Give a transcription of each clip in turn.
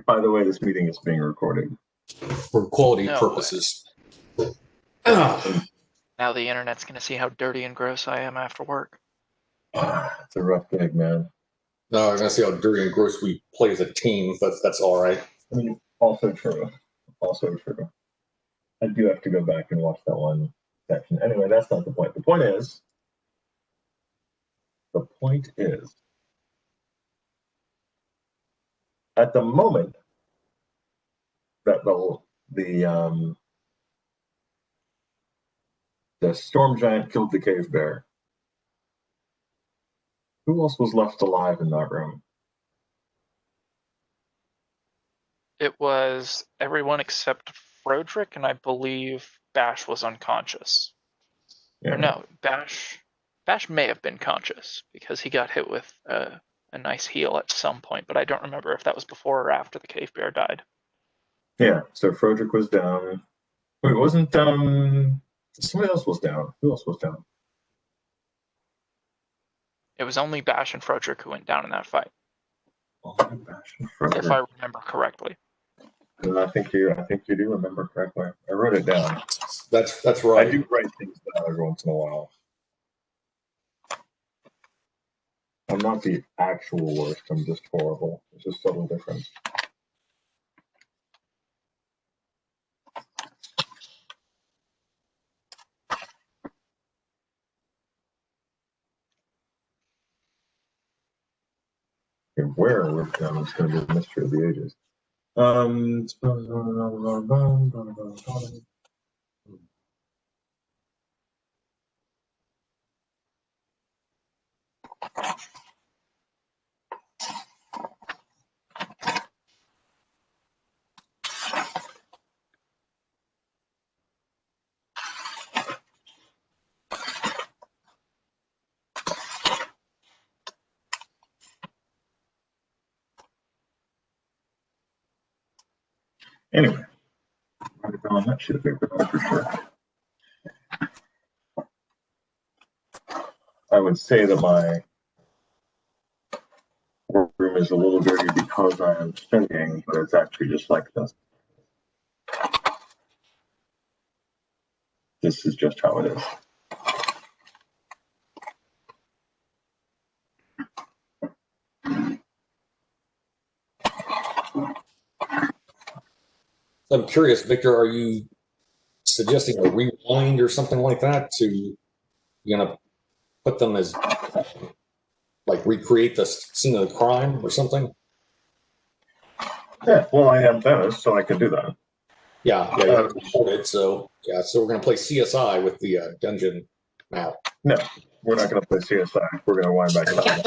By the way, this meeting is being recorded. For quality No purposes. Now the internet's going to see how dirty and gross I am after work. It's a rough gig, man. No, I'm gonna see how dirty and gross we play as a team. That's all right. I mean, also true. Also true. I do have to go back and watch that one section. Anyway, that's not the point. The point is, at the moment that the storm giant killed the cave bear, who else was left alive in that room? It was everyone except Frodrick, and I believe Bash was unconscious. Yeah. Or no, Bash may have been conscious because he got hit with a nice heal at some point, but I don't remember if that was before or after the cave bear died. Yeah, so Frodrick was down. Wait, wasn't somebody else was down. Who else was down? It was only Bash and Frodrick who went down in that fight, Only Bash and Frodrick. if I remember correctly. I think you do remember correctly. I wrote it down. That's right. I do write things down every once in a while. I'm not the actual worst. I'm just horrible. It's just subtle difference. And where I wrote down is going to be a mystery of the ages. Anyway, write it down that shit of paper for sure. I would say that my workroom is a little dirty because I am studying, but it's actually just like this. This is just how it is. I'm curious, Victor, are you suggesting a rewind or something like that to put them as like recreate the scene of the crime or something? Yeah, well, I am Dennis, so I can do that. Yeah, so we're gonna play CSI with the dungeon map. No, we're not going to play CSI. We're going to wind back around.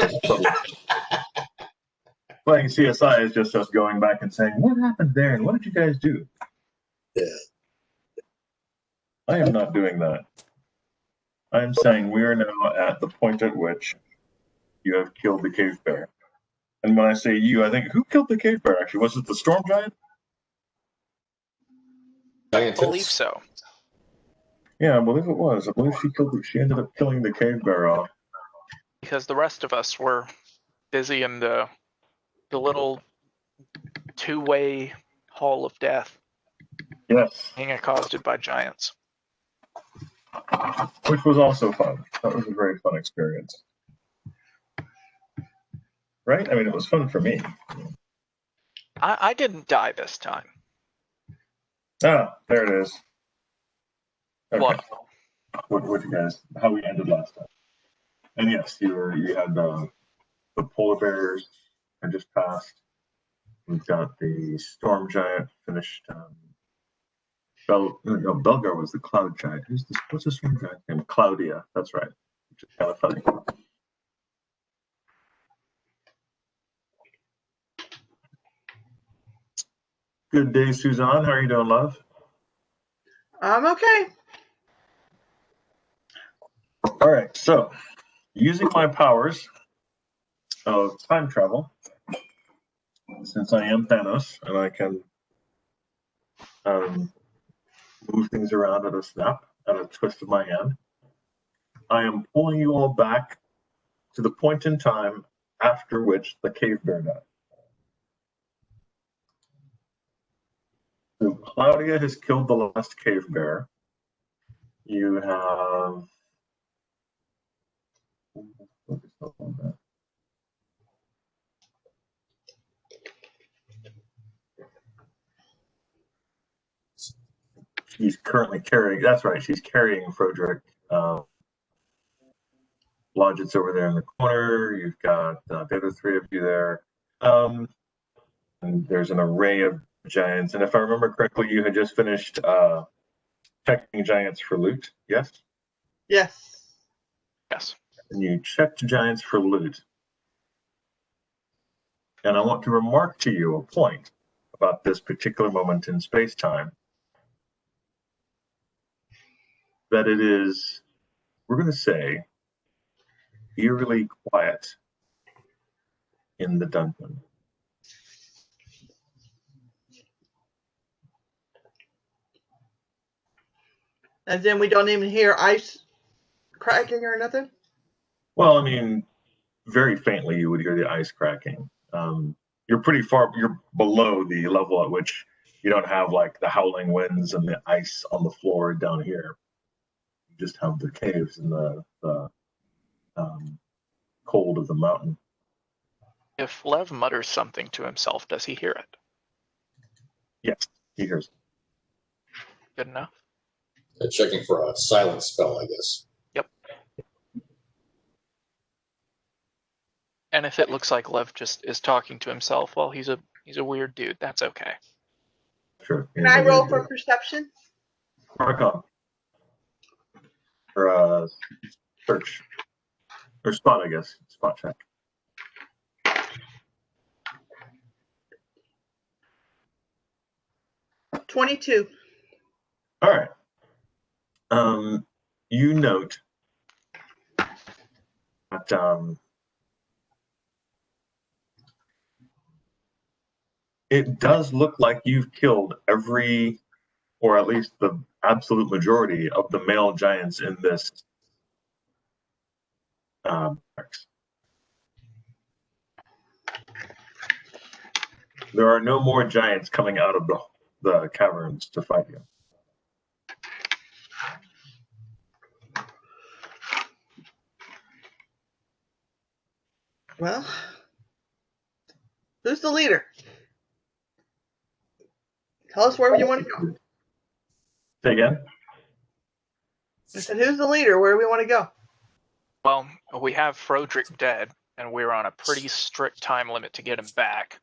Playing CSI is just us going back and saying, what happened there and what did you guys do? Yeah. I am not doing that. I am saying we are now at the point at which you have killed the cave bear. And when I say you, I think, who killed the cave bear actually? Was it the storm giant? I believe so. Yeah, I believe it was. I believe she ended up killing the cave bear off. Because the rest of us were busy in the little two-way hall of death. Yes. Being accosted by giants. Which was also fun. That was a very fun experience. Right? I mean, it was fun for me. I didn't die this time. Ah, there it is. Okay. What? You guys, how we ended last time. And yes, you had the polar bears I just passed. We've got the storm giant finished. Belgar was the cloud giant. What's the storm giant name? Claudia. That's right. Which is kind of funny. Good day, Suzanne. How are you doing, love? I'm okay. All right. So, using my powers of time travel, since I am Thanos and I can move things around at a snap, at a twist of my hand, I am pulling you all back to the point in time after which the cave bear died. Claudia has killed the last cave bear. You have. She's currently carrying. That's right. She's carrying Frederick. Lodgett's over there in the corner. You've got the other three of you there. And there's an array of giants. And if I remember correctly, you had just finished checking giants for loot. Yes. Yes. Yes. And you checked giants for loot. And I want to remark to you a point about this particular moment in space-time. That it is, we're going to say, eerily quiet in the dungeon. And then we don't even hear ice cracking or nothing? Well, I mean, very faintly you would hear the ice cracking. You're pretty far, you're below the level at which you don't have like the howling winds and the ice on the floor down here. You just have the caves and the cold of the mountain. If Lev mutters something to himself, does he hear it? Yes, he hears. Good enough. Checking for a silent spell, I guess. Yep. And if it looks like Lev just is talking to himself, well, he's a weird dude. That's okay. Sure. Can I roll for perception? Archon. Or search. Or spot, I guess. Spot check. 22. All right. You note that it does look like you've killed every, or at least the absolute majority of the male giants in this barracks. There are no more giants coming out of the caverns to fight you. Well, who's the leader? Tell us where you want to go. Say again? I said, who's the leader? Where do we want to go? Well, we have Frodrick dead, and we're on a pretty strict time limit to get him back.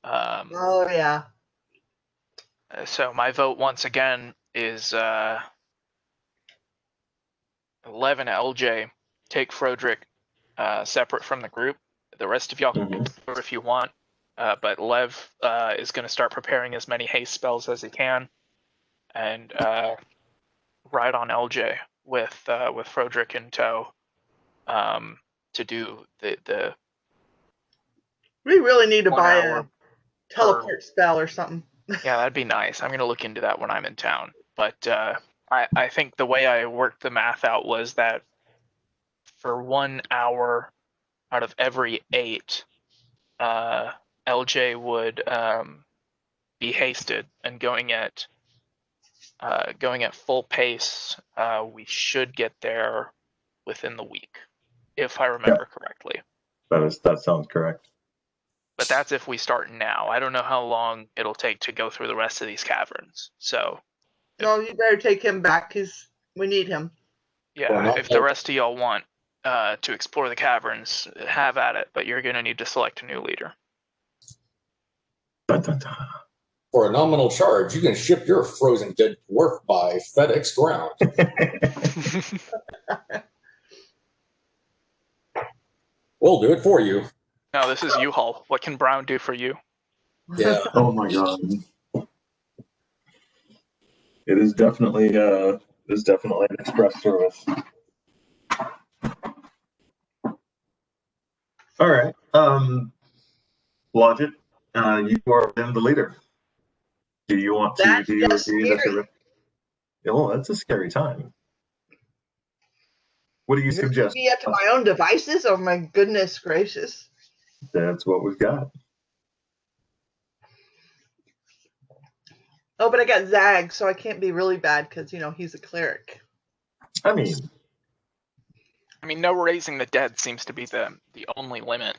Oh, yeah. So my vote once again is 11 LJ. Take Frodrick separate from the group. The rest of y'all can do it if you want. But Lev is going to start preparing as many haste spells as he can, and ride on LJ with Frodrick in tow to do the. We really need to 1 buy hour a teleport spell or something. Yeah, that'd be nice. I'm going to look into that when I'm in town. But I think the way I worked the math out was that for 1 hour out of every 8, LJ would be hasted, and going at full pace, we should get there within the week, if I remember correctly. That sounds correct. But that's if we start now. I don't know how long it'll take to go through the rest of these caverns. So No, you better take him back because we need him. yeah, if the rest of y'all want to explore the caverns, have at it. But you're going to need to select a new leader. Dun, dun, dun. For a nominal charge, you can ship your frozen dead dwarf by FedEx ground. We'll do it for you. No, this is U-Haul. What can Brown do for you? Yeah. Oh my god. It is definitely an express service. All right. Lodgett, you are then the leader. Do you want to That's do just scary. Oh, that's a scary time. What do you suggest? Me up to my own devices? Oh my goodness gracious. That's what we've got. Oh, but I got Zag, so I can't be really bad because, he's a cleric. I mean, no raising the dead seems to be the only limit.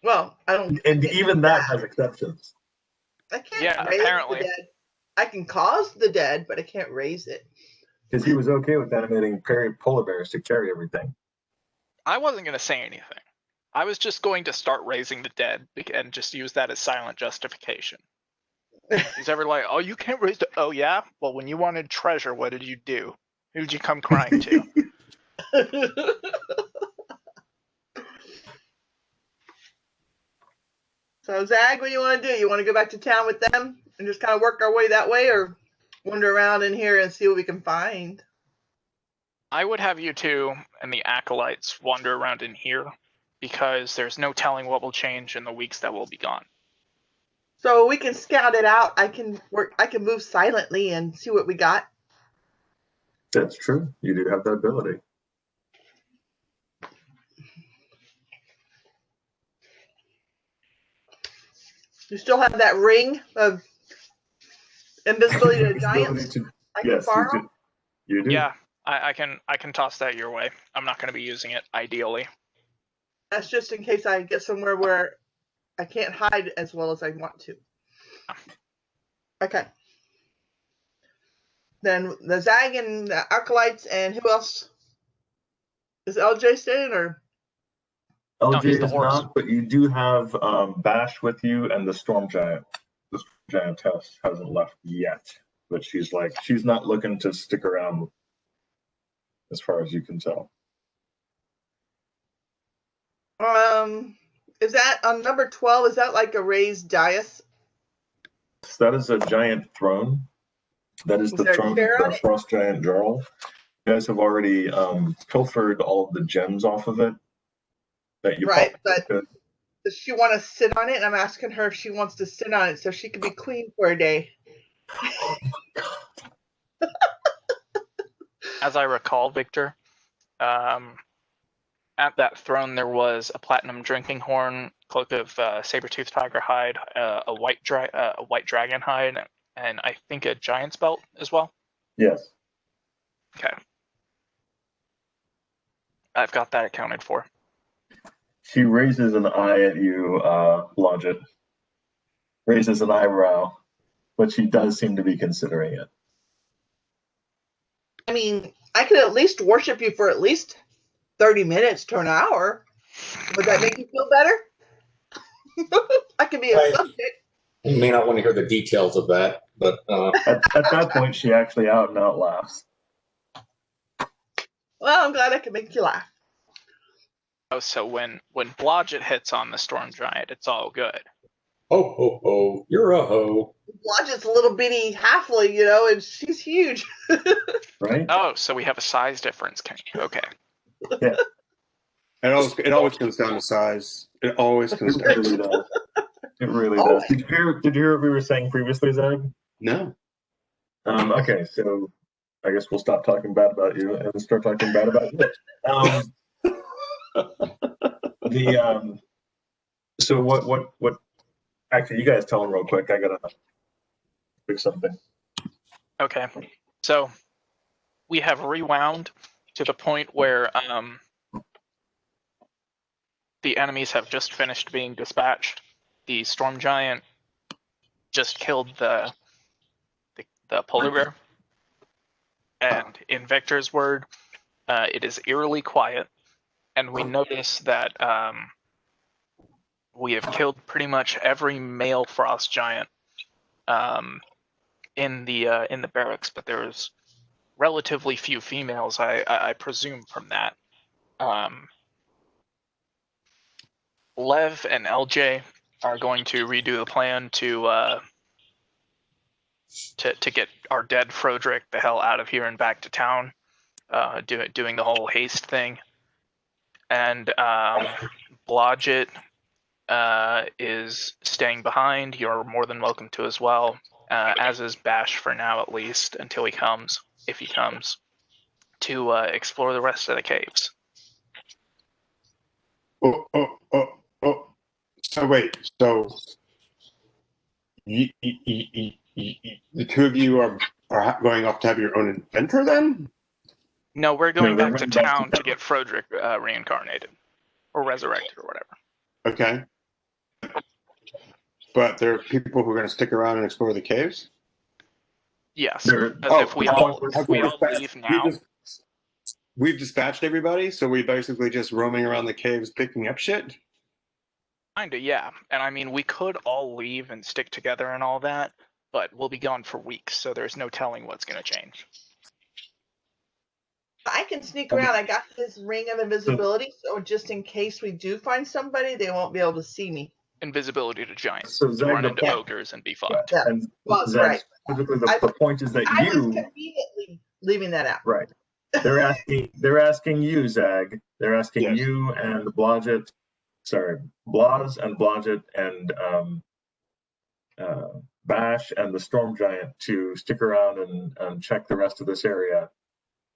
Well, I don't. and even that has exceptions. I can't Yeah, raise apparently. the dead. I can cause the dead, but I can't raise it. Because he was okay with animating polar bears to carry everything. I wasn't going to say anything. I was just going to start raising the dead and just use that as silent justification. He's ever like, oh, you can't raise the... Oh, yeah? Well, when you wanted treasure, what did you do? Who did you come crying to? So, Zag, what do you want to do? You want to go back to town with them and just kind of work our way that way, or wander around in here and see what we can find? I would have you two and the acolytes wander around in here, because there's no telling what will change in the weeks that will be gone. So we can scout it out. I can move silently and see what we got. That's true. You do have that ability. You still have that ring of invisibility to giants? I can borrow? You do. Yeah, I can toss that your way. I'm not going to be using it, ideally. That's just in case I get somewhere where I can't hide as well as I want to. Okay. Then the Zag and the Acolytes, and who else? Is LJ staying, or? LJ he's the is horse. not, but you do have Bash with you and the Storm Giant. The Storm Giantess hasn't left yet, but she's not looking to stick around as far as you can tell. Is that on number 12? Is that like a raised dais? That is a giant throne. That is the throne of the Frost Giant Jarl. You guys have already pilfered all of the gems off of it. That you right, but does she want to sit on it? And I'm asking her if she wants to sit on it so she could be queen for a day. Oh my God. As I recall, Victor, at that throne there was a platinum drinking horn, cloak of saber-toothed tiger hide, a white dragon hide, and I think a giant's belt as well. Yes. Okay. I've got that accounted for. She raises an eye at you, Blodgett. Raises an eyebrow, but she does seem to be considering it. I mean, I could at least worship you for at least 30 minutes to an hour. Would that make you feel better? I could be a subject. You may not want to hear the details of that, but at that point, she actually out and out laughs. Well, I'm glad I could make you laugh. Oh, so when Blodgett hits on the Storm Giant, it's all good. Ho, ho, ho, you're a hoe. Blodgett's a little bitty halfling, and she's huge. Right? Oh, so we have a size difference. Okay. Yeah. It always comes down to size. It always comes down to size. It really does. Did you hear what we were saying previously, Zag? No. Okay, so I guess we'll stop talking bad about you and start talking bad about you. So what? Actually, you guys tell them real quick. I gotta fix something. Okay, so we have rewound to the point where the enemies have just finished being dispatched. The Storm Giant just killed the polar bear, and in Victor's word, it is eerily quiet. And we notice that we have killed pretty much every male frost giant in the barracks, but there's relatively few females. I presume from that. Lev and LJ are going to redo the plan to get our dead Frodrick the hell out of here and back to town, doing the whole haste thing. And Blodgett is staying behind. You're more than welcome to as well, as is Bash for now at least, until he comes, if he comes, to explore the rest of the caves. Oh. So wait. So The two of you are going off to have your own adventure then? No, we're going they're back to running back town to together. get Frodrick reincarnated or resurrected or whatever. Okay. But there are people who are going to stick around and explore the caves? Yes, They're- because if we all have we dispatched- leave now, we've dispatched everybody, so we're basically just roaming around the caves picking up shit? kinda, yeah. And I mean, we could all leave and stick together and all that, but we'll be gone for weeks, so there's no telling what's gonna change. I can sneak around. I got this ring of invisibility, so just in case we do find somebody, they won't be able to see me. Invisibility to giants, So to Zach, run the into point- ogres and be fucked. Yeah. And Well, Zach, right. specifically, the point is that I was you, conveniently leaving that out. right? They're asking you, Zag. They're asking Yes. you and Blodgett, Blaz and Blodgett and Bash and the Storm Giant to stick around and check the rest of this area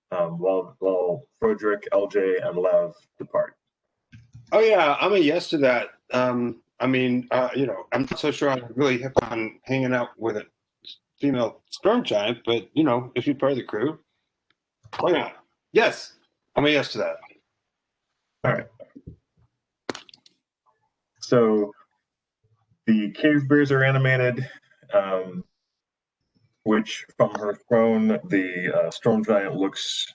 while Frodrick, LJ, and Lev depart. Oh yeah, I'm a yes to that. I mean, you know, I'm not so sure I'm really hip on hanging out with a female storm giant, but you know, if you're part of the crew, why not? Yes, I'm a yes to that. All right. So the cave bears are animated, which from her throne the storm giant looks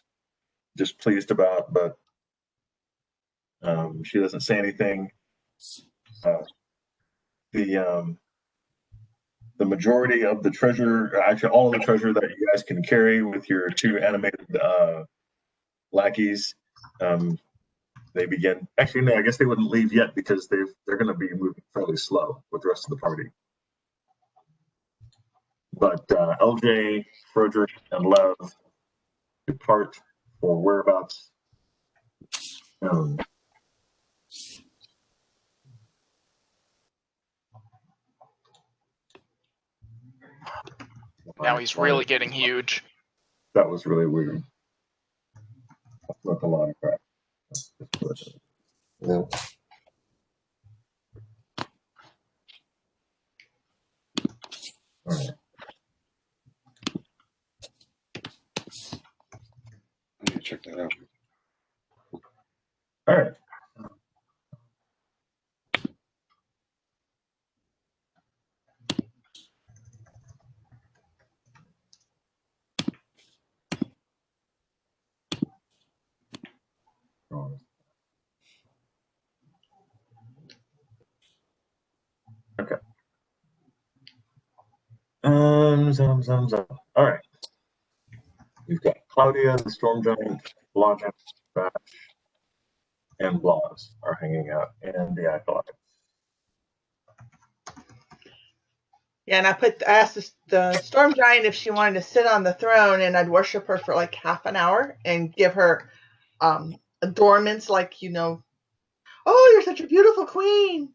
displeased about, but she doesn't say anything. The majority of the treasure, actually all of the treasure that you guys can carry with your two animated lackeys, they begin. Actually, no, I guess they wouldn't leave yet because they're going to be moving fairly slow with the rest of the party. But LJ, Frederick, and Lev depart for whereabouts. Now he's really getting huge. That was really weird. That's a lot of crap. No. All right. I need to check that out. All right. Okay. All right. We've got Claudia, the Storm Giant, Blodgett, Bash, and Blaz are hanging out, and the Acolytes. Yeah, and I asked the Storm Giant if she wanted to sit on the throne, and I'd worship her for like half an hour and give her adornments like, you know, oh, you're such a beautiful queen.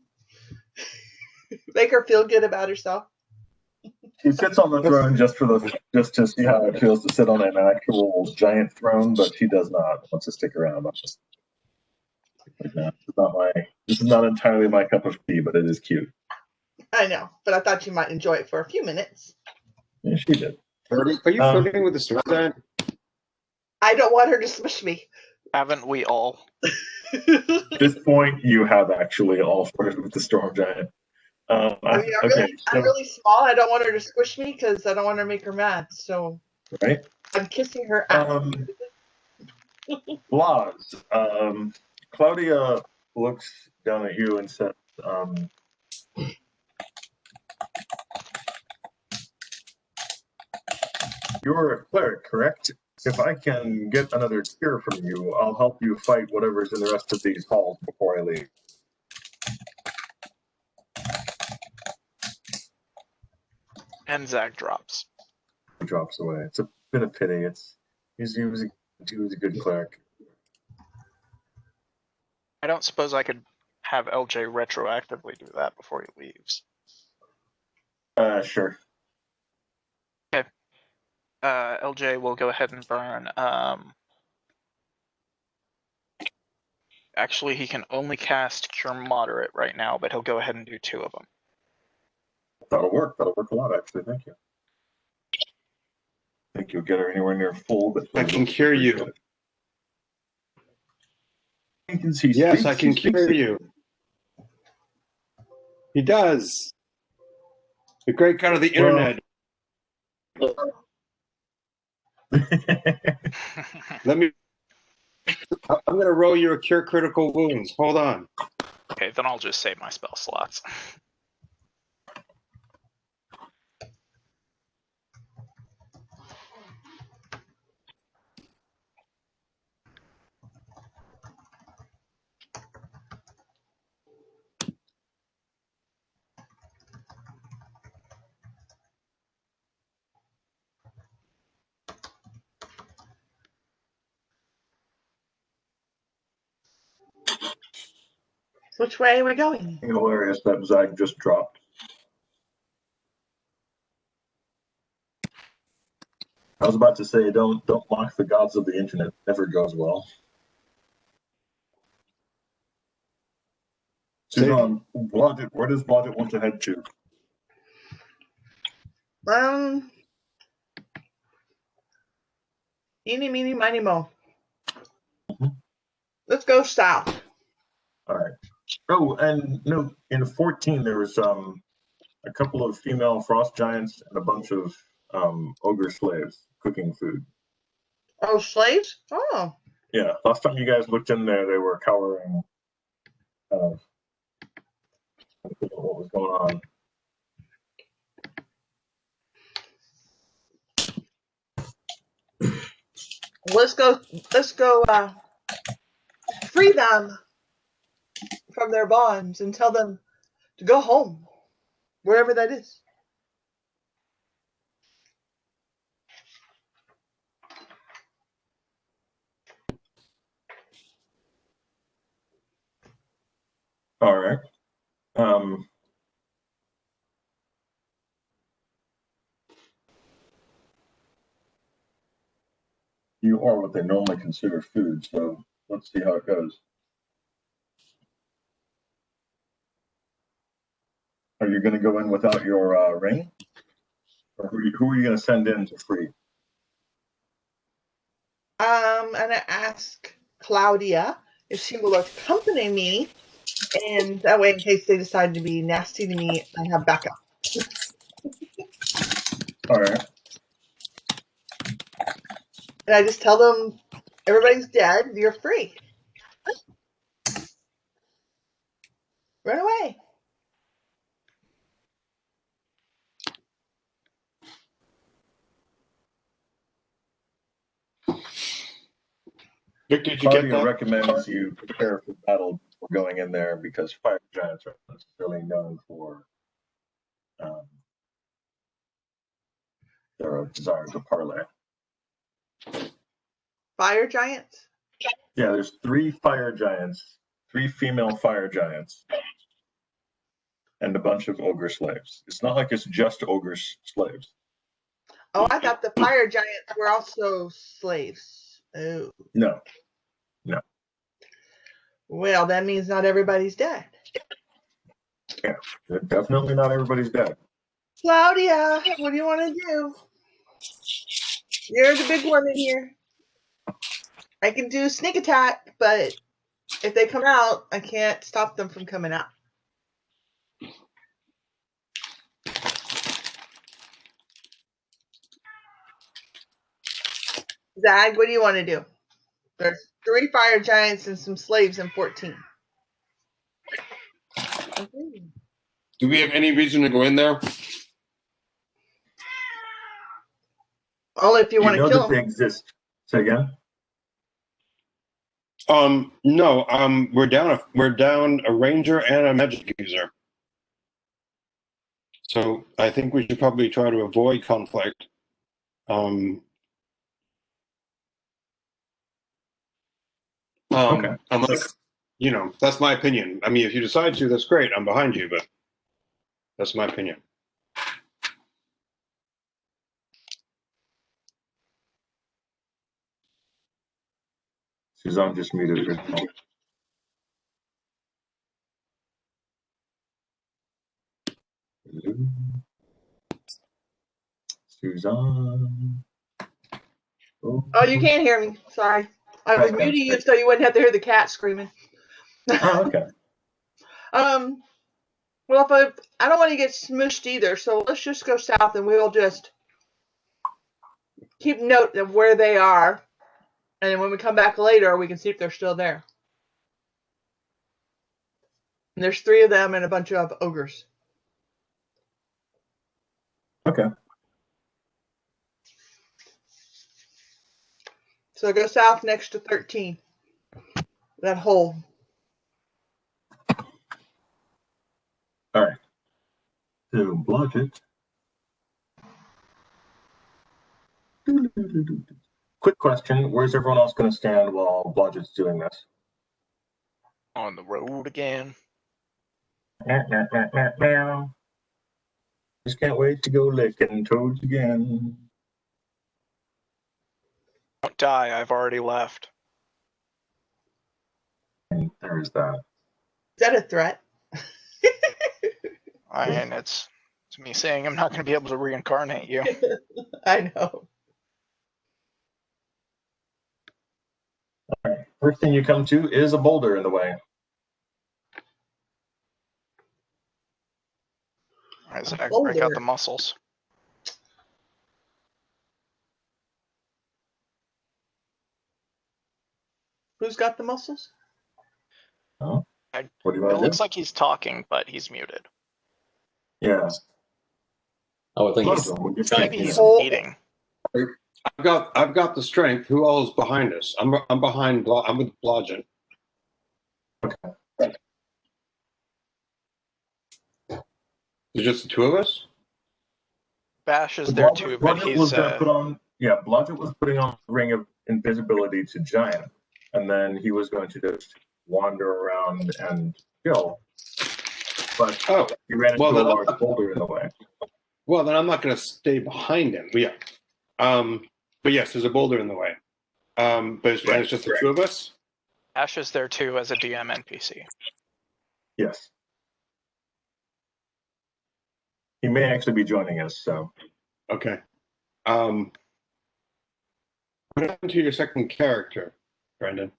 Make her feel good about herself. She sits on the throne just to see how it feels to sit on an actual giant throne, but she does not want to stick around. This is not entirely my cup of tea, but it is cute. I know, but I thought you might enjoy it for a few minutes. Yeah, she did. Are you flirting with the storm giant? I don't want her to smush me. Haven't we all? At this point, you have actually all flirted with the Storm Giant. I mean, I'm really small. I don't want her to squish me because I don't want her to make her mad. So right, I'm kissing her out. Blaz, Claudia looks down at you and says, "You're a cleric, correct? If I can get another cure from you, I'll help you fight whatever's in the rest of these halls before I leave." And Zach drops. He drops away. It's a bit of pity. He was a good cleric. I don't suppose I could have LJ retroactively do that before he leaves. Sure. Okay. LJ will go ahead and burn. Actually, he can only cast Cure Moderate right now, but he'll go ahead and do 2 of them. That'll work. That'll work a lot, actually. Thank you. think you'll get her anywhere near full, but I can hear you. Yes, I can hear you. He does. The great god of the internet. Let me. I'm going to roll you a cure critical wounds. Hold on. Okay, then I'll just save my spell slots. Which way are we going? Hilarious that Zag just dropped. I was about to say, don't mock the gods of the internet. Never goes well. Suzanne, Blodgett, where does Blodgett want to head to? Eeny, meeny, miny, mo. Let's go south. All right. Oh, and no, in 14 there was a couple of female frost giants and a bunch of ogre slaves cooking food. Oh, slaves? Oh. Yeah, last time you guys looked in there, they were cowering. What was going on? Let's go free them from their bonds and tell them to go home, wherever that is. All right. You are what they normally consider food, so let's see how it goes. Are you going to go in without your ring? Or who are you going to send in to free? I'm gonna ask Claudia if she will accompany me, and that way, in case they decide to be nasty to me, I have backup. All right. And I just tell them everybody's dead, you're free. Run away. Victor, did you get Claudia that? recommends you prepare for battle before going in there because fire giants are not necessarily known for their desire to parley. Fire giants? Yeah, there's 3 fire giants, 3 female fire giants, and a bunch of ogre slaves. It's not like it's just ogre slaves. Oh, I thought the fire giants were also slaves. Oh. No. Well, that means not everybody's dead. Yeah, definitely not everybody's dead. Claudia, what do you want to do? You're the big one in here. I can do sneak attack, but if they come out, I can't stop them from coming out. Zag, what do you want to do? There's 3 fire giants and some slaves in 14. Okay. Do we have any reason to go in there? Only if you want to know kill that them. they exist. Say again? No. We're down a ranger and a magic user. So I think we should probably try to avoid conflict. Okay. Unless, that's my opinion. I mean, if you decide to, that's great. I'm behind you, but that's my opinion. Suzanne just muted herself. Suzanne. Oh, you can't hear me. Sorry. I was Right, muting you that's so you wouldn't have to hear the cat screaming. Oh, okay. Well, if I don't want to get smushed either, so let's just go south and we'll just keep note of where they are. And then when we come back later, we can see if they're still there. And there's 3 of them and a bunch of ogres. Okay. So go south next to 13. That hole. All right. So Blodgett. Quick question: where's everyone else going to stand while Blodgett's doing this? On the road again. Just can't wait to go licking toads again. Don't die, I've already left. And there's that. Is that a threat? And it's me saying I'm not going to be able to reincarnate you. I know. All right. First thing you come to is a boulder in the way. All right, Zach, break out the muscles. Who's got the muscles? Huh? What do you It want to looks do? like he's talking, but he's muted. Yeah. I would think Lots he's of them. You're Maybe he's Oh. eating. I've got the strength. Who all is behind us? I'm behind. I'm with Blodgett. Okay. There's just the 2 of us. Bash is there too, but Blodgett he's was gonna put on. Yeah, Blodgett was putting on the ring of invisibility to Giant, and then he was going to just wander around and kill. But he ran into a large boulder in the way. Well, then I'm not going to stay behind him. But yeah. But yes, there's a boulder in the way. But it's just the 2 of us. Bash is there too as a DM NPC. Yes. He may actually be joining us, so. Okay. What happened to your second character, Brendan?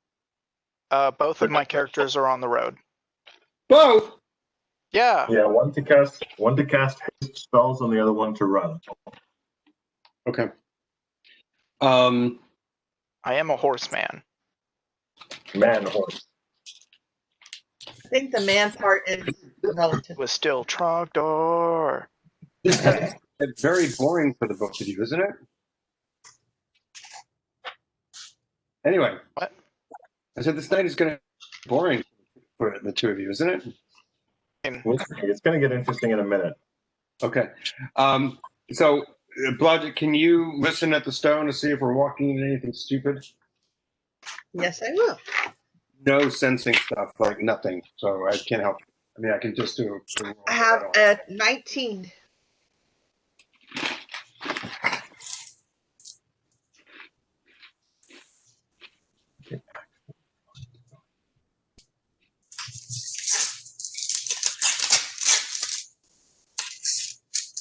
Both of my characters are on the road. Both. Yeah. Yeah, one to cast haste spells, and the other one to run. Okay. I am a horseman. Man horse. I think the man part is relative. Was still Trogdor. It's very boring for the both of you, isn't it? Anyway. What? I said this night is going to be boring for the 2 of you, isn't it? It's going to get interesting in a minute. Okay. So, Blodgett, can you listen at the stone to see if we're walking into anything stupid? Yes, I will. No sensing stuff, like nothing. So I can't help. I mean, I can just do. I have a 19.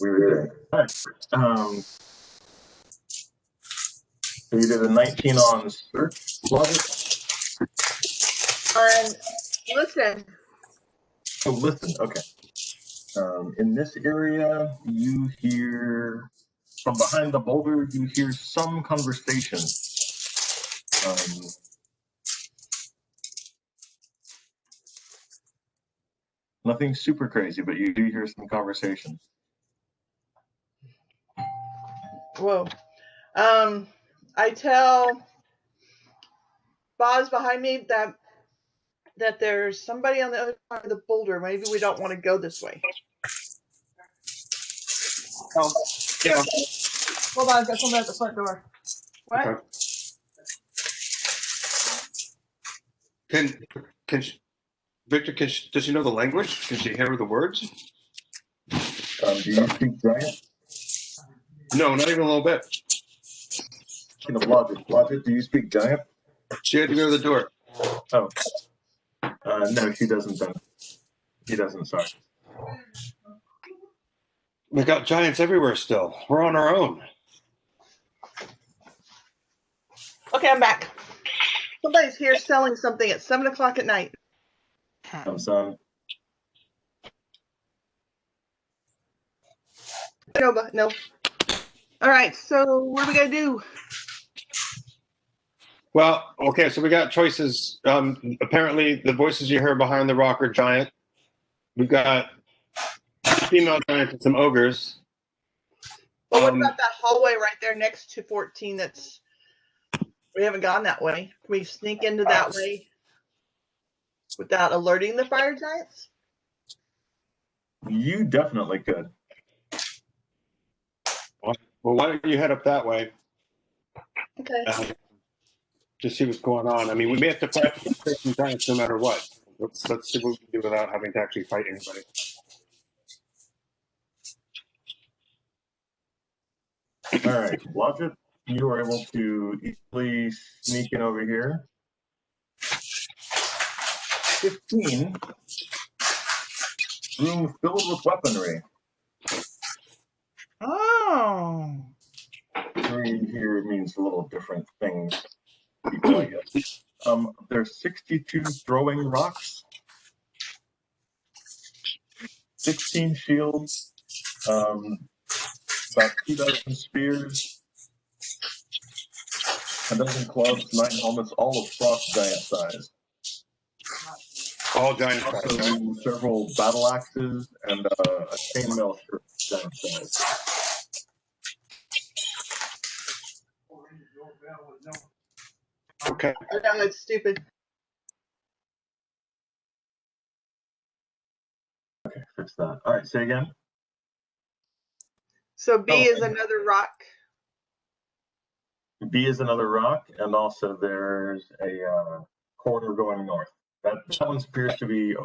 Weird. All right. So you did a 19 on search, Blodgett? And listen. Oh, listen. Okay. In this area, you hear from behind the boulder. You hear some conversation. Nothing super crazy, but you do hear some conversation. Whoa. I tell Boz behind me that there's somebody on the other side of the boulder. Maybe we don't want to go this way. Oh, yeah. Hold on, I've got somebody at the front door. What? Okay. Can she, Victor? Does she know the language? Can she hear the words? Do you speak Giant? No, not even a little bit. Blodgett, do you speak Giant? She had to go to the door. Oh. No, she doesn't then. He doesn't, sorry. We got giants everywhere still. We're on our own. Okay, I'm back. Somebody's here selling something at 7 o'clock at night. Son. No. All right, so what are we gonna do? Well, okay, so we got choices. Apparently, the voices you hear behind the rock are giant. We've got female giants and some ogres. Well, what about that hallway right there next to 14? We haven't gone that way. Can we sneak into that way without alerting the fire giants? You definitely could. Well, why don't you head up that way? Okay. To see what's going on. I mean, we may have to fight some giants no matter what. Let's see what we can do without having to actually fight anybody. All right, Blodgett, you were able to easily sneak in over here. 15. Room filled with weaponry. Oh. Weaponry here means a little different things. There's 62 throwing rocks, 16 shields, about 2 dozen spears, a dozen clubs, 9 helmets, all of frost giant size. All giant Also, size. several battle axes and a chainmail shirt giant size. Okay. I know it's stupid. Okay, fix that. All right, say again. So B is another rock. B is another rock, and also there's a corridor going north. That one appears to be,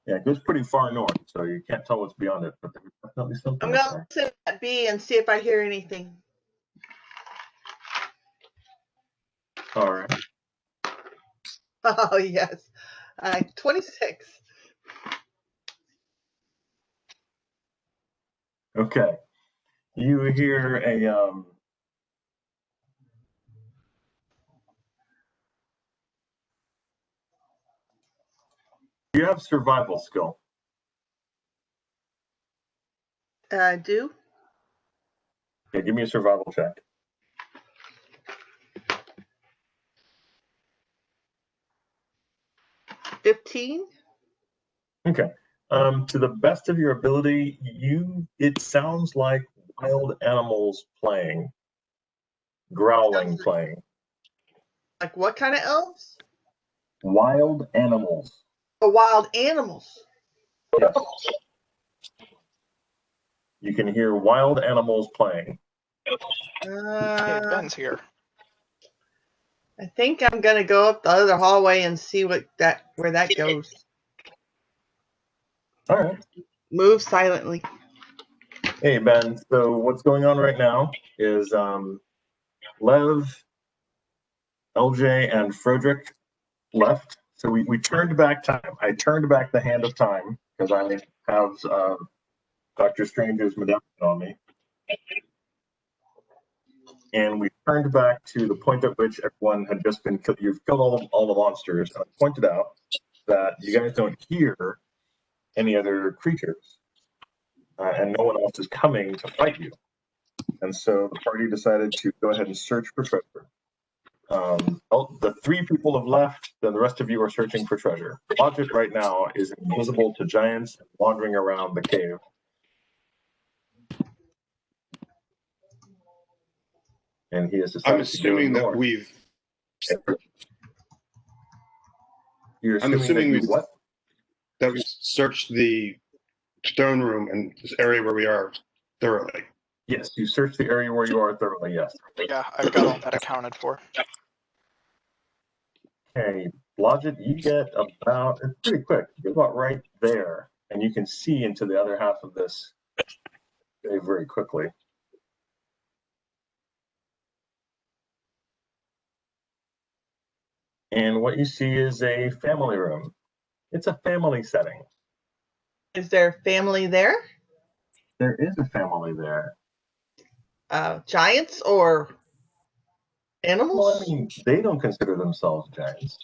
it goes pretty far north, so you can't tell what's beyond it, but there's definitely something. I'm going to listen at B and see if I hear anything. All right. Oh, yes. 26. Okay. You hear a you have survival skill. I do. Okay, give me a survival check. $15. Okay. To the best of your ability, it sounds like wild animals playing, growling playing. Like what kind of elves? Wild animals. Oh, wild animals. Yes. You can hear wild animals playing. Hey, Ben's here. I think I'm gonna go up the other hallway and see where that goes. All right. Move silently. Hey Ben, so what's going on right now is Lev, LJ, and Frederick left. So we turned back time. I turned back the hand of time because I have Dr. Strange's medallion on me. And we turned back to the point at which everyone had just been killed. You've killed all the monsters. And I pointed out that you guys don't hear any other creatures. And no one else is coming to fight you. And so the party decided to go ahead and search for treasure. The 3 people have left, then the rest of you are searching for treasure. Blodgett right now is invisible to giants and wandering around the cave. And he has decided I'm assuming that we've. You're assuming that what? That we searched the throne room and this area where we are thoroughly. Yes, you searched the area where you are thoroughly, yes. Yeah, I've got all that accounted for. Okay, Blodgett, you get about, it's pretty quick, you get about right there, and you can see into the other half of this very, very quickly. And what you see is a family room. It's a family setting. Is there family there? There is a family there. Giants or Animals? Well, I mean, they don't consider themselves giants.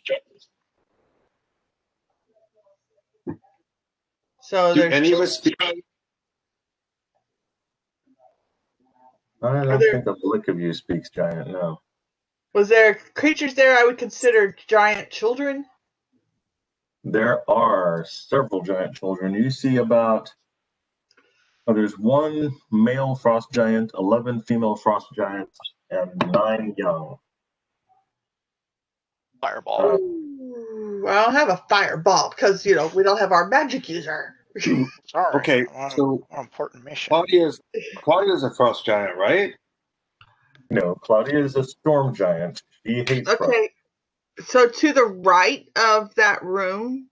So Do there's any of us speak? I don't there- think the lick of you speaks giant, no. was there creatures there I would consider giant children? There are several giant children. You see about, there's 1 male frost giant, 11 female frost giants, and 9 young. Fireball. Ooh, I don't have a fireball because we don't have our magic user. Sorry. Okay, I'm on so an important mission. Claudia's a frost giant, right? No, Claudia is a storm giant. She hates frost. Okay, so to the right of that room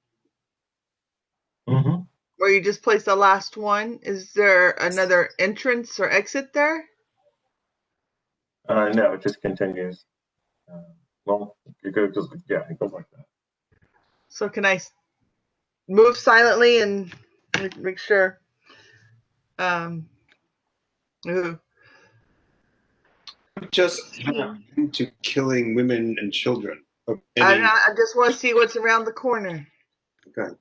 Mm-hmm. where you just placed the last one, is there another entrance or exit there? No, it just continues. Well, it goes like that. So can I move silently and make sure? Ooh. Just into killing women and children. Of I any, just want to see what's around the corner. okay.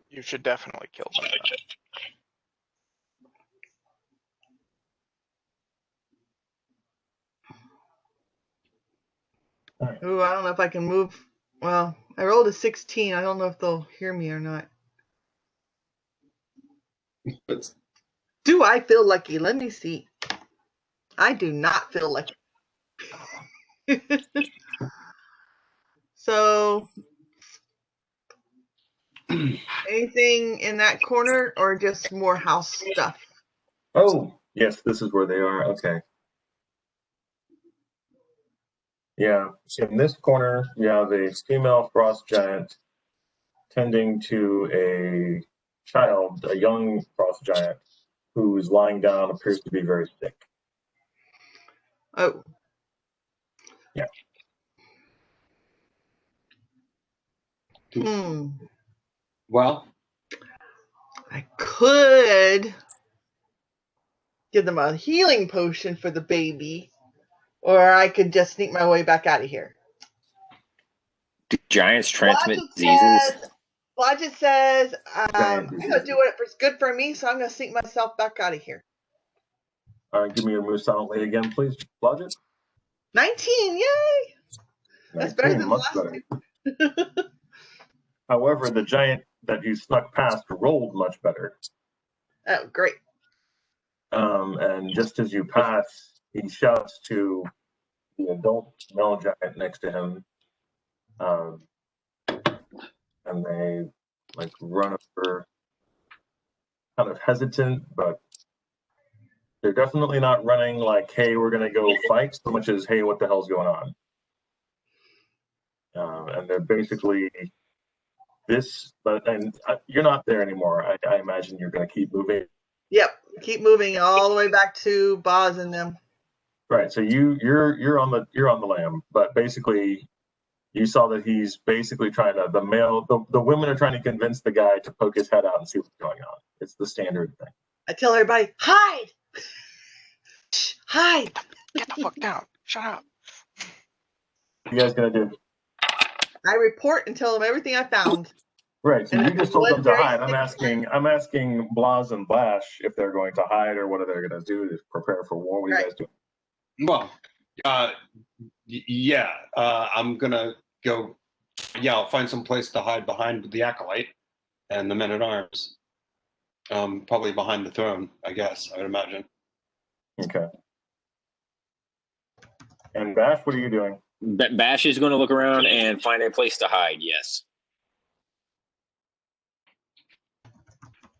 You should definitely kill them. Ooh, I don't know if I can move. Well, I rolled a 16. I don't know if they'll hear me or not. But Do I feel lucky? Let me see. I do not feel lucky. So, anything in that corner or just more house stuff? Oh, yes, this is where they are. Okay. Yeah, in this corner, you have a female frost giant tending to a child, a young frost giant, who's lying down, appears to be very sick. Oh. Yeah. well, I could give them a healing potion for the baby, or I could just sneak my way back out of here. Do giants transmit diseases? Blodgett says, I'm Giant going to do what's good for me, so I'm going to sneak myself back out of here. All right, give me your move silently again, please, Blodgett. 19, yay! That's better 19, than much the last better. However, the giant that you snuck past rolled much better. Oh, great. And just as you pass, he shouts to the adult male giant next to him, and they like run over, kind of hesitant, but they're definitely not running like, "Hey, we're gonna go fight," so much as, "Hey, what the hell's going on?" And they're basically this, and you're not there anymore. I imagine you're gonna keep moving. Yep, keep moving all the way back to Boz and them. Right. So you're on the lam, but basically you saw that he's basically trying to the women are trying to convince the guy to poke his head out and see what's going on. It's the standard thing. I tell everybody, hide! Shh, hide! Get the fuck down. Shut up. What you guys gonna do? I report and tell them everything I found. Right. So And you I just told them to very hide. I'm asking Blas and Blash if they're going to hide or what are they going to do to prepare for war. What are you guys doing? well, yeah. I'm gonna go. Yeah, I'll find some place to hide behind the acolyte and the men at arms. Probably behind the throne, I guess. I would imagine. Okay. And Bash, what are you doing? Bash is going to look around and find a place to hide. Yes.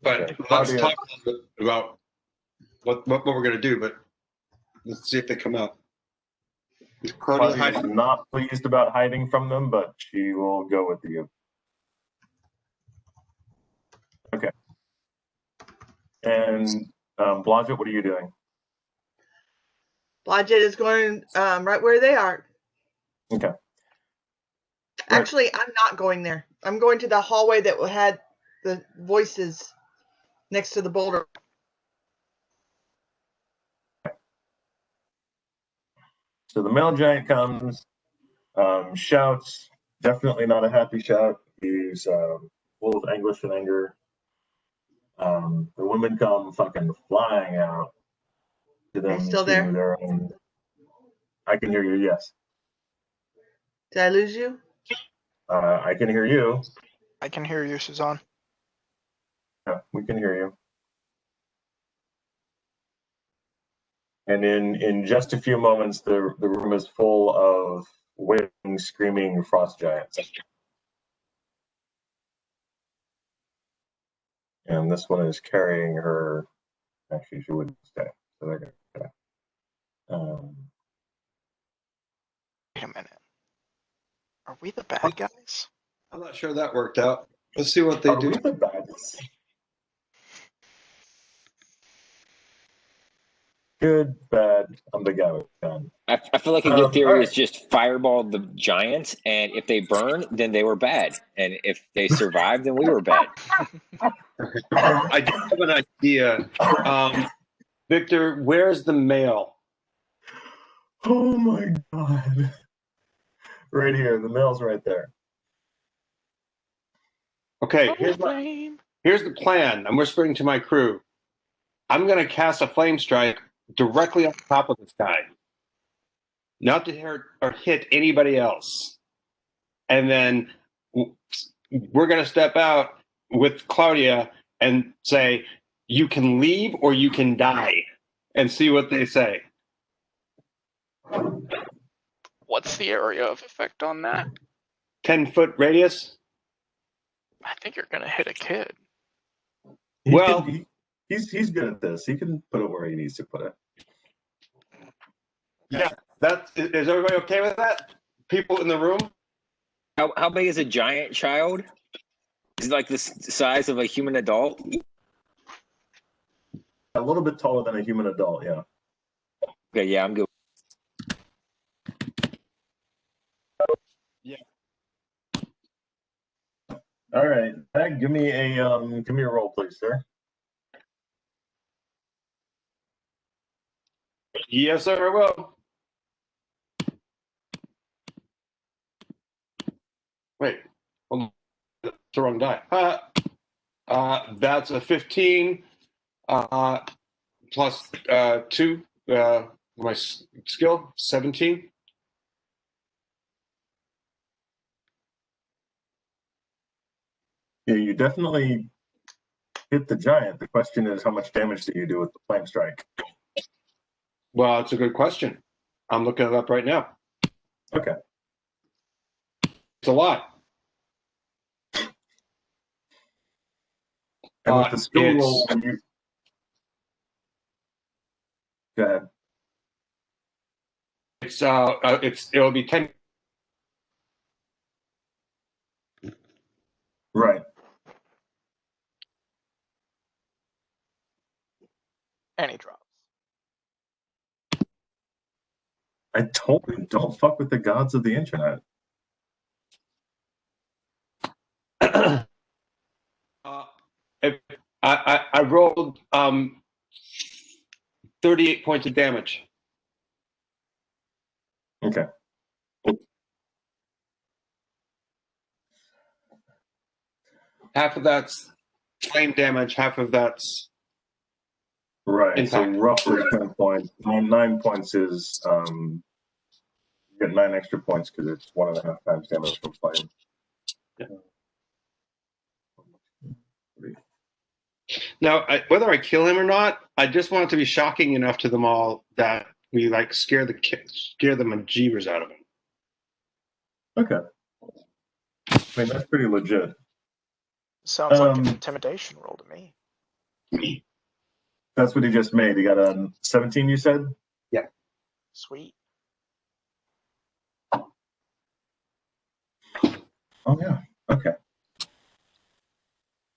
But Okay. let's Claudia- talk a little bit about what we're gonna do. But let's see if they come out. Is Claudia Claudia is hiding? not pleased about hiding from them, but she will go with you. Okay. And Blodgett, what are you doing? Blodgett is going right where they are. Okay. Actually, I'm not going there. I'm going to the hallway that had the voices next to the boulder. So the male giant comes, shouts, definitely not a happy shout. He's full of anguish and anger. The women come fucking flying out to Are you them still to there? their own. I can hear you, yes. Did I lose you? I can hear you. I can hear you, Suzanne. Yeah, we can hear you. And in just a few moments, the room is full of wailing, screaming frost giants. And this one is carrying her. Actually, she wouldn't stay. So they're gonna. Wait a minute. Are we the bad guys? I'm not sure that worked out. Let's see what they Are do. we the bads? Good, bad. I'm the guy with the gun. I feel like a good theory all is just fireball the giants, and if they burn, then they were bad, and if they survived, then we were bad. I do have an idea. Victor, where's the male? Oh my god! Right here, the mail's right there. Okay, Flame. here's the plan. I'm whispering to my crew. I'm going to cast a flame strike directly on top of this guy, not to hurt or hit anybody else. And then we're going to step out with Claudia and say, you can leave or you can die, and see what they say. What's the area of effect on that? 10-foot radius. I think you're gonna hit a kid. He's good at this. He can put it where he needs to put it. Yeah, is everybody okay with that? People in the room? How big is a giant child? Is it like the size of a human adult? A little bit taller than a human adult, yeah. Okay, yeah, I'm good. Yeah. All right, Meg, give me a roll, please, sir. Yes, sir, I will. Wait, that's the wrong die. That's a 15 plus 2. My skill, 17. Yeah, you definitely hit the giant. The question is, how much damage do you do with the flame strike? Well, it's a good question. I'm looking it up right now. Okay. It's a lot. And with the skill roll, you... Go ahead. It'll be 10. Right. And he drops. I told you, don't fuck with the gods of the internet. I rolled 38 points of damage. Okay. Half of that's flame damage, half of that's Right. impact. So roughly 10 points. 9 points is you get 9 extra points because it's 1.5 times damage from flame. Yeah. Now, whether I kill him or not, I just want it to be shocking enough to them all that we like scare the bejeebers out of him. Okay. I mean, that's pretty legit. Sounds like an intimidation roll to me. That's what he just made. He got a 17, you said? Yeah. Sweet. Oh, yeah. Okay.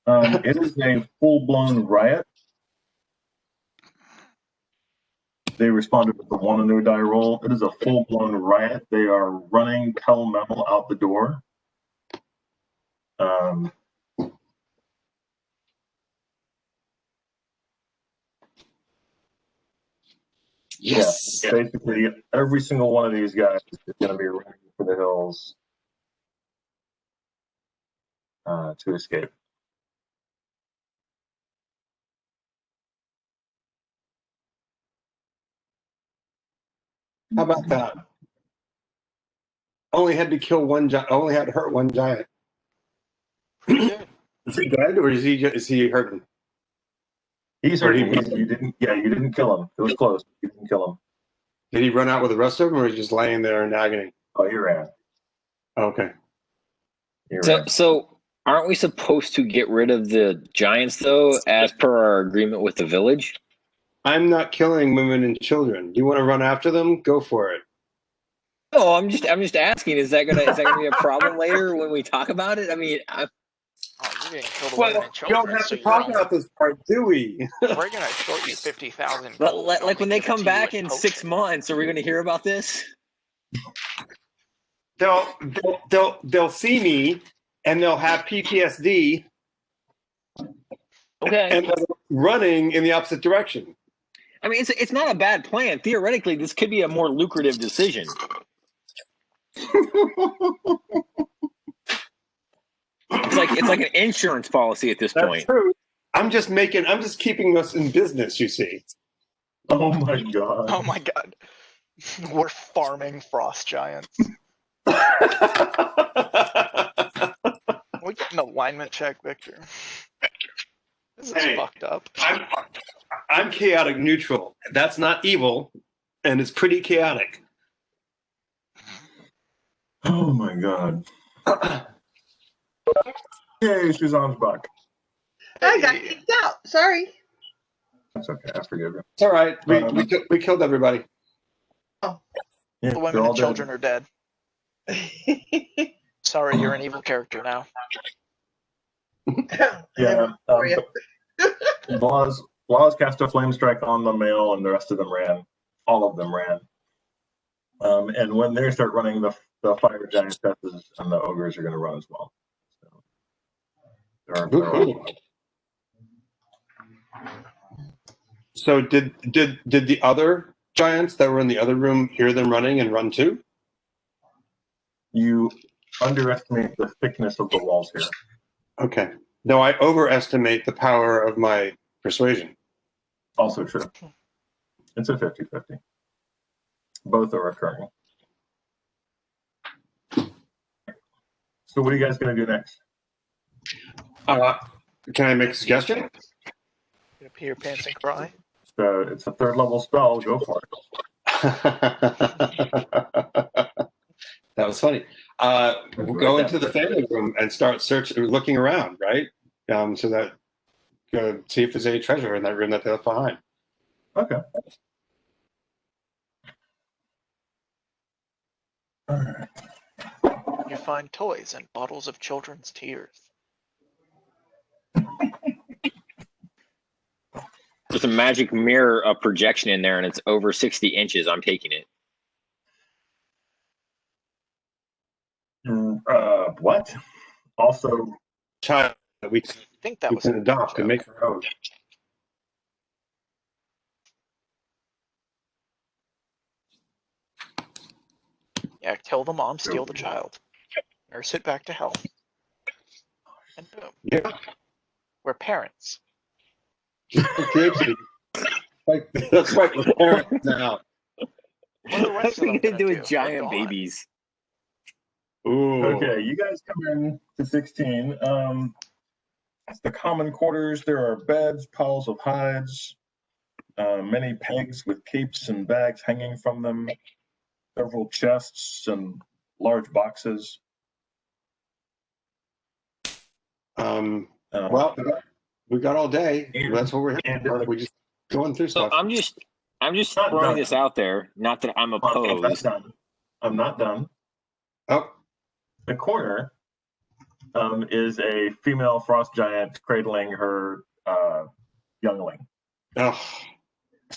It is a full-blown riot. They responded with the 1 new die roll. It is a full-blown riot. They are running pell-mell out the door. Yes. Yeah, basically, every single one of these guys is going to be running for the hills to escape. How about that? Only had to kill one giant. Only had to hurt one giant. Pretty good. Is he dead or is he hurting? He's Or hurting. You didn't kill him. It was close. You didn't kill him. Did he run out with the rest of them, or is he just laying there in agony? Oh, you ran. Okay. You So, ran. so aren't we supposed to get rid of the giants though, as per our agreement with the village? I'm not killing women and children. You want to run after them? Go for it. No, I'm just asking. Is that gonna be a problem later when we talk about it? I mean, Oh, you didn't kill the women Well, and we don't children, have so to you're talk on. about this part, do we? We're gonna short you 50,000 gold. like and when only they give it come to you back with in 6 potion. months, are we gonna hear about this? They'll see me, and they'll have PTSD, Okay. and they're running in the opposite direction. I mean, it's not a bad plan. Theoretically, this could be a more lucrative decision. It's like an insurance policy at this That's point. true. I'm just keeping us in business, you see. Oh my god. Oh my god. We're farming frost giants. We get an alignment check, Victor. This is Hey. fucked up. I'm chaotic neutral. That's not evil, and it's pretty chaotic. Oh my god. Yay, Suzanne's back. I got kicked out. Sorry. That's okay. I forgive you. It's all right. We killed everybody. Yeah, The they're women all and dead. children are dead. Sorry, you're an evil character now. Yeah. Blaz cast a flame strike on the male, and the rest of them ran. All of them ran. And when they start running, the fire giantesses and the ogres are going to run as well. So they're all. So did the other giants that were in the other room hear them running and run too? You underestimate the thickness of the walls here. Okay. No, I overestimate the power of my persuasion. Also true. It's a 50-50. Both are occurring. So what are you guys going to do next? Can I make a suggestion? Gonna pee your pants and cry. So it's a 3rd level spell. Go for it. That was funny. We'll go into the family room and start looking around, right? So that see if there's any treasure in that room that they left behind. Okay. All right. You find toys and bottles of children's tears. There's a magic mirror of projection in there, and it's over 60 inches. I'm taking it. What? Also, Child that we I think that was can a adopt and make our own. Yeah, kill the mom, steal the child. Nurse it back to health. And boom. Yeah. We're parents. That's right. We're parents now. What are the rest of them What are we gonna do with They're giant gone. babies? Ooh. okay, you guys come in to 16. That's the common quarters. There are beds, piles of hides, many pegs with capes and bags hanging from them, several chests and large boxes. Well, we got all day. That's what we're here for. We're just going through So stuff. I'm just Not throwing done. this out there. Not that I'm I'm not opposed. done. I'm not done. Oh, The corner is a female frost giant cradling her youngling. oh,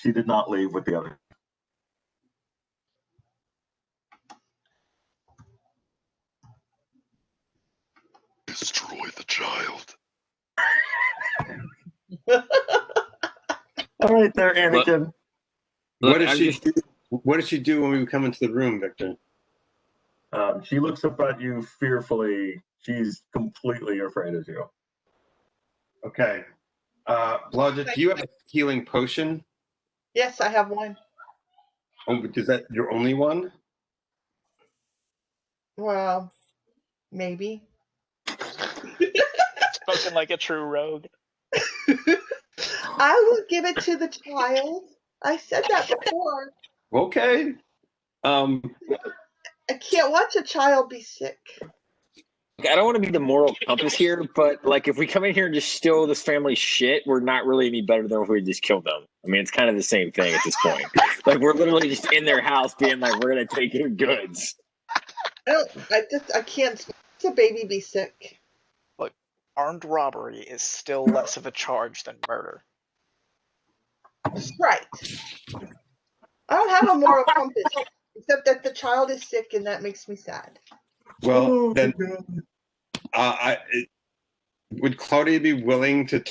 She did not leave with the other. Destroy the child. All right, there, Anakin. What Look, does she do? What does she do when we come into the room, Victor? She looks up at you fearfully. She's completely afraid of you. Okay. Blodgett, do you have a healing potion? Yes, I have one. Oh, is that your only one? Well, maybe. Spoken like a true rogue. I will give it to the child. I said that before. Okay. I can't watch a child be sick. I don't want to be the moral compass here, but like if we come in here and just steal this family's shit, we're not really any better than if we just killed them. I mean, it's kind of the same thing at this point. Like we're literally just in their house being like, we're gonna take your goods. I can't watch a baby be sick. Armed robbery is still less of a charge than murder. Right. I don't have a moral compass, except that the child is sick and that makes me sad. Well, then, would Claudia be willing to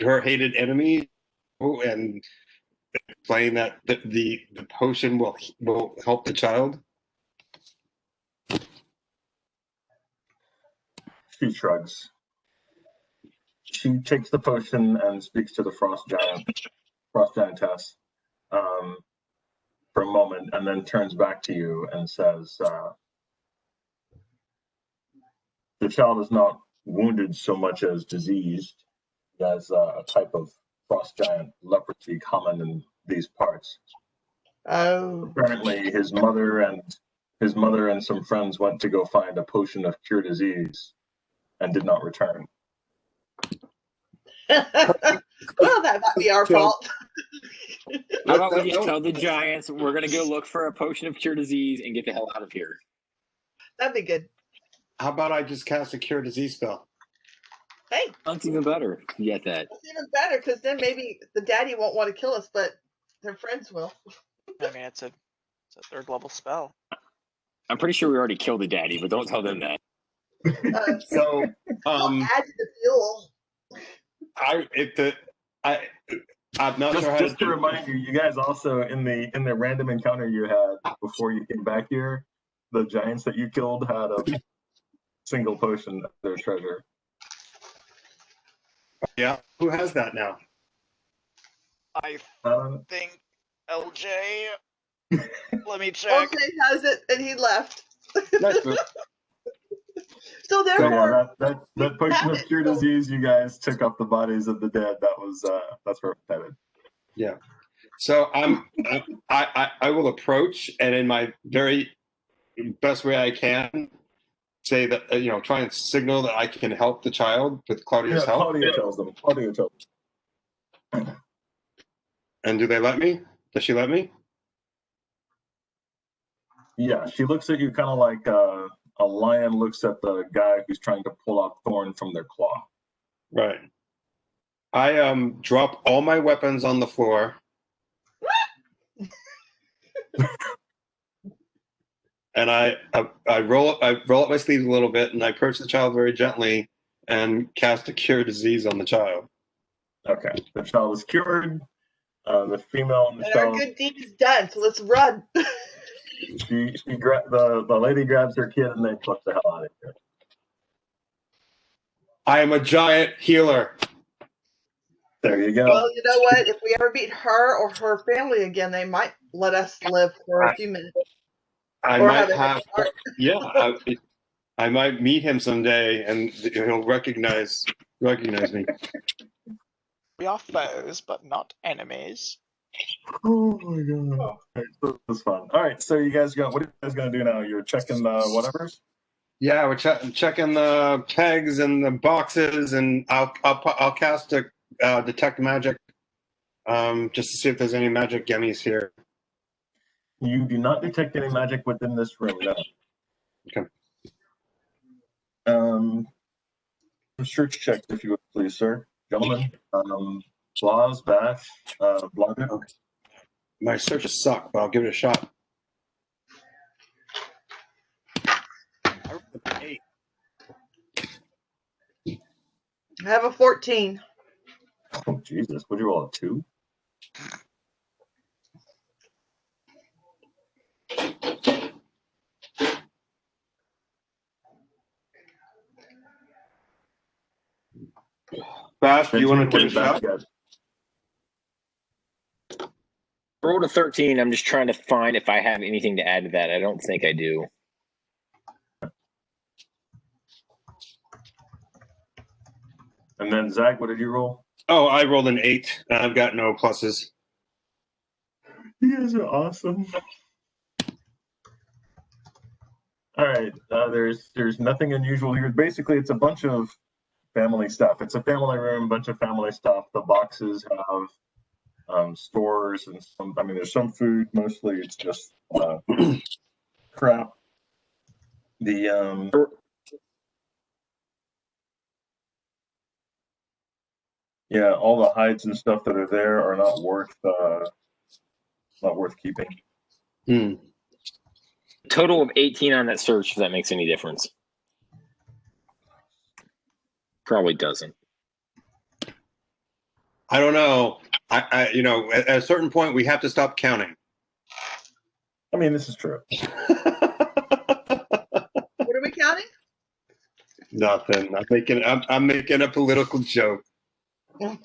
her hated enemy and explain that the potion will help the child? She shrugs. She takes the potion and speaks to the frost giantess, for a moment, and then turns back to you and says, "The child is not wounded so much as diseased. He has a type of frost giant leprosy common in these parts. Oh. Apparently, his mother and some friends went to go find a potion of cure disease and did not return." Well, that might be our fault. How about we just tell the giants we're gonna go look for a potion of cure disease and get the hell out of here? That'd be good. How about I just cast a cure disease spell? Hey, That's even better. You get that. that's even better because then maybe the daddy won't want to kill us, but their friends will. I mean, it's a third level spell. I'm pretty sure we already killed the daddy, but don't tell them that. So, Don't add to the fuel. I'm not sure how Just to remind you, you guys also in the random encounter you had before you came back here, the giants that you killed had a single potion of their treasure. Yeah, who has that now? I think LJ. Let me check. LJ has it and he left. Nice move. So So therefore, yeah, that potion of cure disease, you guys took up the bodies of the dead. That's where it's headed. Yeah. So I will approach and in my very best way I can say that try and signal that I can help the child with Claudia's help. Claudia tells them. Claudia tells them. And do they let me? Does she let me? Yeah, she looks at you kind of like a lion looks at the guy who's trying to pull out thorn from their claw. Right. I drop all my weapons on the floor. And I roll up my sleeves a little bit and I approach the child very gently and cast a cure disease on the child. Okay, the child is cured. The female in the and our child, good deed is done. So let's run. the lady grabs her kid and they flip the hell out of here. I am a giant healer. There you go. Well, you know what? If we ever meet her or her family again, they might let us live for a few minutes. I Or might have have, yeah. I might meet him someday, and he'll recognize me. We are foes, but not enemies. Oh my god, this was fun. All right, so what are you guys gonna do now? You're checking the whatevers. Yeah, we're checking the pegs and the boxes, and I'll cast a detect magic, just to see if there's any magic gummies here. You do not detect any magic within this room. No. Okay. Search checks, if you would, please, sir, gentlemen. Flaws, Bash, Blogger. Okay. My searches suck, but I'll give it a shot. I have a 14. Oh Jesus! Would you roll a 2? Bash, do you want to Benjamin, take a what shot? is that? Rolled a 13. I'm just trying to find if I have anything to add to that. I don't think I do. And then Zach, what did you roll? Oh, I rolled an 8. And I've got no pluses. You guys are awesome. All right, there's nothing unusual here. Basically, it's a bunch of family stuff. It's a family room, bunch of family stuff. The boxes have stores and some. I mean, there's some food. Mostly, it's just crap. The yeah, all the hides and stuff that are there are not worth keeping. Hmm. Total of 18 on that search, if that makes any difference. Probably doesn't. I don't know. I at a certain point, we have to stop counting. I mean, this is true. What are we counting? Nothing. I'm making a political joke. All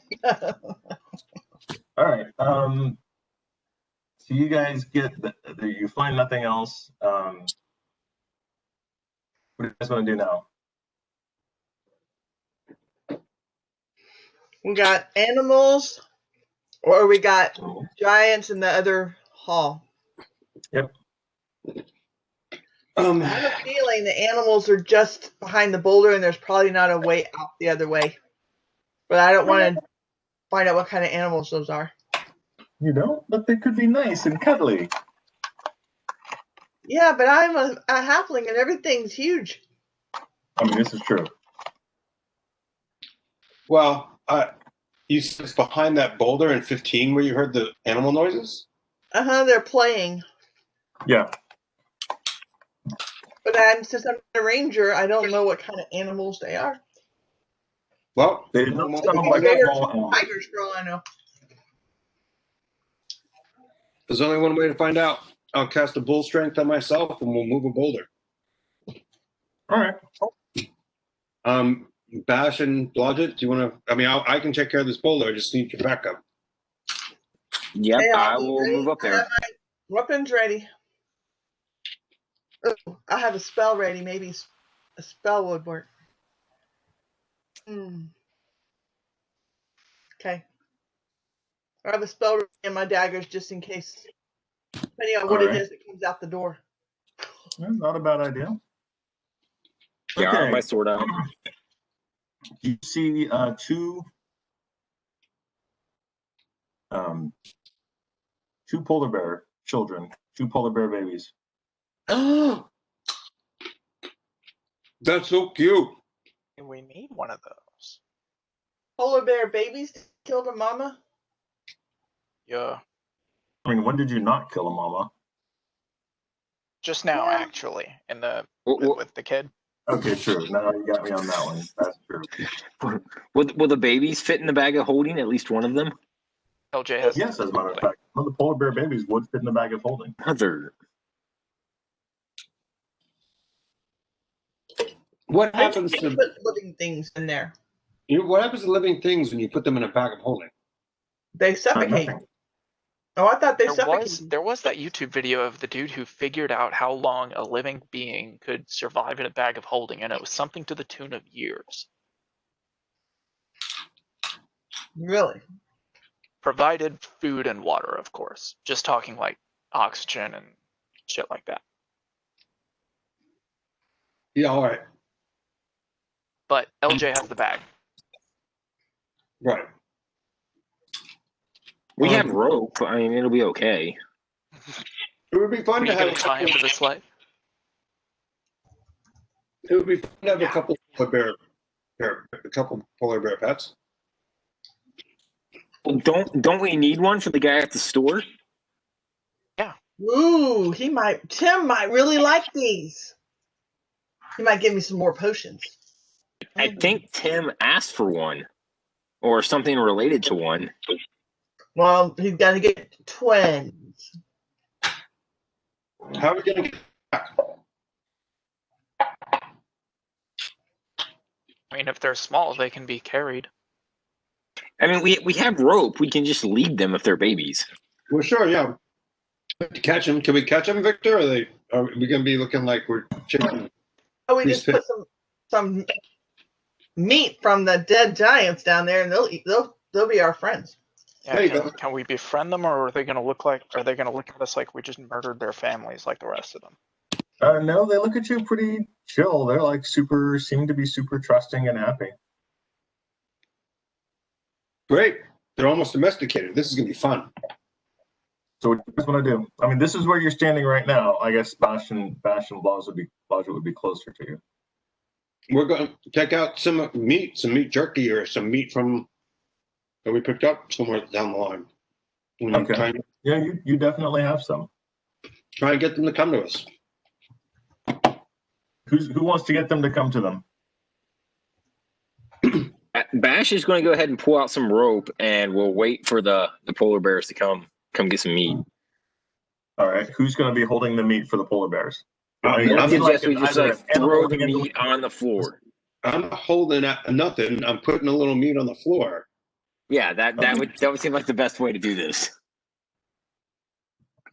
right. So you guys get you find nothing else. What do you guys want to do now? We got animals, or we got giants in the other hall. Yep. I have a feeling the animals are just behind the boulder, and there's probably not a way out the other way. But I don't want to find out what kind of animals those are. You don't, but they could be nice and cuddly. Yeah, but I'm a halfling, and everything's huge. I mean, this is true. Well, you said it's behind that boulder in 15 where you heard the animal noises? They're playing. Yeah. But since I'm a ranger, I don't know what kind of animals they are. Well, They don't sound like small animals. Tigers, for all I know. there's only one way to find out. I'll cast a bull strength on myself, and we'll move a boulder. All right. Bash and Blodgett, do you want to? I mean, I can take care of this boulder. I just need your backup. Yep, Hey, I I'll be will ready. move up I have there. my weapons ready. Oh, I have a spell ready. Maybe a spell would work. Okay. I have a spell ready in my daggers just in case. Depending on what it is that comes out the door. That's not a bad idea. Yeah, I have Okay. my sword out. You see two polar bear children, two polar bear babies. That's so cute. And we need one of those. Polar bear babies killed a mama? Yeah. I mean, when did you not kill a mama? Just now, Yeah. actually, in the Well, with the kid. Okay, true. Now you got me on that one. That's true. will the babies fit in the bag of holding? At least one of them. LJ has. Yes, as a matter of fact, one of the polar bear babies would fit in the bag of holding. Mother. What I happens think you to put living things in there. what happens to living things when you put them in a bag of holding? They suffocate. Nothing. Oh, I thought they suffocated. There was that YouTube video of the dude who figured out how long a living being could survive in a bag of holding, and it was something to the tune of years. Really? Provided food and water, of course. Just talking like oxygen and shit like that. Yeah, all right. But LJ has the bag. Right. We have rope. I mean, it'll be okay. It would be fun Are to you have gonna tie him to the sleigh? It would be fun to have a couple polar bear pets. Well, don't we need one for the guy at the store? Ooh, Tim might really like these. He might give me some more potions. I think Tim asked for one, or something related to one. Well, he's got to get twins. How are we going to get back? I mean, if they're small, they can be carried. I mean, we have rope. We can just lead them if they're babies. Well, sure, yeah. Catch them. Can we catch them, Victor? Are we going to be looking like we're chasing? Oh, we just put some meat from the dead giants down there, and they'll be our friends. Yeah, There you go. can we befriend them, or are they gonna look at us like we just murdered their families like the rest of them? No, they look at you pretty chill. They're like seem to be super trusting and happy. Great. They're almost domesticated. This is going to be fun. So what do you guys want to do? I mean, this is where you're standing right now. I guess Bash and Blodgett would be closer to you. We're going to check out some meat jerky, or some meat that we picked up somewhere down the line. Okay. Yeah, you definitely have some. Try and get them to come to us. Who wants to get them to come to them? Bash is going to go ahead and pull out some rope, and we'll wait for the polar bears to come get some meat. All right. Who's going to be holding the meat for the polar bears? I suggest we just throw the meat on the floor. I'm not holding nothing. I'm putting a little meat on the floor. Yeah, that would seem like the best way to do this.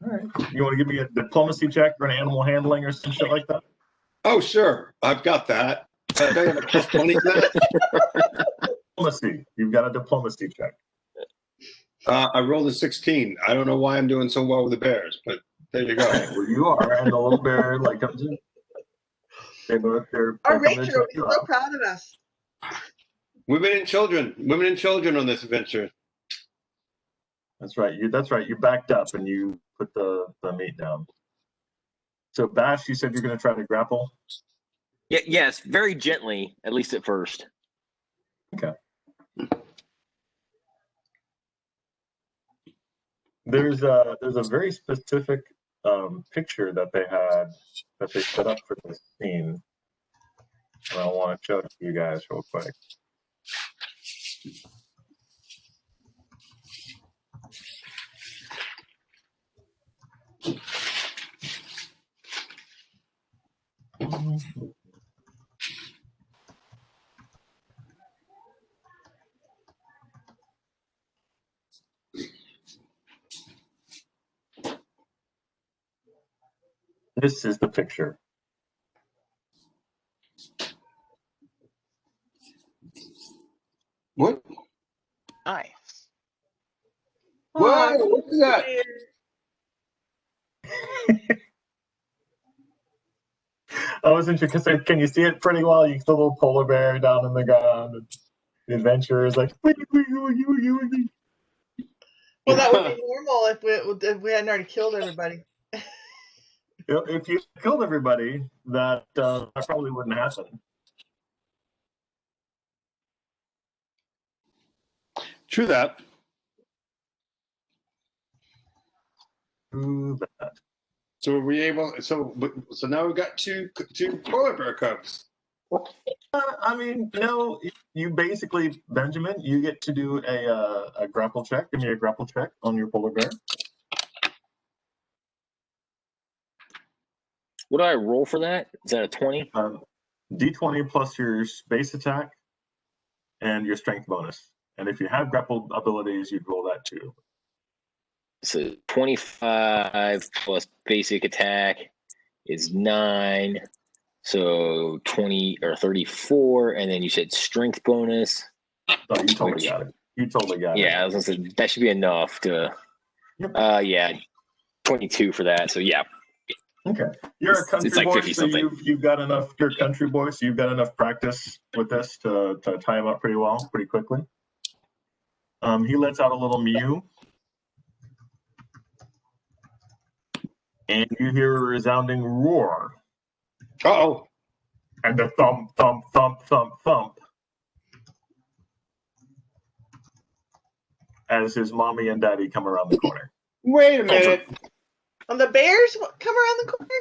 All right. You want to give me a diplomacy check or an animal handling or some shit like that? Oh, sure. I've got that. I have a plus 20 for that. Diplomacy. You've got a diplomacy check. I rolled a 16. I don't know why I'm doing so well with the bears, but there you go. Where you are, and the little bear comes in. Our ranger will be so proud of us. Women and children on this adventure. That's right. You're backed up, and you put the meat down. So Bash, you said you're going to try to grapple. Yeah, yes, very gently, at least at first. Okay. There's a very specific picture that they set up for this scene, and I want to show it to you guys real quick. This is the picture. What? Nice. Whoa, what is that? I wasn't sure, because can you see it pretty well? You see the little polar bear down in the ground, and the adventurer is like, well, that would be normal if we hadn't already killed everybody. If you killed everybody, that probably wouldn't happen. True that. True that. So were we able? So now we've got two polar bear cubs. I mean, no. You basically, Benjamin, you get to do a grapple check. Give me a grapple check on your polar bear. What do I roll for that? Is that a 20? D20 plus your base attack and your strength bonus. And if you have grapple abilities, you'd roll that too. So 25 plus basic attack is 9. So 20 or 34. And then you said strength bonus. Oh, you totally got it. You totally got it. Yeah, I was going to say that should be enough to. Yep. Yeah, 22 for that. So yeah. Okay, you're a country like boy, so you've got enough. You're a country boy, so you've got enough practice with this to tie him up pretty well, pretty quickly. He lets out a little mew, and you hear a resounding roar. Uh-oh. And a thump, thump, thump, thump, thump, as his mommy and daddy come around the corner. Wait a minute. And the bears come around the corner?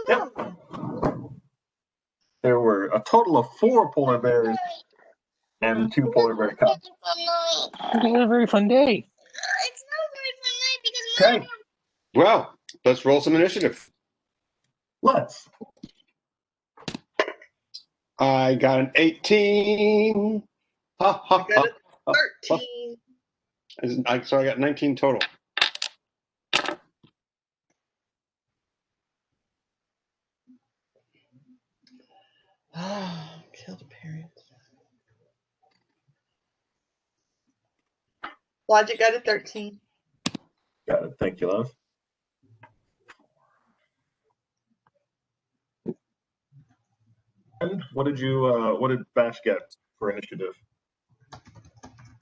Yep. There were a total of 4 polar bears and 2 polar bear cubs. It's a very fun day. It's not a very fun night because Okay. Well, Let's roll some initiative. Let's. I got an 18. Ha, ha, I got ha. a 13. So I got 19 total. Kill the parents. Logic got a 13. Got it. Thank you, love. And what did Bash get for initiative?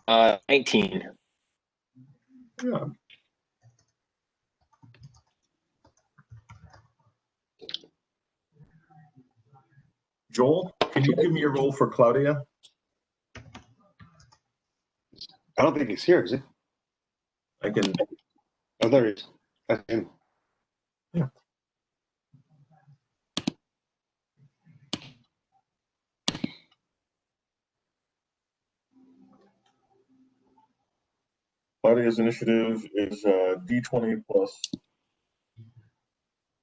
19. Yeah. Joel, can you give me a roll for Claudia? I don't think he's here, is he? I can. Oh, there he is. That's him. Yeah. Claudia's initiative is D20 plus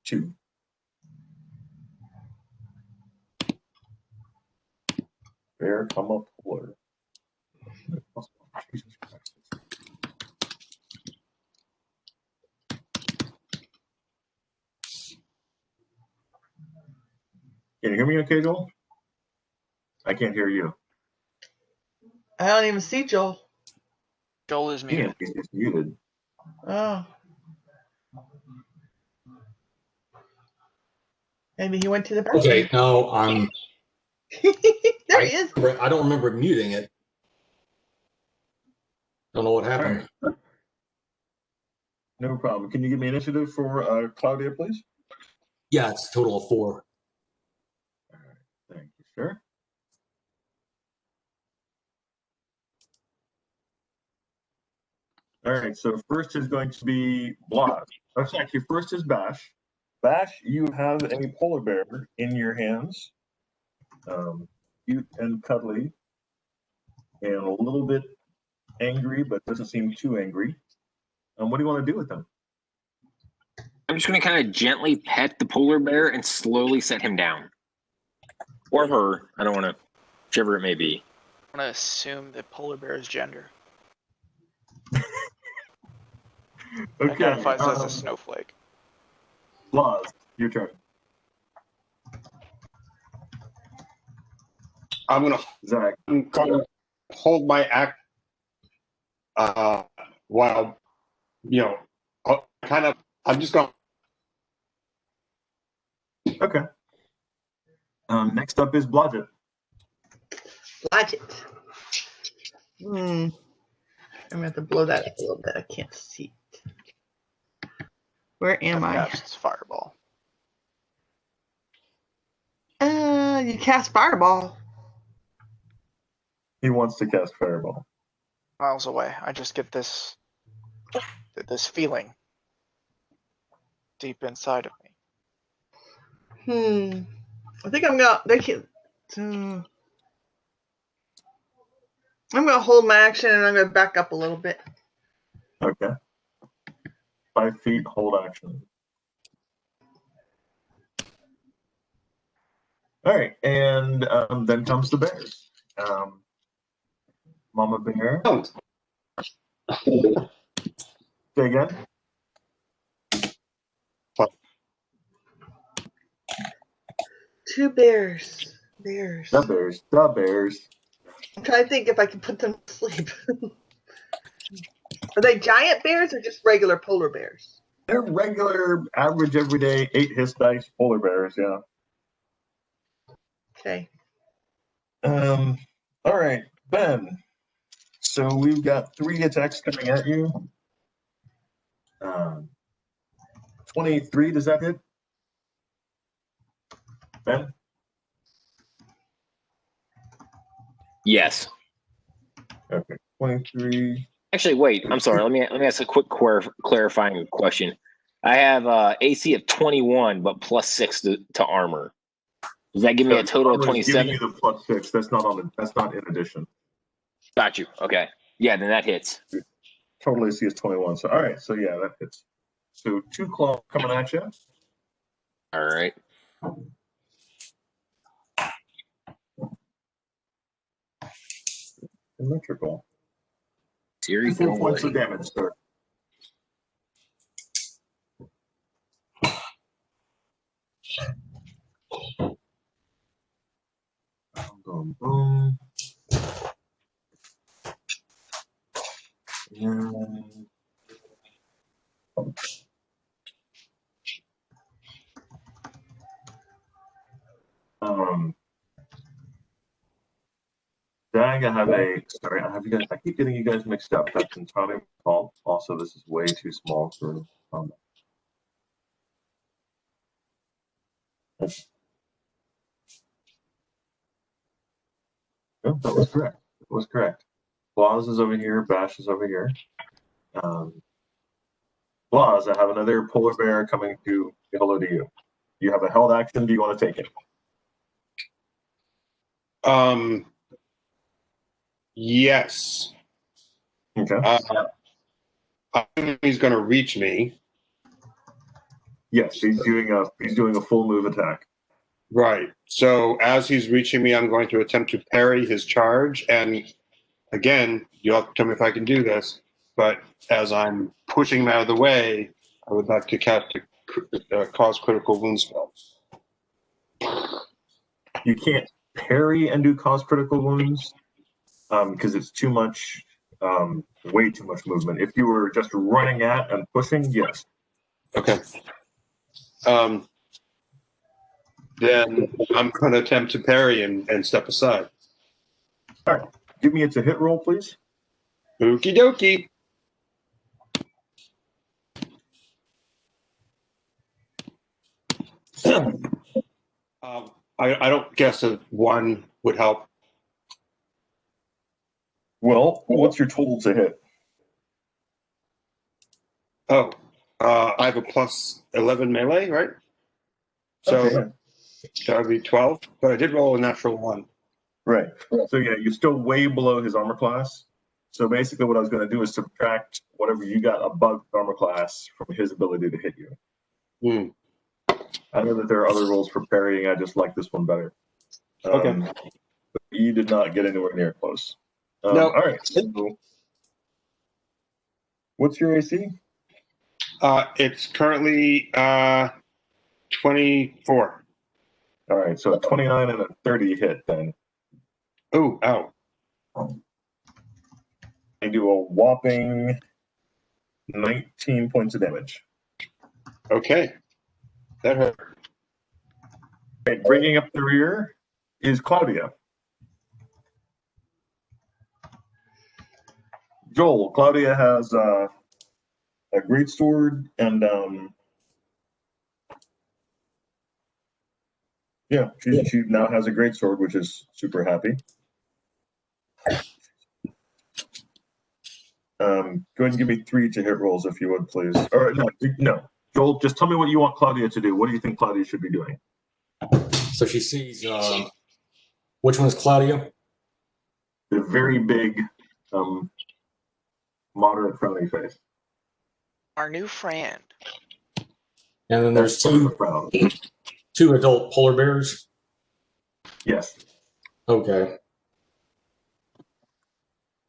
2. Bear, come up, polar. Jesus Christ. Can you hear me okay, Joel? I can't hear you. I don't even see Joel. Joel is muted. He's muted. Oh. Maybe he went to the bathroom. Okay, no, I'm. There he is. I don't remember muting it. Don't know what happened. Right. No problem. Can you give me initiative for Claudia, please? Yeah, it's a total of 4. All right. Thank you, sir. All right, so first is going to be Blas. Actually, first is Bash. Bash, you have a polar bear in your hands. Cute and cuddly, and a little bit angry, but doesn't seem too angry. What do you want to do with them? I'm just going to kind of gently pet the polar bear and slowly set him down. Or her. I don't want to, whichever it may be. I'm gonna assume that polar bear's gender Okay. identifies as a snowflake. Blas, your turn. I'm going Zach. to hold my act while, I'm just going. Okay. Next up is Blodgett. Logic. I'm gonna have to blow that up a little bit. I can't see it. Where am I? Casts fireball. You cast fireball. He wants to cast Fireball. Miles away. I just get this feeling deep inside of me. I think I'm gonna. I'm gonna hold my action and I'm gonna back up a little bit. Okay. 5 feet, hold action. All right, and then comes the bears. Mama bear. Don't. Say again. Two bears. The bears. I'm trying to think if I can put them to sleep. Are they giant bears or just regular polar bears? They're regular, average, everyday 8 hit dice polar bears. Yeah. Okay. All right, Ben. So we've got 3 attacks coming at you. 23, does that hit? Ben? Yes. Okay, 23. Actually, wait. I'm sorry. Let me ask a quick clarifying question. I have AC of 21, but plus 6 to armor. Does that give me a total of 27? Giving you the plus 6. That's not in addition. Got you. Okay. Yeah, then that hits. Total AC is 21. So all right. So yeah, that hits. So 2 claws coming at you. All right. Symmetrical. Here 4 points of damage, sir. Boom, boom. And Dag, I have a sorry, I keep getting you guys mixed up. That's entirely my fault. Also, this is way too small for combat. Oh, that was correct. That was correct. Claus is over here, Bash is over here. Claus, I have another polar bear coming to say hello to you. You have a held action. Do you want to take it? Yes. Okay. I think he's going to reach me. Yes, he's doing a full move attack. Right. So as he's reaching me, I'm going to attempt to parry his charge. And again, you'll have to tell me if I can do this. But as I'm pushing him out of the way, I would like to cast a cause critical wound spell. You can't parry and do cause critical wounds because it's too much, way too much movement. If you were just running at and pushing, yes. Okay. Then I'm going to attempt to parry and step aside. All right. Give me a to hit roll, please. Okie dokie. I don't guess a 1 would help. Well, what's your total to hit? Oh, I have a plus 11 melee, right? So Okay. that would be 12, but I did roll a natural 1. Right. So yeah, you're still way below his armor class. So basically what I was going to do is subtract whatever you got above his armor class from his ability to hit you. Hmm. I know that there are other rolls for parrying. I just like this one better. Okay. But you did not get anywhere near close. No. All right. So what's your AC? It's currently 24. All right. So a 29 and a 30 hit then. Oh, ow. They do a whopping 19 points of damage. Okay. That hurt. Okay, bringing up the rear is Claudia. Joel, Claudia has a great sword and yeah, she now has a great sword, which is super happy. Go ahead and give me 3 to hit rolls if you would, please. Or no. Joel, just tell me what you want Claudia to do. What do you think Claudia should be doing? So she sees, which one is Claudia? The very big, moderate frowny face. Our new friend. And then there's frown. two adult polar bears. Yes. Okay.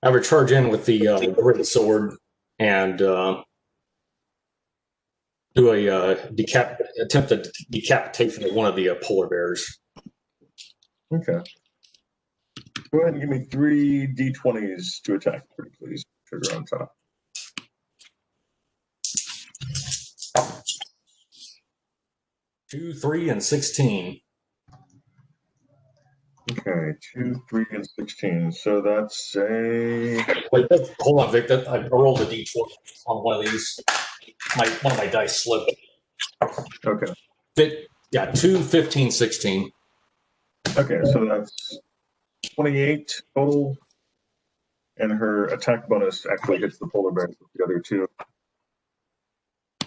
I would charge in with the great sword and do a attempt at decapitation of one of the polar bears. Okay. Go ahead and give me 3 d20s to attack, please. Trigger on top. Two, 3, and 16. Okay, 2, 3, and 16. So that's a. Wait, hold on, Vic. I rolled a d20 on one of these. One of my dice slipped. Okay. Yeah, 2, 15, 16. Okay, so that's 28 total. And her attack bonus actually hits the polar bears with the other 2.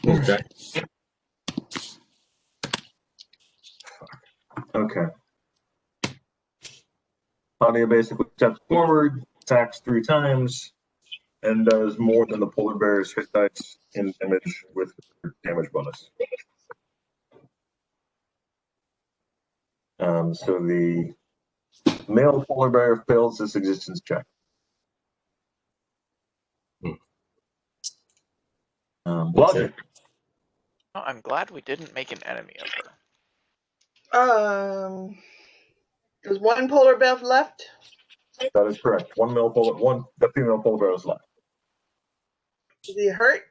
Okay. Okay. Claudia basically steps forward, attacks 3 times, and does more than the polar bear's hit dice in damage with damage bonus. So the male polar bear fails this existence check. Logic. Oh, I'm glad we didn't make an enemy of her. There's one polar bear left. That is correct. The female polar bear is left. Is he hurt?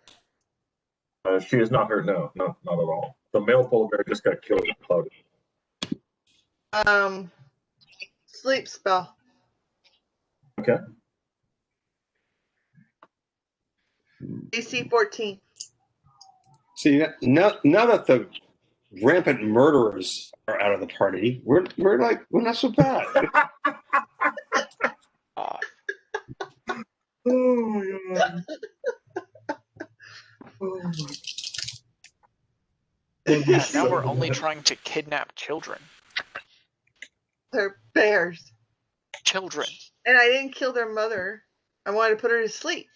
She is not hurt. No, not at all. The male polar bear just got killed with clouded. Sleep spell. Okay. AC 14. See, now that the rampant murderers are out of the party, we're not so bad. Oh my god. Yeah, now we're only trying to kidnap children. They're bears. Children. And I didn't kill their mother. I wanted to put her to sleep.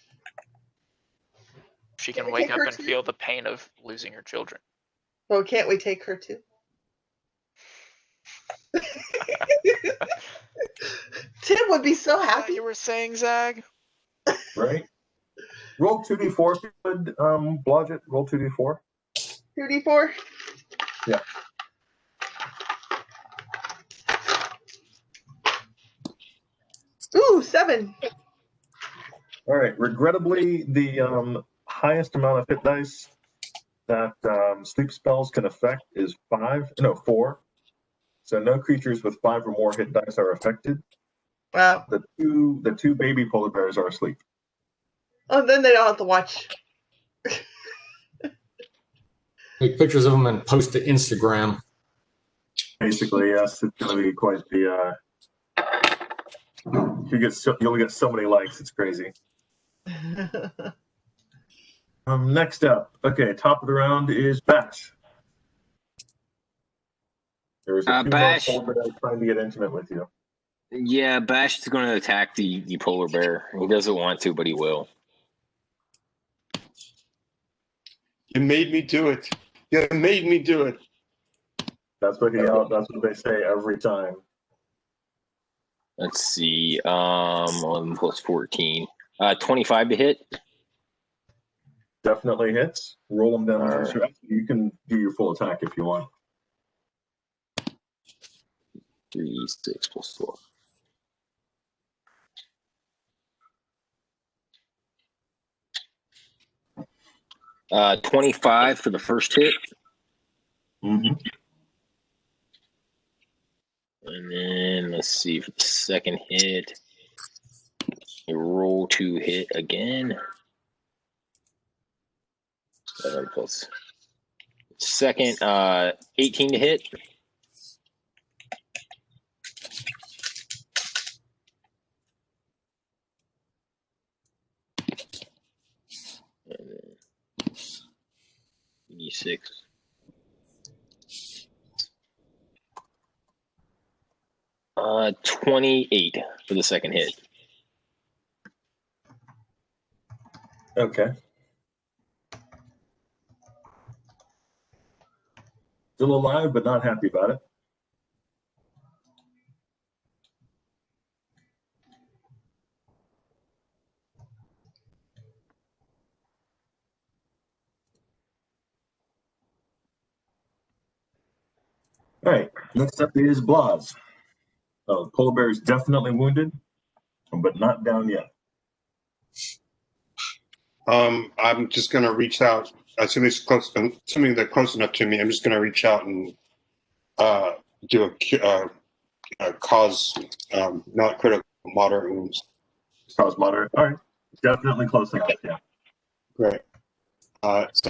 She can wake up and feel the pain of losing her children. Well, can't we take her too? Tim would be so happy. You were saying, Zag? Right? Roll 2d4 if you would, Blodgett. Roll 2d4. 2d4? Yeah. Ooh, 7. All right. Regrettably, the highest amount of hit dice that sleep spells can affect is 4. So no creatures with 5 or more hit dice are affected. Wow. The two baby polar bears are asleep. Oh, then they don't have to watch. Take pictures of them and post to Instagram. Basically, yes, it's going to be quite the. You'll get so many likes. It's crazy. Next up, okay, top of the round is Bash. There is a female Bash. polar bear trying to get intimate with you. Yeah, Bash is going to attack the polar bear. He doesn't want to, but he will. You made me do it. You made me do it. That's what they say every time. Let's see. 11 plus 14. 25 to hit. Definitely hits. Roll them down. Right. You can do your full attack if you want. 3, 6 plus 12. Uh, 25 for the first hit. Mm-hmm. And then let's see for the second hit. You roll to hit again. 7 plus. Second, 18 to hit. And then 86. Uh, 28 for the second hit. Okay. Still alive, but not happy about it. All right, next up is Blaz. Polar bear is definitely wounded, but not down yet. I'm just gonna reach out. Assuming they're close enough to me, I'm just gonna reach out and do a cause not critical, moderate wounds. Cause moderate. All right, definitely close enough. Yeah. Great. That's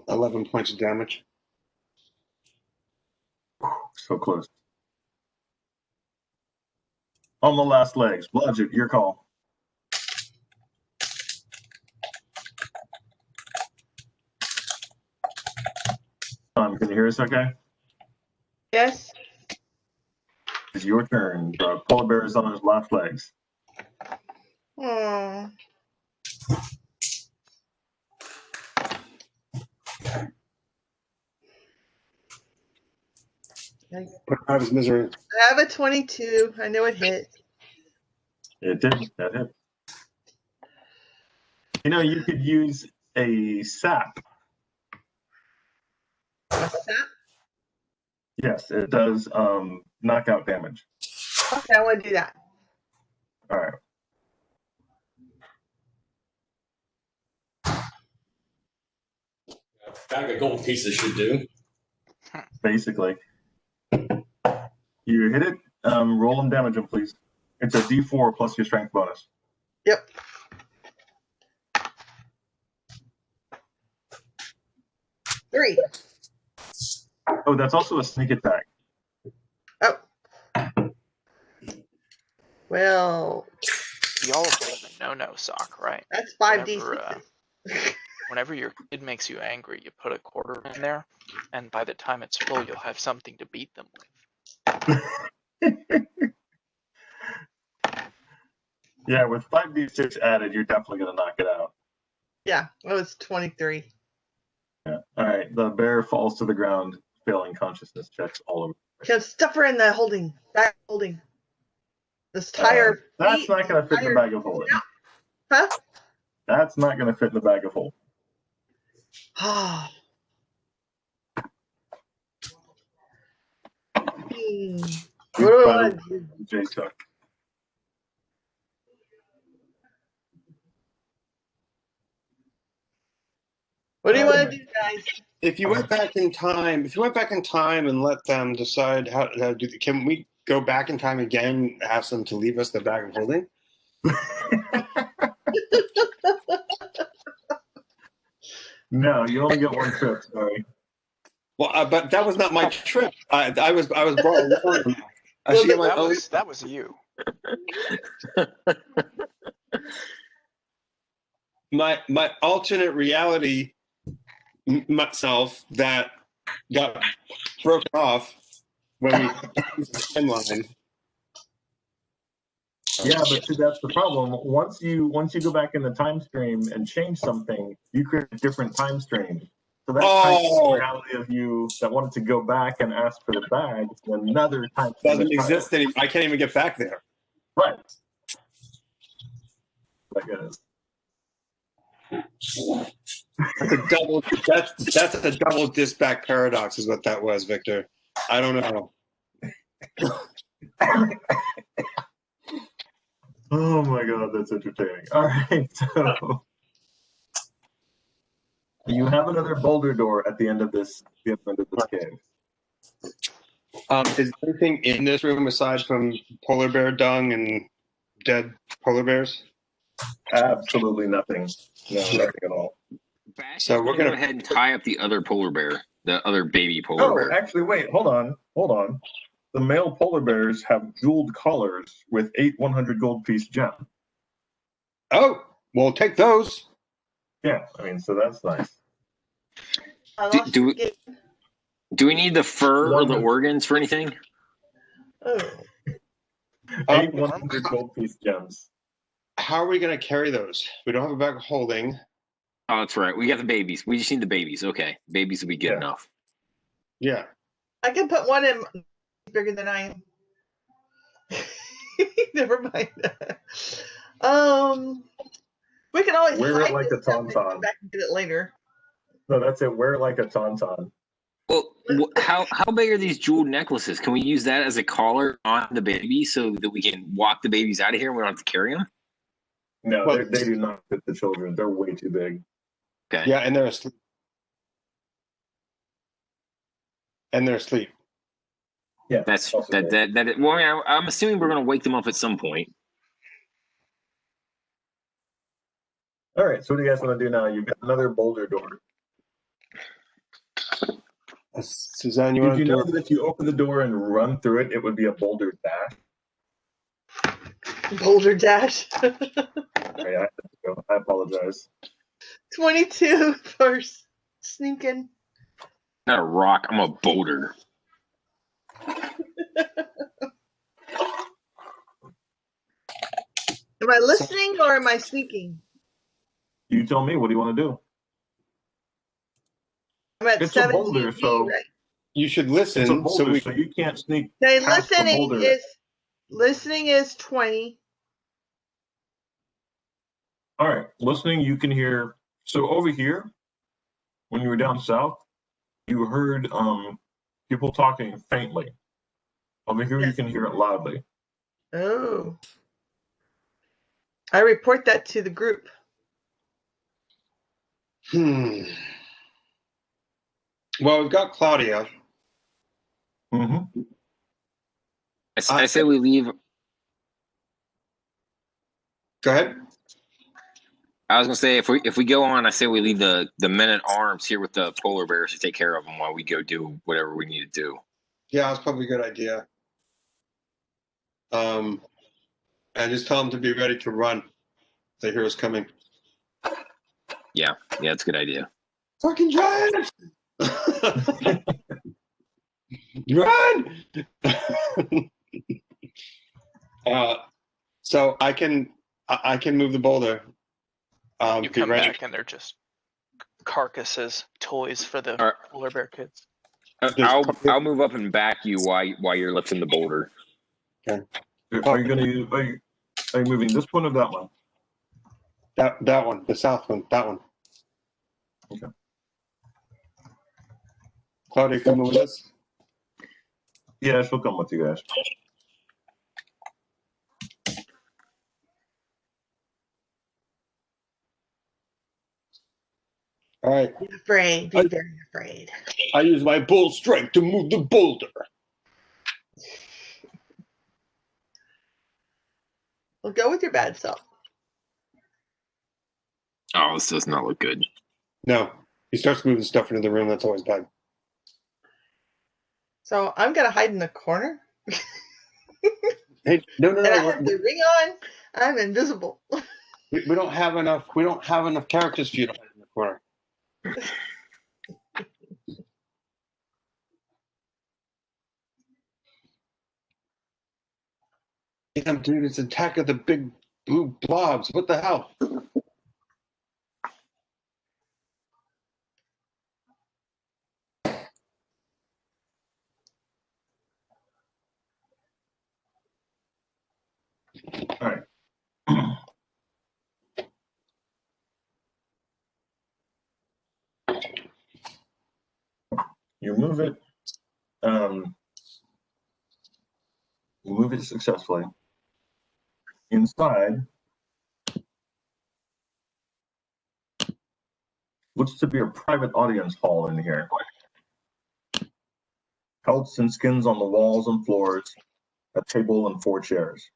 11 points of damage. So close. On the last legs, Blodgett, your call. Can you hear us okay? Yes. It's your turn. The polar bear is on his last legs. Oh. Put out of his misery. I have a 22. I know it hit. It did. That hit. You know, you could use a sap. A sap? Yes, it does knockout damage. Okay, I want to do that. All right. Bag of gold pieces should do. Basically. You hit it. Roll and damage him, please. It's a D4 plus your strength bonus. Yep. Three. Oh, that's also a sneak attack. Oh. Well, Y'all have heard of the no-no sock, right? that's 5d6. Whenever your kid makes you angry, you put a quarter in there, and by the time it's full, you'll have something to beat them with. Yeah, with 5d6 added, you're definitely going to knock it out. Yeah, it was 23. Yeah. All right, the bear falls to the ground, failing consciousness checks all over. Can stuff her in the holding. Bag holding. This tire. That's not going to fit in the bag of holding. Huh? That's not going to fit in the bag of holding. Ah. What do I want to do? J-Tuck. What do you want to do, guys? If you went back in time, and let them decide how to do, can we go back in time again, ask them to leave us the bag of holding? No, you only get one trip. Sorry. Well, but that was not my trip. I was brought along. I should get my own. That was you. My alternate reality myself that got broken off when we timeline. Yeah, but see, that's the problem. Once you go back in the time stream and change something, you create a different time stream. So that time reality of you that wanted to go back and ask for the bag, another time stream doesn't exist anymore. I can't even get back there. Right. I guess. That's a double. That's a double disc-back paradox, is what that was, Victor. I don't know. Oh my god, that's entertaining. All right, so you have another boulder door at the end of this cave. Is there anything in this room aside from polar bear dung and dead polar bears? Absolutely nothing. No, nothing at all. So we're go ahead and tie up the other polar bear, the other baby polar Oh, bear. actually, wait, hold on. The male polar bears have jeweled collars with 8 100 gold piece gems. Oh, we'll take those. Yeah, I mean, so that's nice. Do we need the fur or the organs for anything? Oh. 8 100 gold piece gems. How are we going to carry those? We don't have a bag of holding. Oh, that's right. We got the babies. We just need the babies. Okay. Babies will be good enough. Yeah. I can put one in bigger than I am. Never mind. We can always wear it hide like a this stuff and tauntaun. come back and get it later. No, that's it. Wear it like a tauntaun. Well, how big are these jeweled necklaces? Can we use that as a collar on the baby so that we can walk the babies out of here and we don't have to carry them? No, they do not fit the children. They're way too big. Okay. Yeah, and they're asleep. Yeah, that's that. Well, I mean, I'm assuming we're going to wake them up at some point. All right. So what do you guys want to do now? You've got another boulder door. Suzanne, you Did want you to know that if you open the door and run through it, it would be a boulder dash? Boulder dash. Sorry, I apologize. 22 for sneaking. Not a rock. I'm a boulder. Am I listening or am I speaking? You tell me. What do you want to do? I'm at It's a 17 boulder, feet, so right? You should it's a listen so boulder, we so you can't sneak Okay, past the boulder. listening is 20. All right, listening, you can hear. So over here, when you were down south, you heard people talking faintly. Over here, you Yes. can hear it loudly. Oh. I report that to the group. Well, we've got Claudia. Mm-hmm. I say we leave. Go ahead. I was gonna say if we go on, I say we leave the men at arms here with the polar bears to take care of them while we go do whatever we need to do. Yeah, that's probably a good idea. And just tell them to be ready to run. They hear us coming. Yeah, it's a good idea. Fucking giant! Run! So I can move the boulder. You Be come ready. back and they're just carcasses, toys for the All right. polar bear kids. I'll move up and back you while you're lifting the boulder. Are you going to use? Are you moving this one or that one? That one, the south one, that one. Okay. Claudia, come with us. Yeah, she'll come with you guys. All right. Be afraid. Be very afraid. I use my bull strength to move the boulder. Well, go with your bad self. Oh, this does not look good. No, he starts moving stuff into the room. That's always bad. So I'm gonna hide in the corner. Hey, no. And I have the ring on. I'm invisible. We don't have enough. We don't have enough characters for you to hide in the corner. Damn, dude, it's Attack of the Big Blue Blobs. What the hell? All right. You move it. You move it successfully. Inside looks to be a private audience hall in here. Pelts and skins on the walls and floors, a table and 4 chairs.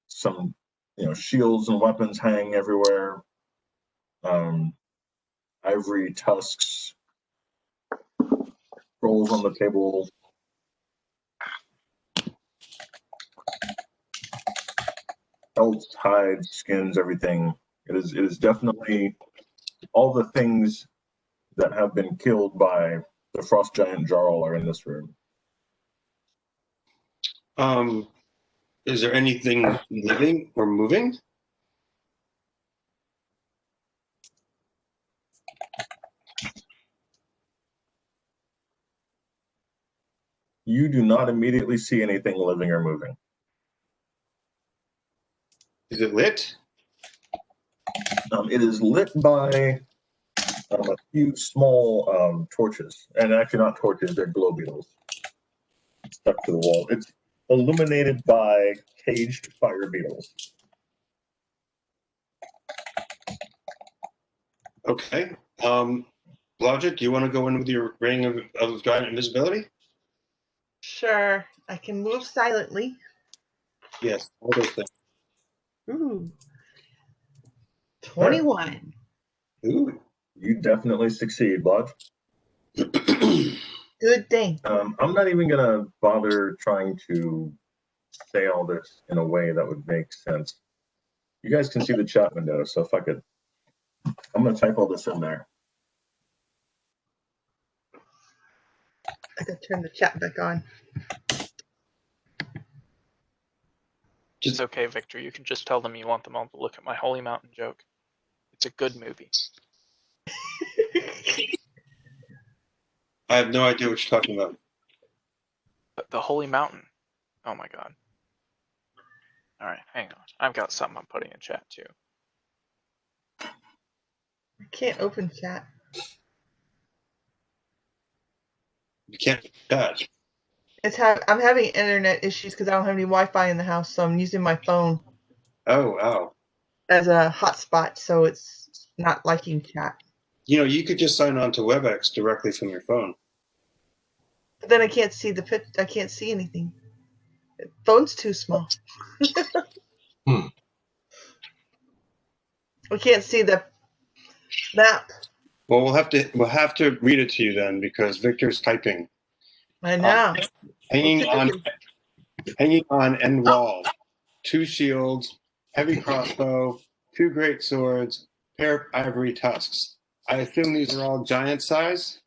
Some, shields and weapons hang everywhere. Ivory tusks, rolls on the table. Pelts, hides, skins, everything. It is definitely all the things that have been killed by the frost giant Jarl are in this room. Is there anything living or moving? You do not immediately see anything living or moving. Is it lit? It is lit by a few small torches, and actually not torches, they're glow beetles stuck to the wall. It's illuminated by caged fire beetles. Okay. Logic, do you want to go in with your ring of giant invisibility? Sure. I can move silently. Yes, all those things. Ooh. 21. Ooh. You definitely succeed, Lodge. Good thing. I'm not even going to bother trying to say all this in a way that would make sense. You guys can see the chat window, so if I could, I'm going to type all this in there. I can turn the chat back on. It's okay, Victor. You can just tell them you want them all to look at my Holy Mountain joke. It's a good movie. I have no idea what you're talking about. But the Holy Mountain. Oh my god. Alright, hang on. I've got something I'm putting in chat too. I can't open chat. You can't chat. I'm having internet issues because I don't have any Wi-Fi in the house, so I'm using my phone Oh. as a hotspot, so it's not liking chat. You know, you could just sign on to WebEx directly from your phone. But then I can't see I can't see anything. The phone's too small. I can't see the map. Well, we'll have to read it to you then because Victor's typing. I know. Hanging on end wall, 2 shields, heavy crossbow, 2 great swords, pair of ivory tusks. I assume these are all giant size?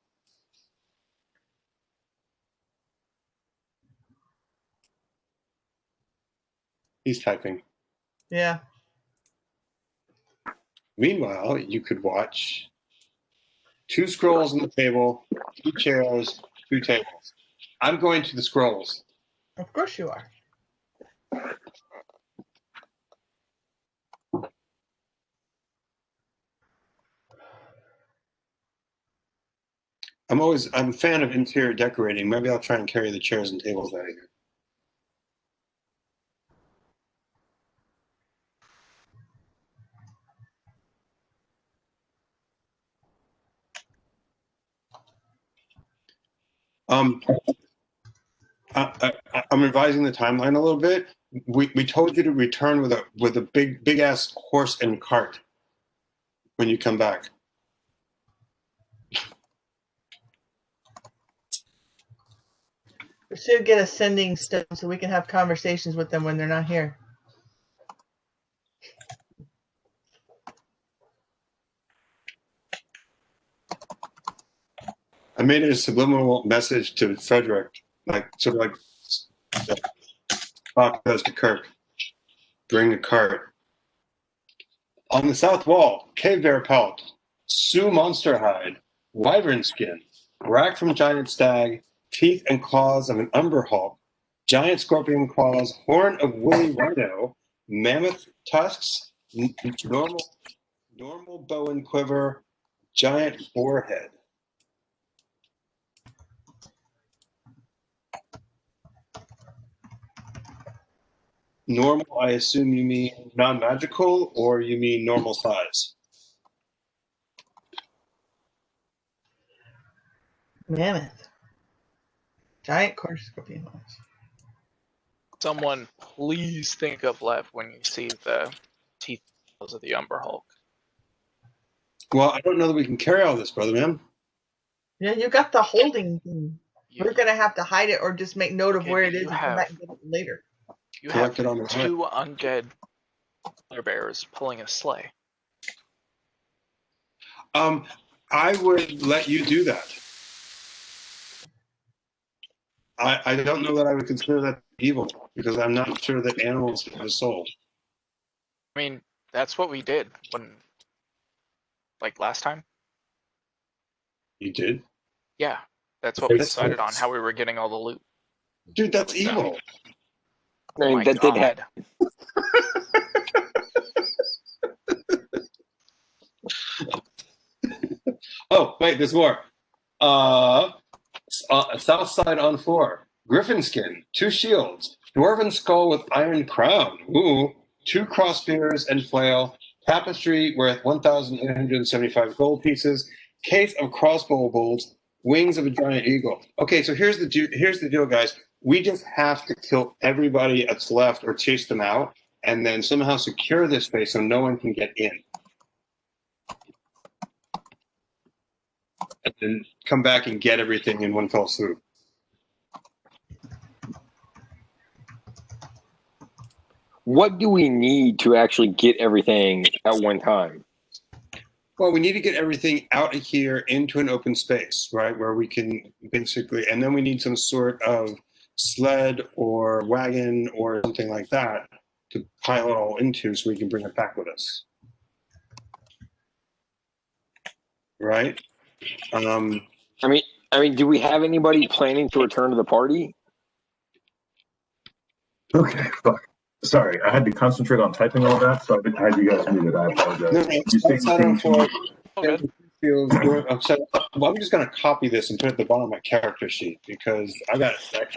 He's typing. Yeah. Meanwhile, you could watch 2 scrolls on the table, 2 chairs, 2 tables. I'm going to the scrolls. Of course you are. I'm a fan of interior decorating. Maybe I'll try and carry the chairs and tables out of here. I'm revising the timeline a little bit. We told you to return with a big ass horse and cart when you come back. We should get a sending stone so we can have conversations with them when they're not here. I made a subliminal message to Frederick, sort of like Spock does to Kirk. Bring a cart. On the south wall, cave bear pelt, Sioux monster hide, wyvern skin, rack from giant stag, teeth and claws of an umber hulk, giant scorpion claws, horn of woolly rhino, mammoth tusks, normal bow and quiver, giant boar head. Normal, I assume you mean non-magical, or you mean normal size? Mammoth. Giant scorpion ones. Someone please think of Lev when you see the teeth of the Umber Hulk. Well, I don't know that we can carry all this, brother man. Yeah, you got the holding thing. We're going to have to hide it or just make note of where it is and come back and get it later. You have 2 undead flare bearers pulling a sleigh. I would let you do that. I don't know that I would consider that evil because I'm not sure that animals have a soul. I mean, that's what we did last time. You did? Yeah, that's what we decided on, how we were getting all the loot. Dude, that's evil. I mean, that did happen. Oh, wait, there's more. South side on 4. Griffin skin, 2 shields, dwarven skull with iron crown. Ooh, 2 crossbears and flail, tapestry worth 1,875 gold pieces, case of crossbow bolts, wings of a giant eagle. Okay, so here's the deal, guys. We just have to kill everybody that's left or chase them out and then somehow secure this space so no one can get in. And then come back and get everything in one fell swoop. What do we need to actually get everything at one time? Well, we need to get everything out of here into an open space, right, where we can basically, and then we need some sort of sled or wagon or something like that to pile it all into so we can bring it back with us. Right? I mean, do we have anybody planning to return to the party? Okay, fuck. Sorry, I had to concentrate on typing all that, so I had you guys muted. I apologize. You say anything to Okay. Well, I'm just going to copy this and put it at the bottom of my character sheet because I got it.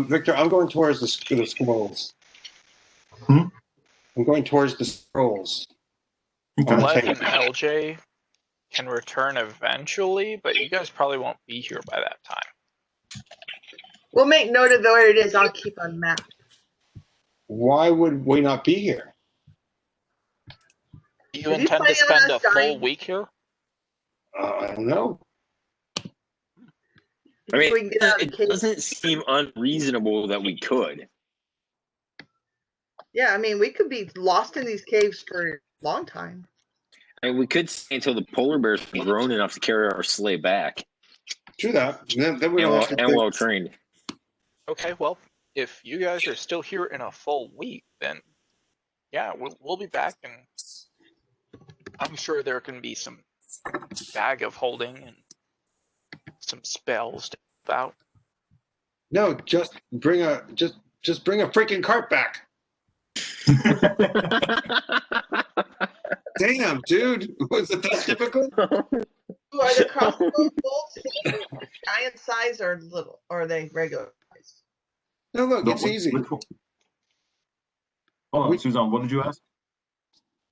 Victor, I'm going towards the scrolls. Hmm? I'm going towards the scrolls. Okay. Lev and LJ can return eventually, but you guys probably won't be here by that time. We'll make note of where it is. I'll keep on map. Why would we not be here? Do you If you intend plan to spend on a us full dying- week here? I don't know. I mean, We can get out of it the cave. doesn't seem unreasonable that we could. Yeah, I mean, we could be lost in these caves for a long time. I mean, we could stay until the polar bears are grown enough to carry our sleigh back, True that. Then we and, don't have to well trained. Okay, well, if you guys are still here in a full week, then yeah, we'll be back, and I'm sure there can be some bag of holding and some spells to help out. No, just bring a freaking cart back. Damn, dude, was it that difficult? Ooh, are the crossbow bolts giant size or little? Or are they regular size? No, look, it's easy. Hold on, Suzanne, what did you ask?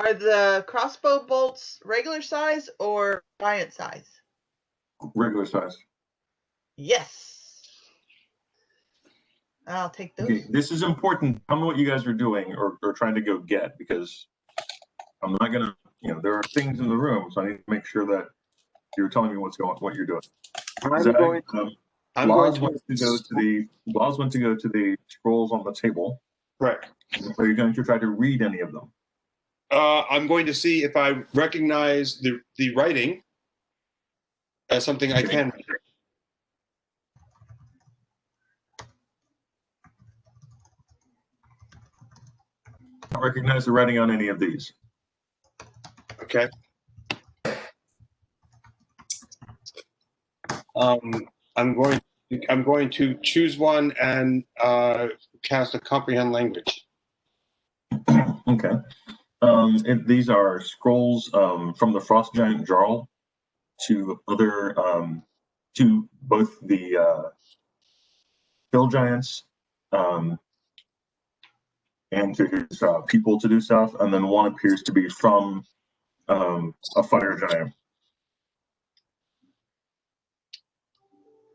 Are the crossbow bolts regular size or giant size? Regular size. Yes. I'll take those. Okay, this is important. Tell me what you guys are doing or trying to go get, because I'm not gonna, there are things in the room, so I need to make sure that you're telling me what you're doing. Laws went to go to the scrolls on the table. Right. Are you going to try to read any of them? I'm going to see if I recognize the writing as something I can read. I recognize the writing on any of these. Okay. I'm going to choose one and cast a comprehend language. Okay. These are scrolls from the Frost Giant Jarl to other to both the Hill Giants and to his people to do stuff, and then one appears to be from a fire giant.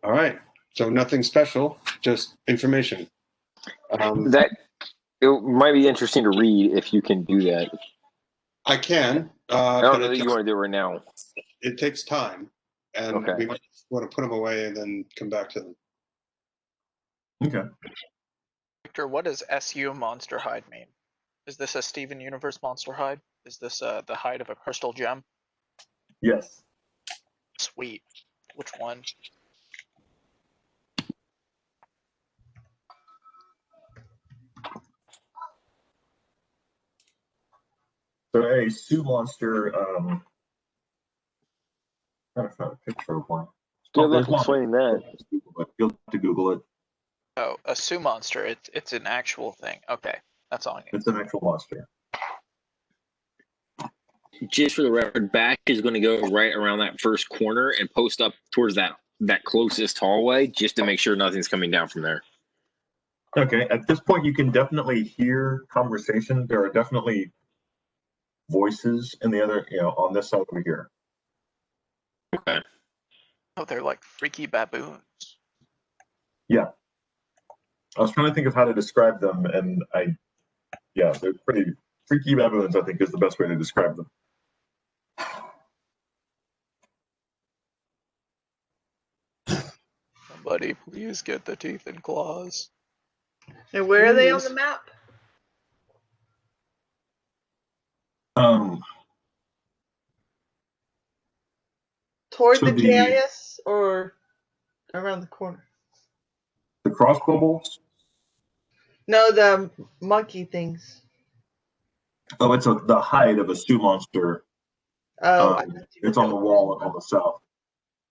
All right. So nothing special, just information. That it might be interesting to read if you can do that. I can. I don't know that you want to do it right now. It takes time, and Okay. we might want to put them away and then come back to them. Okay. Victor, what does SU monster hide mean? Is this a Steven Universe monster hide? Is this the hide of a crystal gem? Yes. Sweet. Which one? So a Sioux monster. Trying to find a picture of one. Good There's luck one. explaining that. You'll have to Google it. Oh, a Sioux monster. It's an actual thing. Okay, that's all I need. It's an actual monster. Just for the record, back is going to go right around that first corner and post up towards that closest hallway, just to make sure nothing's coming down from there. Okay. At this point, you can definitely hear conversation. There are definitely voices in the other, on this side over here. Okay. Oh, they're like freaky baboons. Yeah. I was trying to think of how to describe them, and they're pretty freaky baboons, I think, is the best way to describe them. Somebody please get the teeth and claws. And where are they on the map? Toward So the the- GIS or around the corner? The crossbow bolts, No, the monkey things. Oh, it's the hide of a stew monster. Oh, I thought you It's meant on that the was wall on the south.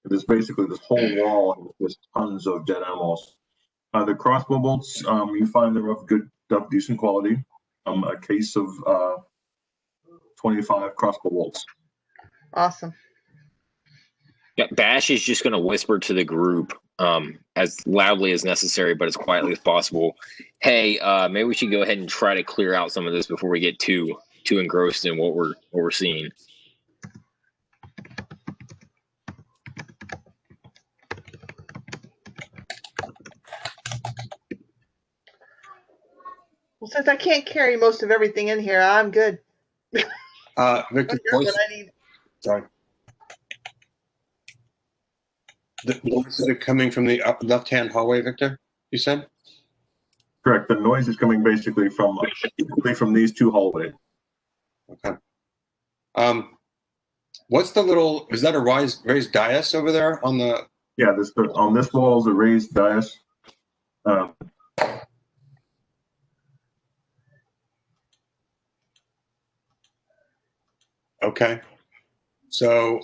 There's basically this whole wall with just tons of dead animals. The crossbow bolts, you find they're of decent quality. A case of 25 crossbow bolts. awesome. Yeah, Bash is just going to whisper to the group as loudly as necessary, but as quietly as possible. Hey, maybe we should go ahead and try to clear out some of this before we get too engrossed in what we're seeing. Well, since I can't carry most of everything in here, I'm good. Victor, I got voice. what I need. Sorry. The voices are coming from the left-hand hallway, Victor. You said. Correct. The noise is coming basically from these two hallways. Okay. What's the little? Is that a raised dais over there on the? Yeah, on this wall is a raised dais. Okay. So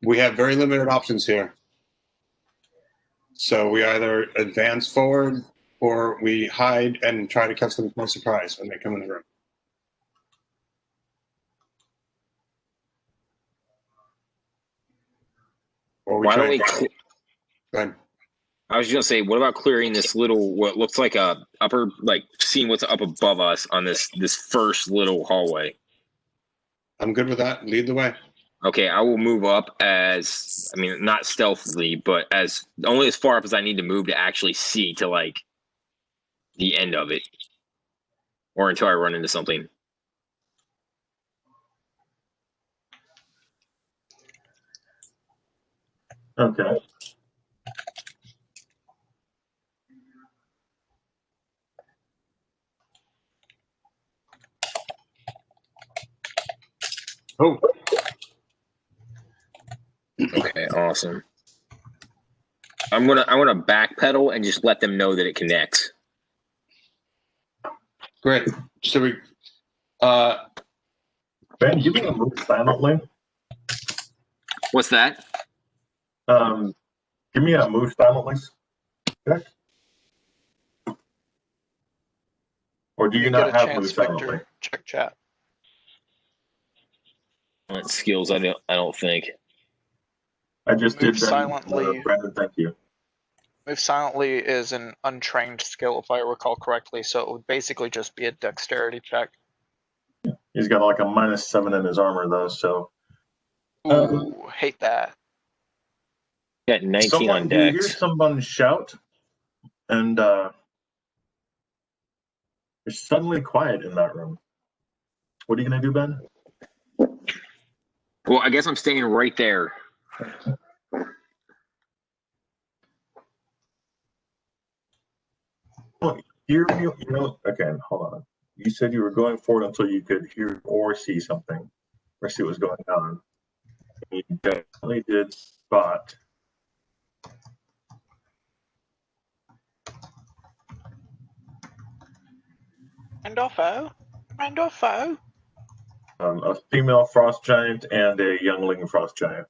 we have very limited options here. So we either advance forward or we hide and try to catch them by surprise when they come in the room. Or we Why try. don't we? Go ahead. I was just gonna say, what about clearing this little, what looks like a upper, like seeing what's up above us on this first little hallway? I'm good with that. Lead the way. Okay, I will move up as, I mean, not stealthily, but as only as far up as I need to move to actually see to like the end of it, or until I run into something. Okay. Oh, Okay, awesome. I'm gonna backpedal and just let them know that it connects. great. So we. Ben, give me a move silently. What's that? Give me a move silently. Okay. Or do you get not a have chance, move silently? Victor, check chat. Skills, I don't think. I just Move did that. silently. Brandon, thank you. Move silently is an untrained skill, if I recall correctly, so it would basically just be a dexterity check. He's got like a -7 in his armor though, so. Ooh, hate that. Got 19 on You hear dex. someone shout, and it's suddenly quiet in that room. What are you gonna do, Ben? Well, I guess I'm staying right there. Well, you know. Okay, hold on. You said you were going forward until you could hear or see something, or see what was going on. You definitely did spot. Randolfo. A female frost giant and a youngling frost giant.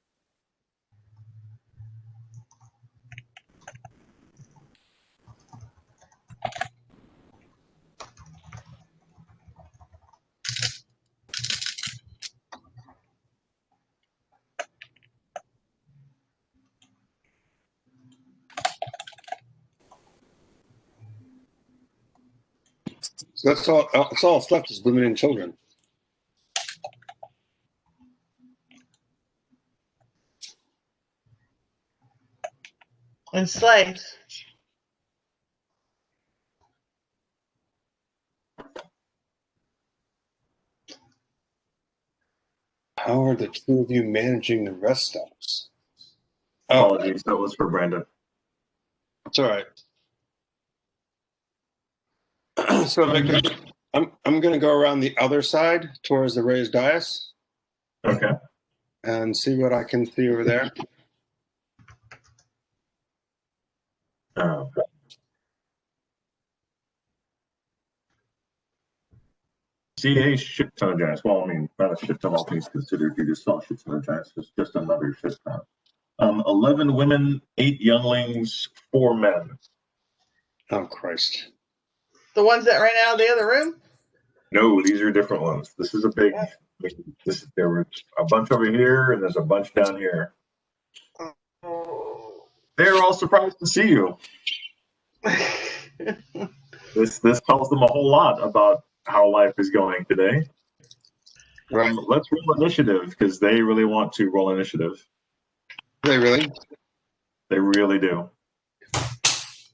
So that's all. It's all that's left is women and children. And slaves. How are the two of you managing the rest stops? Oh, Apologies, that was for Brandon. it's all right. So, Victor, I'm going to go around the other side towards the raised dais. Okay. And see what I can see over there. See a shit ton of giants. Well, I mean, not a shit ton, all things considered. You just saw a shit ton of giants. It's just another shit ton. 11 women, 8 younglings, 4 men. Oh, Christ. The ones that ran out of the other room? No, these are different ones. This is a big. There were a bunch over here, and there's a bunch down here. They're all surprised to see you. This tells them a whole lot about how life is going today. Right. Let's roll initiative because they really want to roll initiative. They really? They really do.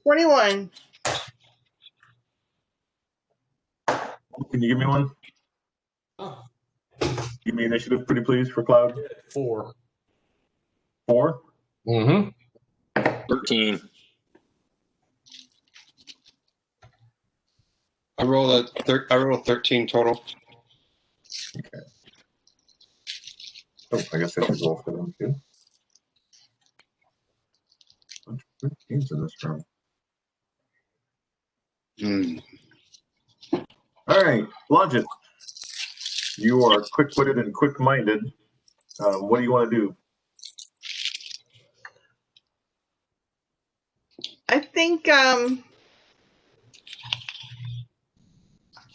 21. Can you give me one? Oh, Give me initiative, pretty please, for Cloud. 4. 4. Mm-hmm. 13. I rolled a 13 total. Okay. Oh, I guess I should roll for them too. Bunch of 13s in this room. All right, Blodgett. You are quick-witted and quick-minded. What do you want to do? I think I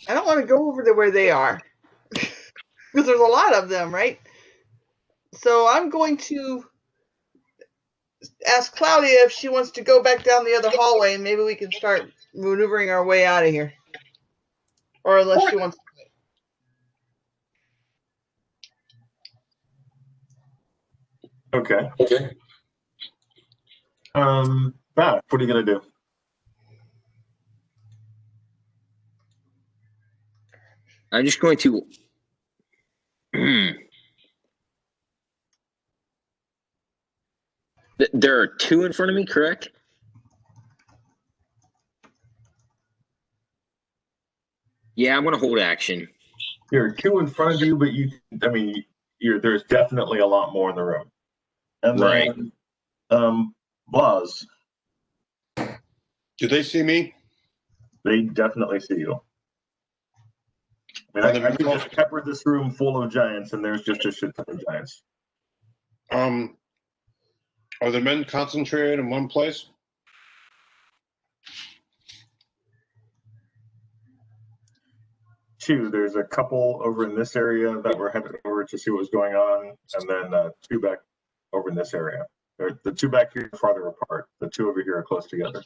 don't want to go over to where they are because there's a lot of them, right? So I'm going to ask Claudia if she wants to go back down the other hallway and maybe we can start maneuvering our way out of here. Or unless she wants. Okay. Okay. Back, what are you going to do? I'm just going to. There are 2 in front of me, correct? Yeah, I'm going to hold action. There are 2 in front of you, but there's definitely a lot more in the room. And Right. then, Blas, Do they see me? they definitely see you. I mean, I could just pepper this room full of giants, and there's just a shit ton of giants. Are the men concentrated in one place? Two, there's a couple over in this area that were headed over to see what was going on, and then 2 back over in this area. The 2 back here are farther apart. The 2 over here are close together.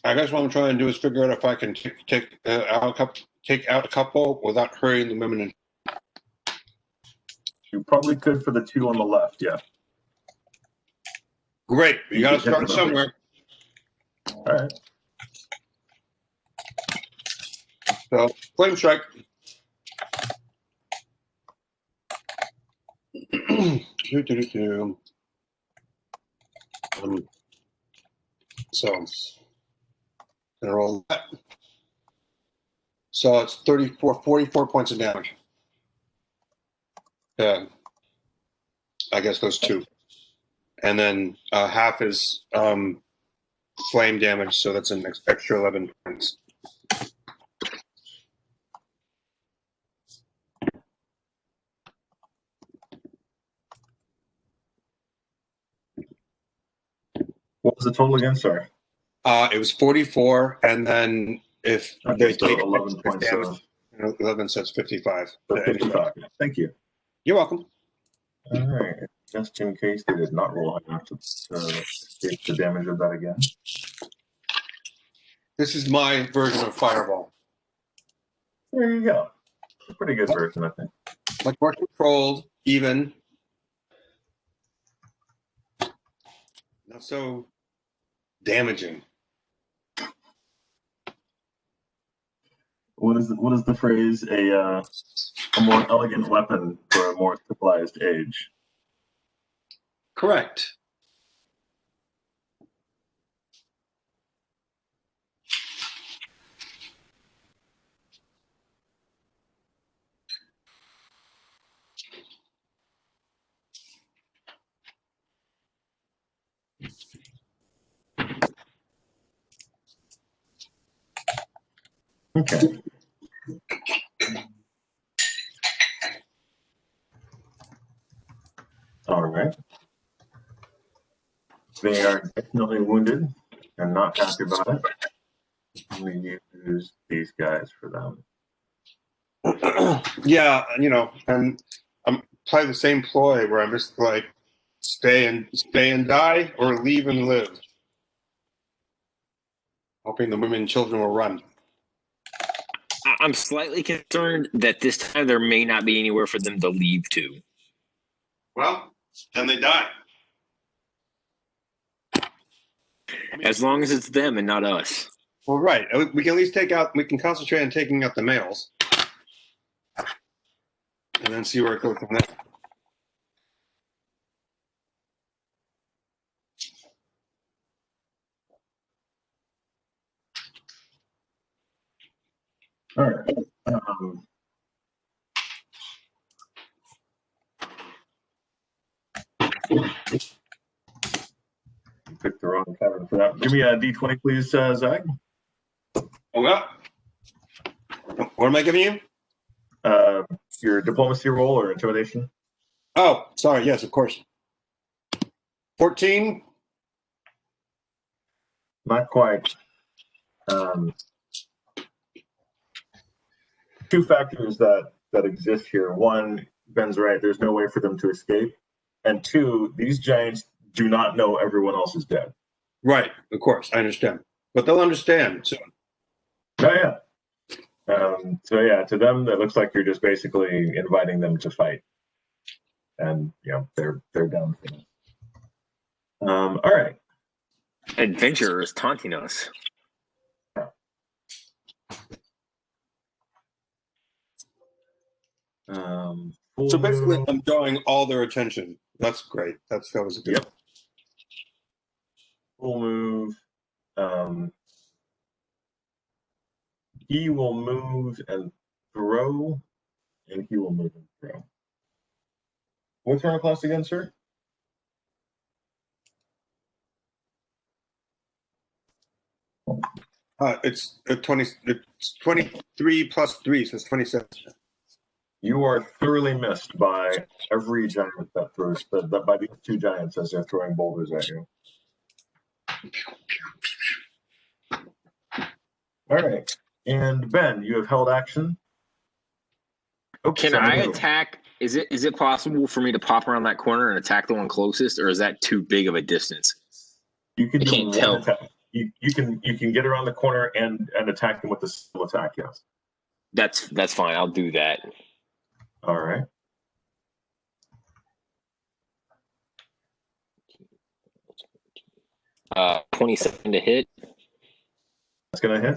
I guess what I'm trying to do is figure out if I can take out a couple without hurting the women. You probably could for the 2 on the left, yeah. Great. You got to start somewhere. All right. So, flame strike. So, gonna roll that. So it's 44 points of damage. Yeah, I guess those 2, and then half is flame damage, so that's an extra 11 points. What was the total again? Sorry. It was 44, and then if they So take 11 points damage, of 11 says 55. 55. Thank you. You're welcome. All right. Just in case they did not roll enough to take the damage of that again. This is my version of Fireball. There you go. A pretty good version, I think. Much more controlled, even. Not so damaging. What is the phrase? A more elegant weapon for a more civilized age. Correct. Okay. All right. They are definitely wounded and not happy about it. We use these guys for them. Yeah, you know, and I'm play the same ploy where I'm just like stay and die or leave and live. Hoping the women and children will run. I'm slightly concerned that this time there may not be anywhere for them to leave to. Well, then they die. As long as it's them and not us. Well, right. We can at least we can concentrate on taking out the males. And then see where it goes from there. All right. Picked the wrong cavern for that. Give me a D20, please, Zach. Oh, well. What am I giving you? Your diplomacy roll or intimidation? Oh, sorry. Yes, of course. 14. Not quite. Two factors that exist here. One, Ben's right. There's no way for them to escape. And two, these giants do not know everyone else is dead. Right. Of course. I understand. But they'll understand soon. Oh, yeah. So yeah, to them, that looks like you're just basically inviting them to fight, and you know they're down for that. All right. Adventurers taunting us. So basically, I'm drawing all their attention. That's great. That was a good. Yep. Full move. He will move and throw, and he will move and throw. What's our class again, sir? It's 20. It's 23 plus 3, so it's 27. You are thoroughly missed by every giant that throws by these two giants as they're throwing boulders at you. All right. And Ben, you have held action. Oops, can I attack? Is it possible for me to pop around that corner and attack the one closest, or is that too big of a distance? You can do one attack. You can get around the corner and attack them with a single attack. Yes. That's fine. I'll do that. All right. Uh, 27 to hit. That's gonna hit.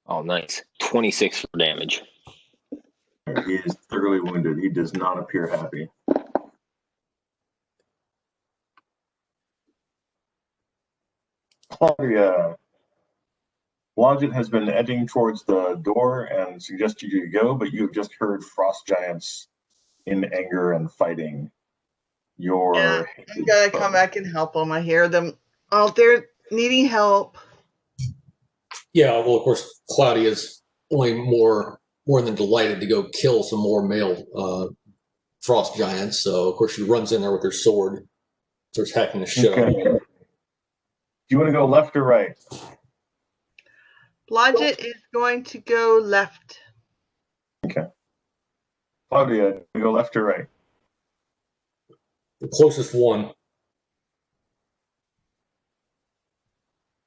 Oh, nice. 26 for damage. He is thoroughly wounded. He does not appear happy. Claudia, Blodgett has been edging towards the door and suggested you go, but you have just heard frost giants in anger and fighting. I'm gonna come back and help them. I hear them out there needing help. Yeah, well, of course, Claudia's only more than delighted to go kill some more male frost giants. So, of course, she runs in there with her sword, starts hacking the shit out of them. Do you want to go left or right? Blodgett is going to go left. Okay. Claudia, do you go left or right? The closest one.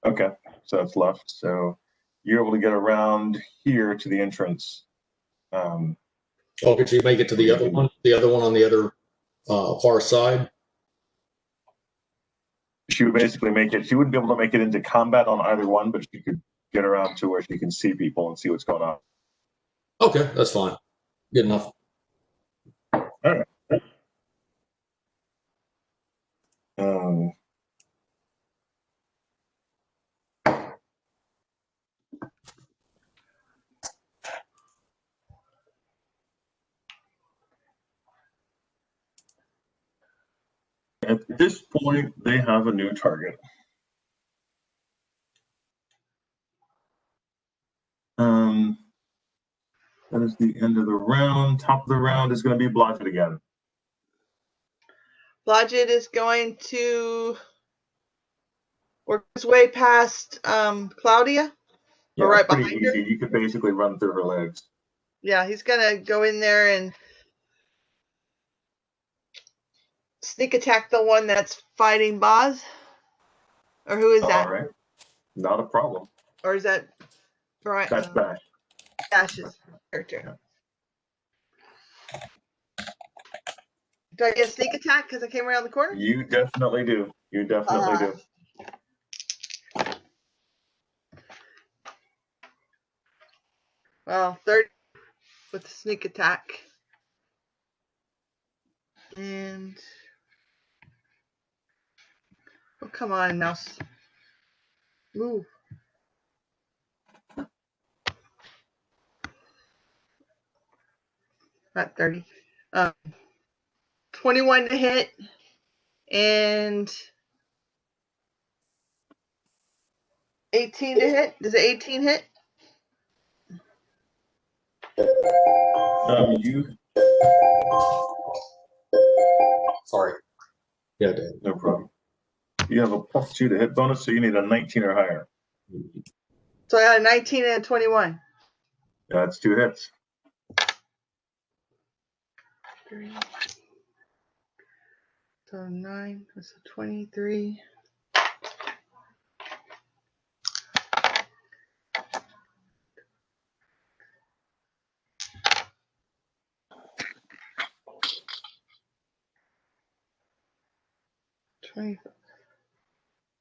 Okay, so that's left. So you're able to get around here to the entrance. Oh, could you make it to the other one? The other one on the other far side? She would basically make it. She wouldn't be able to make it into combat on either one, but she could get around to where she can see people and see what's going on. Okay, that's fine. Good enough. All right. At this point, they have a new target. That is the end of the round. Top of the round is going to be Blodgett again. Blodgett is going to work his way past Claudia. Yeah, Or right pretty behind easy. her. You could basically run through her legs. Yeah, he's gonna go in there and sneak attack the one that's fighting Boz. Or who is that? All right. Not a problem. Or is that Brian? That's Bash. Bash's character. Yeah. Do I get a sneak attack because I came around the corner? You definitely do. You definitely do. Well, 30 with the sneak attack. And oh, come on, mouse. Move. Not 30. 21 to hit. And 18 to hit. Does it 18 hit? You. Sorry. Yeah, Dan. No problem. You have a +2 to hit bonus, so you need a 19 or higher. So I got a 19 and a 21. That's 2 hits. 3. So 9. That's a 23. $20,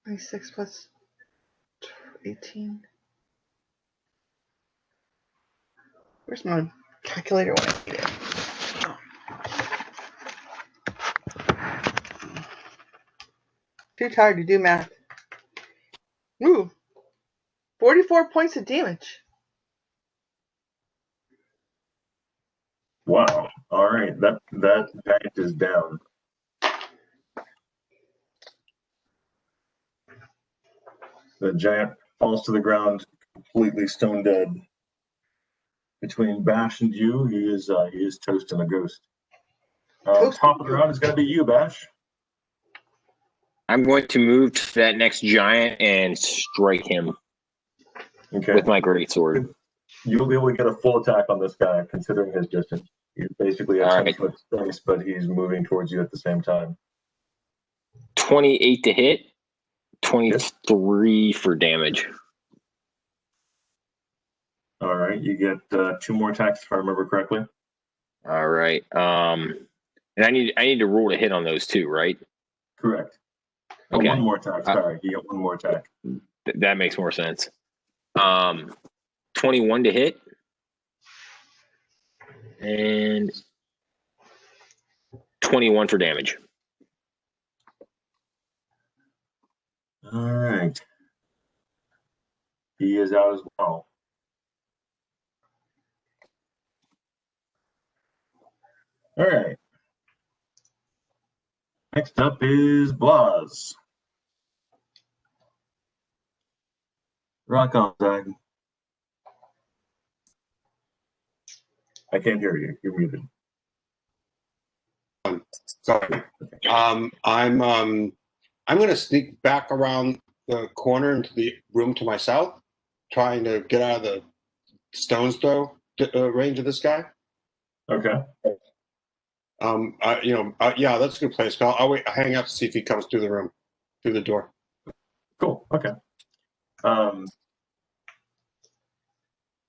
26 plus 18. Where's my calculator when I get it? Too tired to do math. Ooh. 44 points of damage. Wow. All right. That giant is down. The giant falls to the ground, completely stone dead. Between Bash and you, he is toast and a ghost. Top of the round is going to be you, Bash. I'm going to move to that next giant and strike him with my greatsword. You'll be able to get a full attack on this guy, considering his distance. He's basically at 10-foot space, but he's moving towards you at the same time. 28 to hit, 23 for damage. All right, you get 2 more attacks if I remember correctly. All right. And I need to roll to hit on those too, right? Correct. Okay. 1 more attack. Sorry, you get 1 more attack. That makes more sense. 21 to hit. And 21 for damage. All right. He is out as well. All right. Next up is Blaz. Rock on, Zach. I can't hear you. You're muted. Sorry. I'm going to sneak back around the corner into the room to my south, trying to get out of the stone's throw range of this guy. Okay. Yeah, that's a good place. I'll wait. I'll hang out to see if he comes through the room, through the door. Cool. Okay.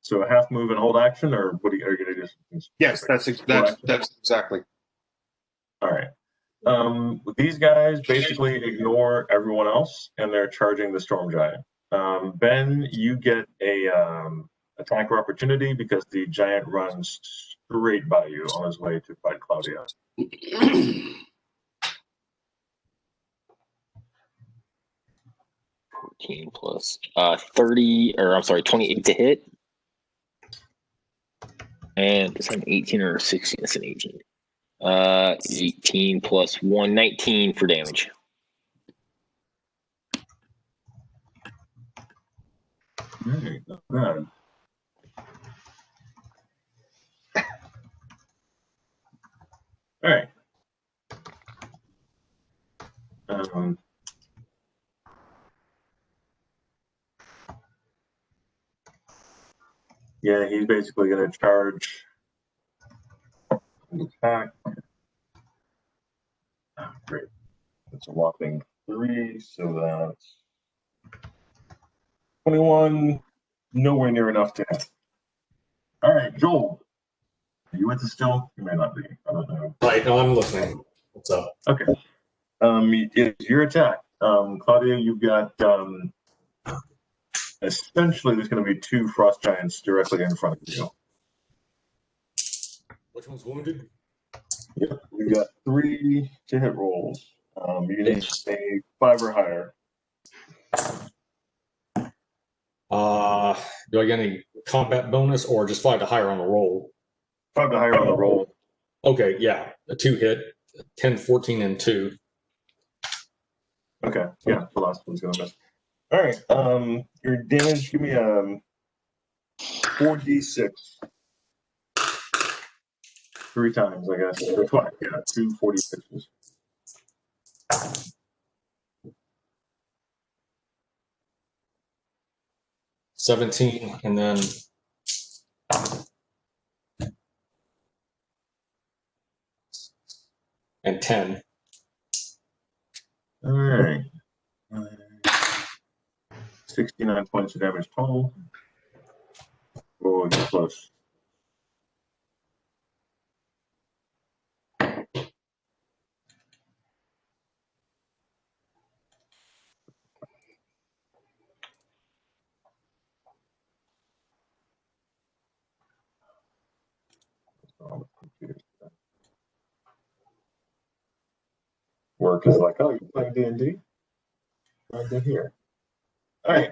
So a half move and hold action, or what are you going to do? Yes, that's exactly. All right. These guys basically ignore everyone else, and they're charging the storm giant. Ben, you get a attack of opportunity because the giant runs straight by you on his way to fight Claudia. 14 plus 30, or I'm sorry, 28 to hit. And is that an 18 or a 16? It's an 18. 18 plus 1, 19 for damage. All right, not bad. Yeah, he's basically going to charge and attack. Oh, great. That's a whopping 3, so that's 21. Nowhere near enough to hit. All right, Joel. Are you with us still? You may not be. I don't know. Right, no, I'm listening. What's up? Okay. It's your attack. Claudia, you've got essentially there's going to be 2 frost giants directly in front of you. Which one's wounded? Yep, we've got 3 to hit rolls. You need a 5 or higher. Do I get any combat bonus or just 5 to higher on the roll? 5 to higher on the roll. Okay, yeah. A 2 hit, 10, 14, and 2. Okay, yeah, the last one's going to miss. All right, your damage, give me a 4d6. 3 times, I guess. Or twice, yeah, 2 46s. $17, and then and 10. All right. 69 points of damage total. Oh, you're close. Work is like, oh, you're playing D&D? Right to here. All right.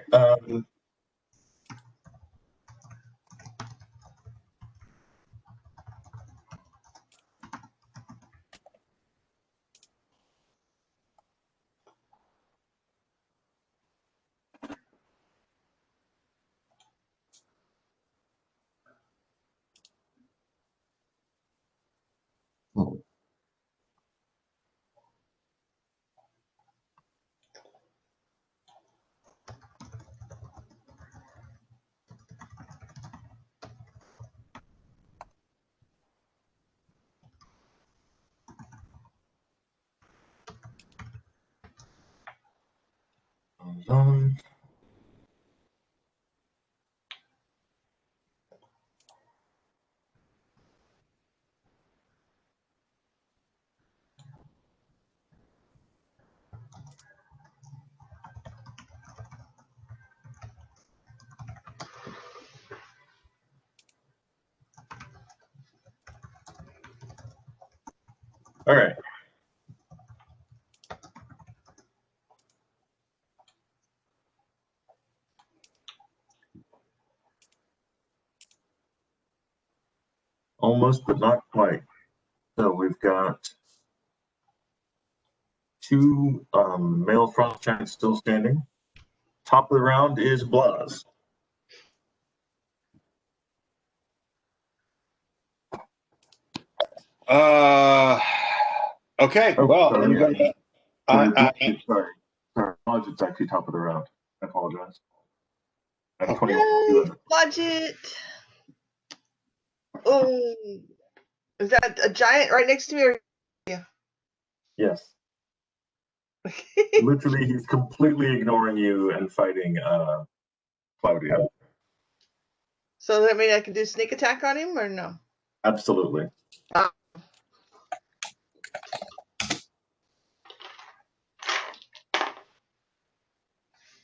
All right. Almost, but not quite. So we've got 2 male frost giants still standing. Top of the round is Blaz. Okay. Oh, Well, sorry. I Sorry. Blaz, it's actually top of the round. I apologize. At 21. Budget. Oh, is that a giant right next to me? Or... Yes. Literally, he's completely ignoring you and fighting Claudia. So does that mean I can do sneak attack on him or no? Absolutely.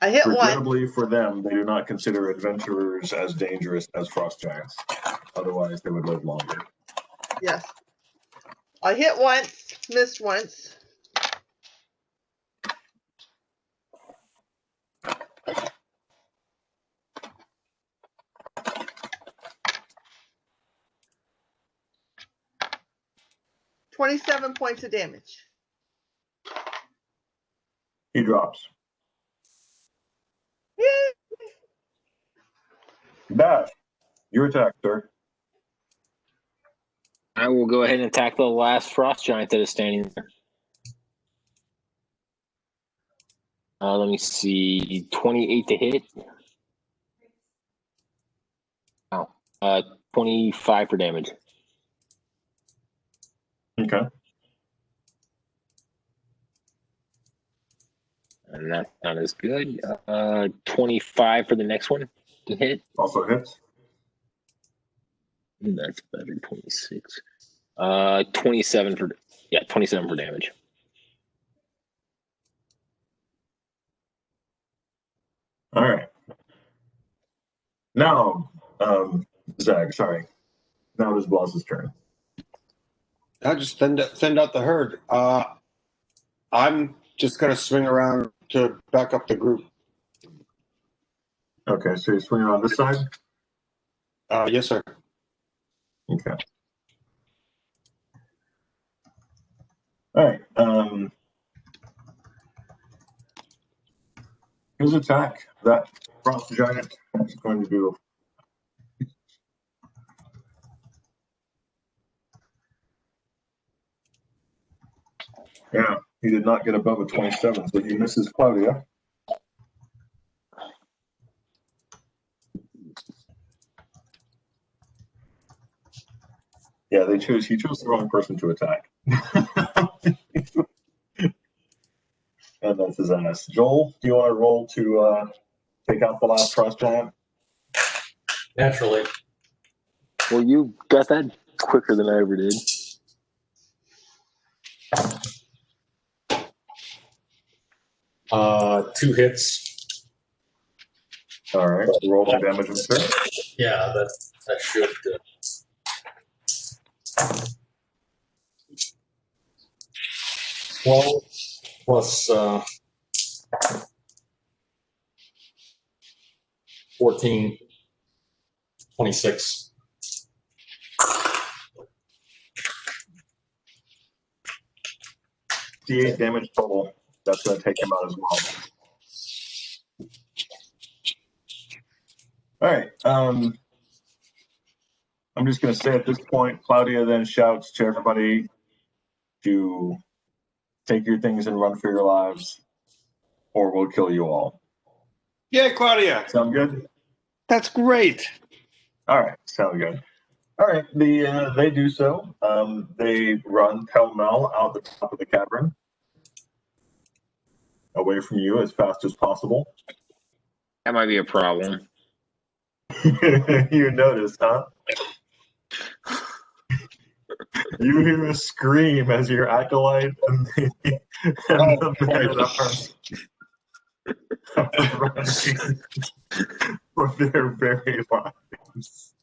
I hit one. Regrettably for them, they do not consider adventurers as dangerous as frost giants. Otherwise, they would live longer. Yes. I hit once, missed once. $27 points of damage. He drops. Yay! Dash, your attack, sir. I will go ahead and attack the last frost giant that is standing there. Let me see. 28 to hit. Oh. 25 for damage. Okay. And that's not as good. 25 for the next one to hit. Also hits. That's better. 26. 27 for damage. All right. Now, Zag, sorry. Now it is Boss's turn. I'll just send out the herd. I'm just going to swing around to back up the group. Okay, so you swing around this side? Yes, sir. Okay. All right. His attack, that frost giant is going to do. Yeah, he did not get above a 27, so he misses Claudia. Yeah, he chose the wrong person to attack. And that's his ass. Joel, do you want to roll to take out the last frost giant? Naturally. Well, you got that quicker than I ever did. Two hits. All right, roll the damage, sir. Yeah, that should. 12 plus 14, 26. D8 damage total. That's going to take him out as well. All right. I'm just going to say at this point, Claudia then shouts to everybody to take your things and run for your lives, or we'll kill you all. Yeah, Claudia. Sound good? That's great. All right. Sound good. All right. They do so. They run pell-mell out the top of the cavern, away from you as fast as possible. That might be a problem. You noticed, huh? You hear a scream as your acolyte and the men-at-arms are running for their very lives.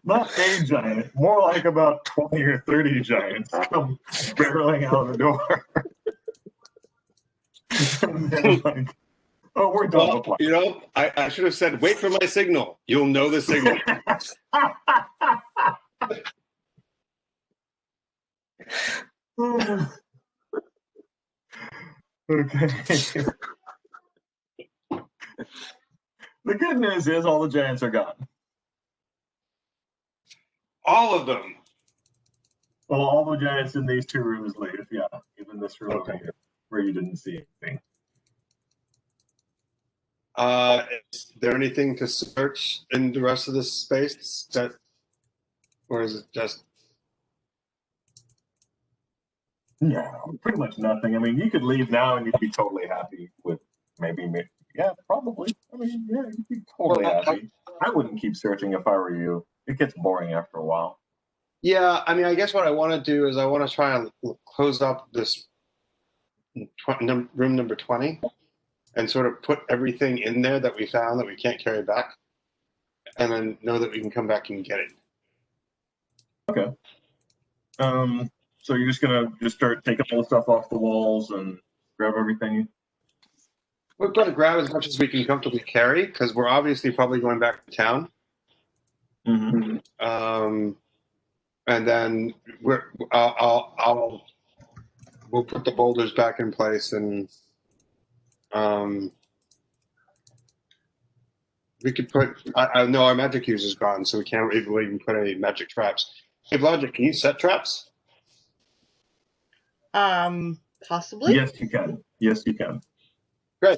Not a giant, more like about 20 or 30 giants come barreling out of the door. And they're like, oh, we're done with life. You know, I should have said, wait for my signal. You'll know the signal. Okay. The good news is all the giants are gone. All of them. Well, all the giants in these two rooms leave, yeah. Even this room over here, where you didn't see anything. Is there anything to search in the rest of this space? Or is it just... No, pretty much nothing. I mean, you could leave now and you'd be totally happy with maybe yeah, probably. I mean, yeah, you'd be totally happy. I wouldn't keep searching if I were you. It gets boring after a while. Yeah, I mean, I guess what I want to do is I want to try and close up this room number 20 and sort of put everything in there that we found that we can't carry back, and then know that we can come back and get it. Okay. So you're just gonna start taking all the stuff off the walls and grab everything? We're going to grab as much as we can comfortably carry because we're obviously probably going back to town. Mm-hmm. And then we'll put the boulders back in place, and we could put. I know our magic use is gone, so we can't even put any magic traps. Hey, Logic, can you set traps? Possibly. Yes, you can. Yes, you can. Great.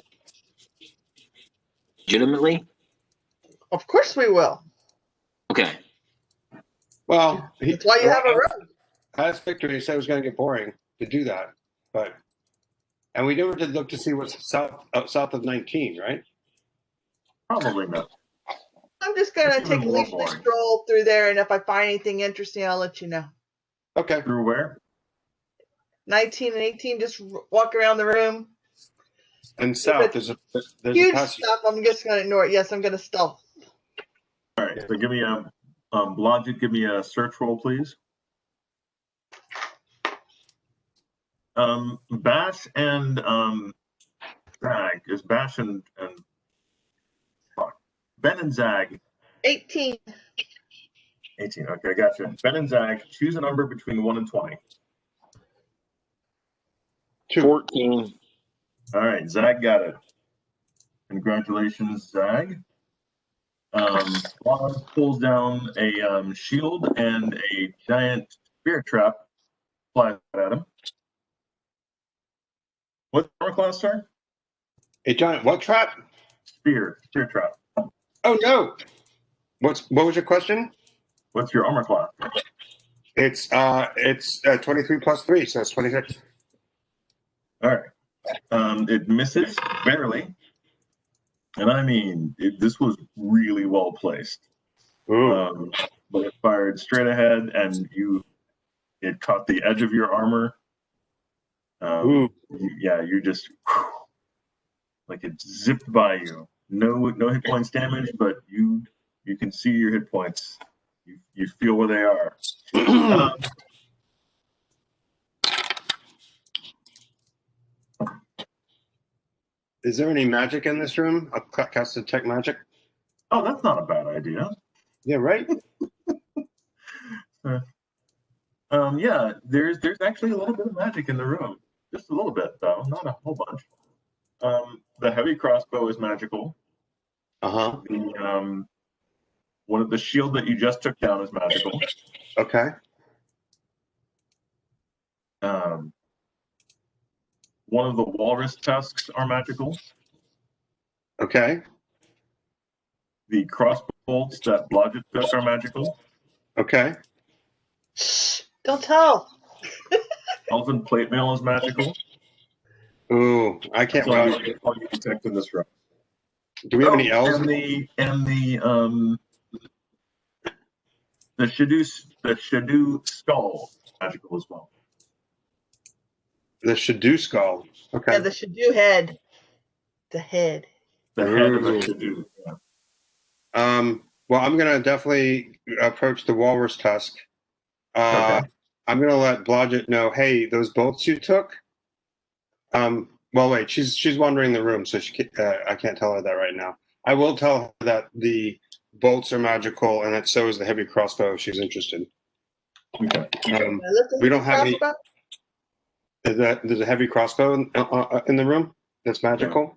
Legitimately? Of course we will. Okay. Well, That's why you have a room. I asked Victor. He said it was going to get boring to do that, and we never did look to see what's south of 19, right? Probably not. I'm just gonna That's take a even more leisurely boring. stroll through there, and if I find anything interesting, I'll let you know. Okay. Through where? 19 and 18, just walk around the room. And south, there's a Huge passage. stuff. I'm just gonna ignore it. Yes, I'm gonna stealth. All right. So give me a Logic. Give me a search roll, please. Bash and Zag is Bash and fuck. Ben and Zag. 18. 18. Okay, gotcha. Ben and Zag, choose a number between 1 and 20. 14. All right, Zag got it. Congratulations, Zag. Juan pulls down a shield and a giant spear trap, flies at him. What's the armor class, sir? A giant what trap? Spear trap. Oh no! What was your question? What's your armor class? It's 23 plus 3, so it's 26. All right. It misses barely, and I mean this was really well placed. Ooh. But it fired straight ahead, and it caught the edge of your armor. You just like it zipped by you. No hit points damage, but you can see your hit points. You feel where they are. Is there any magic in this room? I'll cast detect magic. Oh, that's not a bad idea. Yeah, right. Yeah, there's actually a little bit of magic in the room. Just a little bit, though, not a whole bunch. The heavy crossbow is magical. The one of the shield that you just took down is magical. Okay. One of the walrus tusks are magical. Okay. The crossbow bolts that Blodgett took are magical. Okay. Shh, don't tell. Elven plate mail is magical. Ooh, I can't. That's all you detect in this room. Do we have any elves? And the Shadoo skull is magical as well. The Shadoo skull. Okay. Yeah, the Shadoo head. The head. The head of a Shadoo. Yeah. Well, I'm gonna definitely approach the walrus tusk. Okay. I'm gonna let Blodgett know. Hey, those bolts you took. Well, wait. She's wandering the room, so I can't tell her that right now. I will tell her that the bolts are magical, and that so is the heavy crossbow if she's interested. Okay. We don't have any. There's a heavy crossbow in the room that's magical.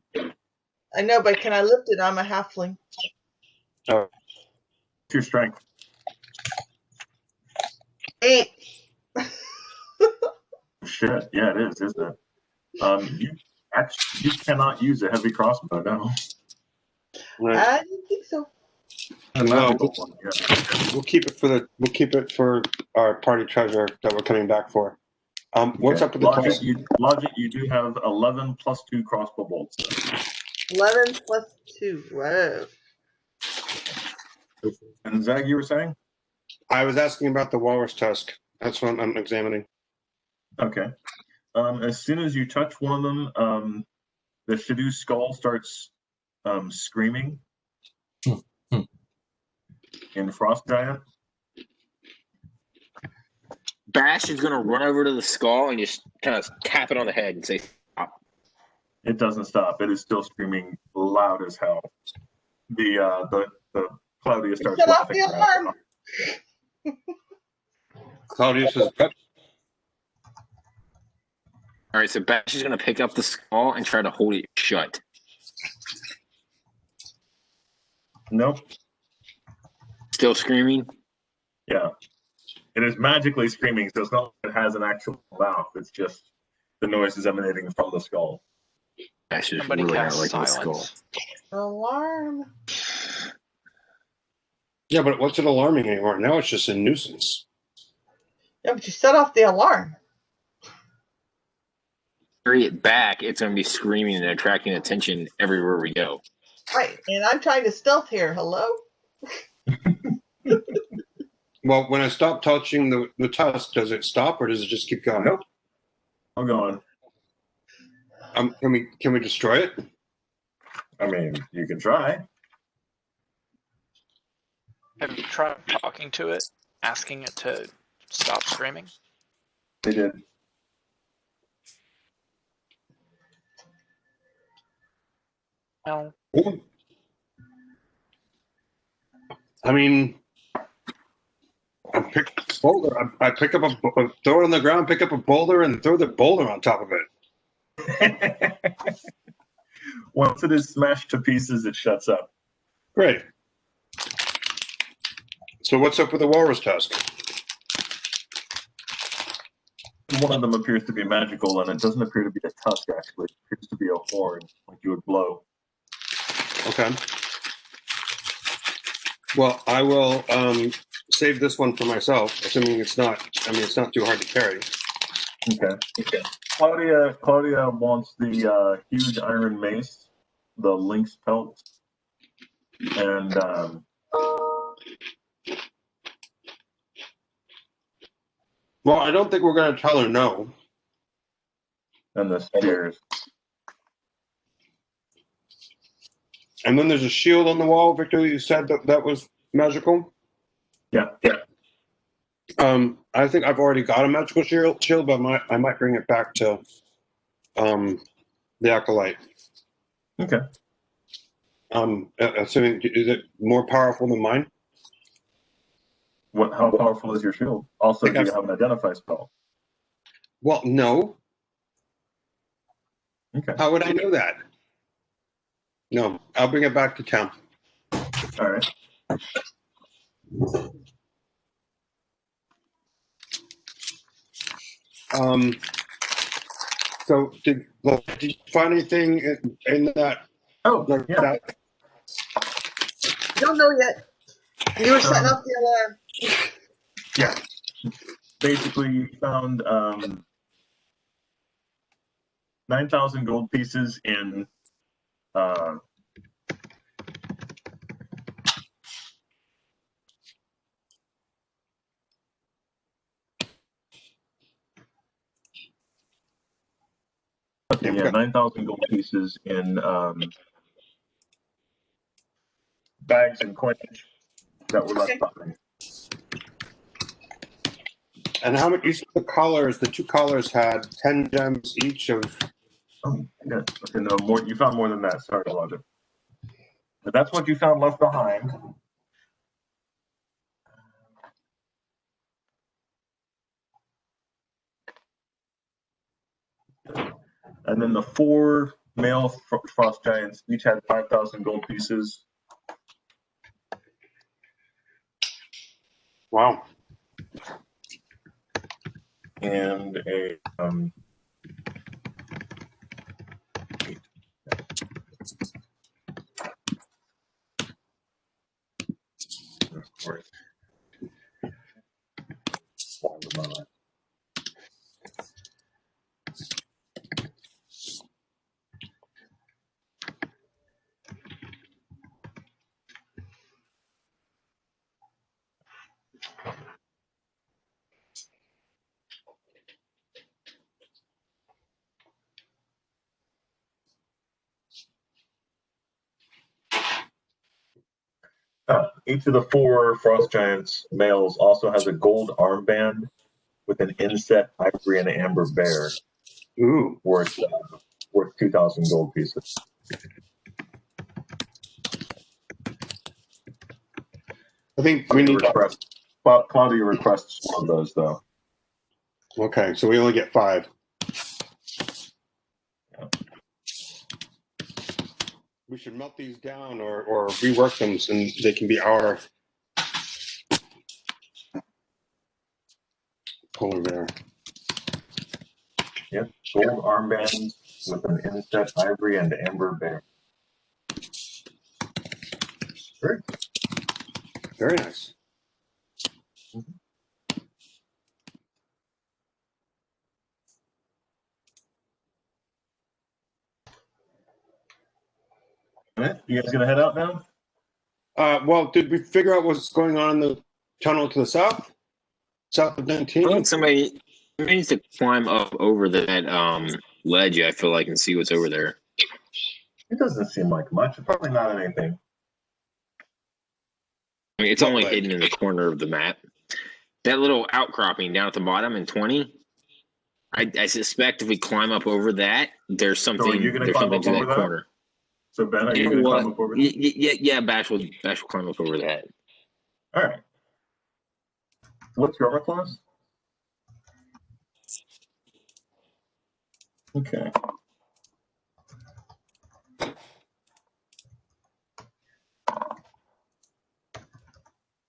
I know, but can I lift it? I'm a halfling. Oh. What's your strength? 8. Shit, yeah, it is, isn't it? You cannot use a heavy crossbow, no. Right. I didn't think so. We'll keep it for our party treasure that we're coming back for. What's up with the Logic? Logic, you do have 11 plus 2 crossbow bolts. 11 plus 2. Whoa. And Zag, you were saying? I was asking about the walrus tusk. That's what I'm examining. Okay. As soon as you touch one of them, the Shadoo skull starts screaming in Frost Giant. Bash is going to run over to the skull and just kind of tap it on the head and say, stop. It doesn't stop. It is still screaming loud as hell. The Claudia starts Shut off laughing. the alarm. Claudia says, "Pep." All right, so Bash is going to pick up the skull and try to hold it shut. Nope. Still screaming? Yeah. It is magically screaming, so it's not like it has an actual mouth. It's just the noise is emanating from the skull. Bash is Somebody really not cast liking the skull. silence. Alarm. Yeah, but what's it alarming anymore? Now it's just a nuisance. Yeah, but you set off the alarm. Carry it back, it's going to be screaming and attracting attention everywhere we go. Right. And I'm trying to stealth here. Hello? Well, when I stop touching the tusk, does it stop or does it just keep going? Nope. I'm going. Can we destroy it? I mean, you can try. Have you tried talking to it, asking it to stop screaming? They did. No. I mean, I pick a boulder. I pick up throw it on the ground, pick up a boulder, and throw the boulder on top of it. Once it is smashed to pieces, it shuts up. Great. So what's up with the walrus tusk? One of them appears to be magical, and it doesn't appear to be a tusk, actually. It appears to be a horn, like you would blow. Okay. Well, I will save this one for myself, assuming it's not too hard to carry. Okay. Claudia wants the huge iron mace, the lynx pelt, and Well, I don't think we're going to tell her no. the spears. And then there's a shield on the wall, Victor. You said that was magical. Yeah. I think I've already got a magical shield, but I might bring it back to the acolyte. Okay. Assuming, is it more powerful than mine? How powerful is your shield? Also, do you have an identify spell? Well, no. Okay. How would I know that? No, I'll bring it back to town. All right. So did you find anything in that? Oh, yeah. That, Don't know yet. You were setting off the alarm. Yeah. Basically, you found 9,000 gold pieces in okay, yeah, 9,000 gold pieces in bags and coinage that were left behind. and how many? The collars, the two collars had 10 gems each of. Oh, yeah. Okay, no more. You found more than that. Sorry, Elijah. But that's what you found left behind. And then the 4 male frost giants each had 5,000 gold pieces. Wow. And a each of the 4 frost giants males also has a gold armband with an inset ivory and amber bear. Ooh. Worth 2,000 gold pieces. I think we need. Claudia requests one of those, though. Okay, so we only get 5. Yeah. We should melt these down or rework them so they can be our polar bear. Yep, gold armbands with an inset ivory and amber bear. Great. Very nice. You guys gonna head out now? Well, did we figure out what's going on in the tunnel to the south? South of I 19? think somebody needs to climb up over that ledge. I feel like and see what's over there. It doesn't seem like much. Probably not anything. I mean, it's What only ledge? hidden in the corner of the map. That little outcropping down at the bottom in 20. I suspect if we climb up over that, there's something. you're gonna There's climb something up to that over that? corner. So Ben, are You you know gonna what? climb up over there? Yeah. Bash will climb up over that. All right. What's your armor class? Okay.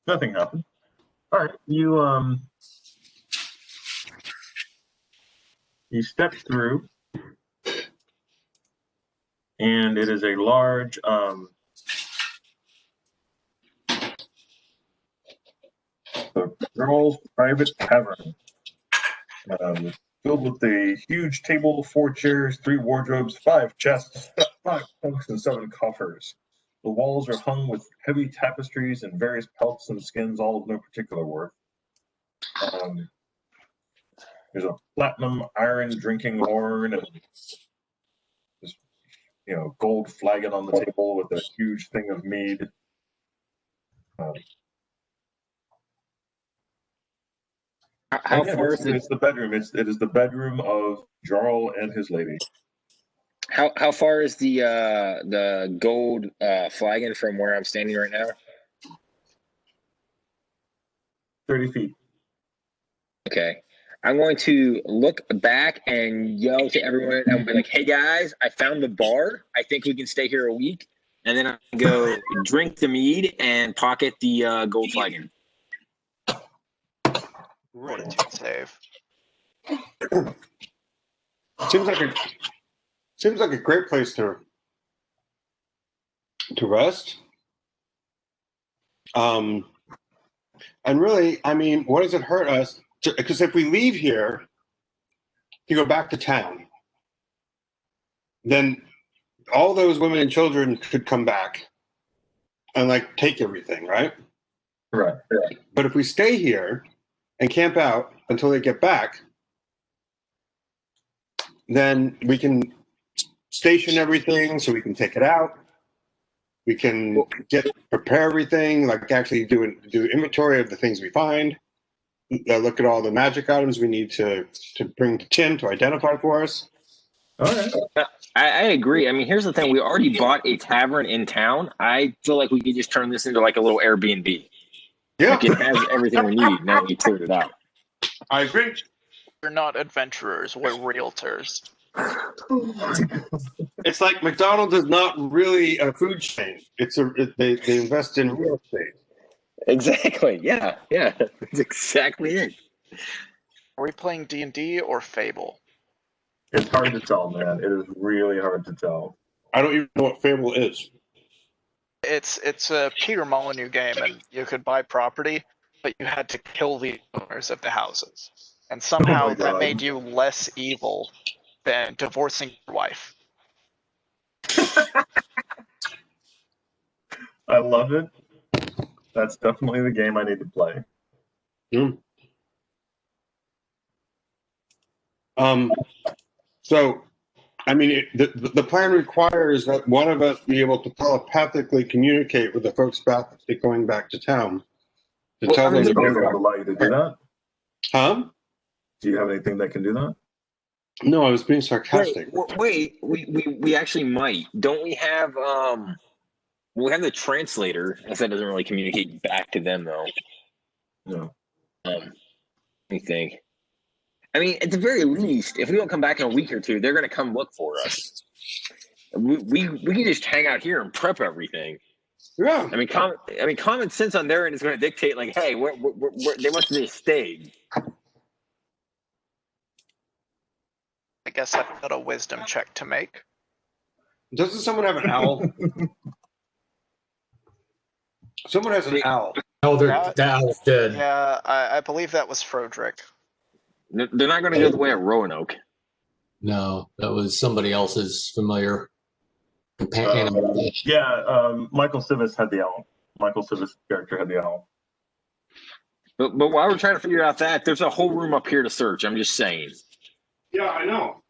Nothing happened. All right. You step through, and it is a large the girls' private tavern, filled with a huge table, 4 chairs, 3 wardrobes, 5 chests, 5 trunks, and 7 coffers. The walls are hung with heavy tapestries and various pelts and skins, all of no particular worth. There's a platinum iron drinking horn and this, gold flagon on the table with a huge thing of mead. How far is it's the bedroom. It is the bedroom of Jarl and his lady. How far is the gold flagon from where I'm standing right now? 30 feet. Okay. I'm going to look back and yell to everyone. I'm be like, "Hey guys, I found the bar. I think we can stay here a week." And then I go drink the mead and pocket the gold flagon. Fortitude save. Seems like a great place to rest. And really, I mean, what does it hurt us? Because if we leave here to go back to town, then all those women and children could come back and like take everything, right? Right. But if we stay here and camp out until they get back, then we can station everything so we can take it out. We can prepare everything, like actually do inventory of the things we find. Look at all the magic items we need to bring to Tim to identify for us. All right. I agree. I mean, here's the thing: we already bought a tavern in town. I feel like we could just turn this into like a little Airbnb. Yeah, Like it has everything we need. Now we cleared it out. I agree. We're not adventurers. We're realtors. It's like McDonald's is not really a food chain. They invest in real estate. Exactly. Yeah. That's exactly it. Are we playing D&D or Fable? It's hard to tell, man. It is really hard to tell. I don't even know what Fable is. It's a Peter Molyneux game, and you could buy property, but you had to kill the owners of the houses. And somehow that God. made you less evil than divorcing your wife. I love it. That's definitely the game I need to play. So, I mean, the plan requires that one of us be able to telepathically communicate with the folks going back to town. To tell them Does to it go back. allow you to do that? Huh? Do you have anything that can do that? No, I was being sarcastic. Wait, we actually might. Don't we have we have the translator? I guess that doesn't really communicate back to them though. No. Let me think. I mean, at the very least, if we don't come back in a week or two, they're going to come look for us. We can just hang out here and prep everything. Yeah. I mean, common sense on their end is going to dictate, like, hey, they must have stayed. I guess I've got a wisdom check to make. Doesn't someone have an owl? Someone has an owl. Oh, That- that owl's dead. Yeah, I believe that was Frodrick. They're not going to go the way of Roanoke. No, that was somebody else's familiar companion. Michael Civis had the owl. Michael Civis' character had the owl. But while we're trying to figure out that, there's a whole room up here to search. I'm just saying. Yeah, I know.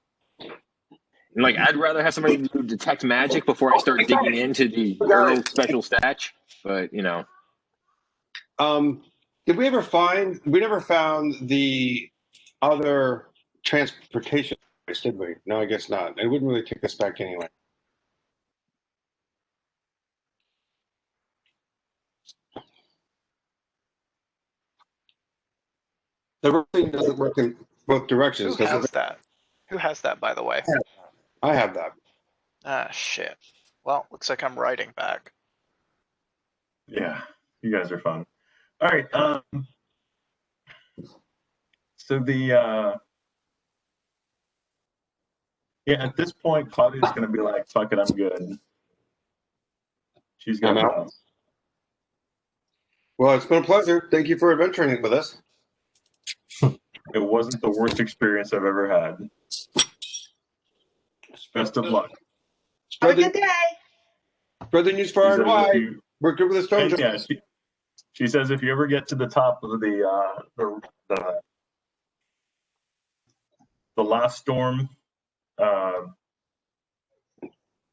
Like, I'd rather have somebody do detect magic before I start digging into the Earl special statch. But, you know. Did we ever find? We never found the other transportation place, did we? No, I guess not. It wouldn't really take us back anyway. The routing doesn't work in both directions, Who does has it? that? Who has that, by the way? I have that. Ah, shit. Well, looks like I'm writing back. Yeah, you guys are fun. All right. So at this point, Claudia's going to be like, "Fuck it, I'm good." She's going I'm to out. bounce. Well, it's been a pleasure. Thank you for adventuring with us. It wasn't the worst experience I've ever had. Best of luck. Have a Spread good the, day. spread the news She far and says, wide. We're good with the storm. yeah, she says if you ever get to the top of the last storm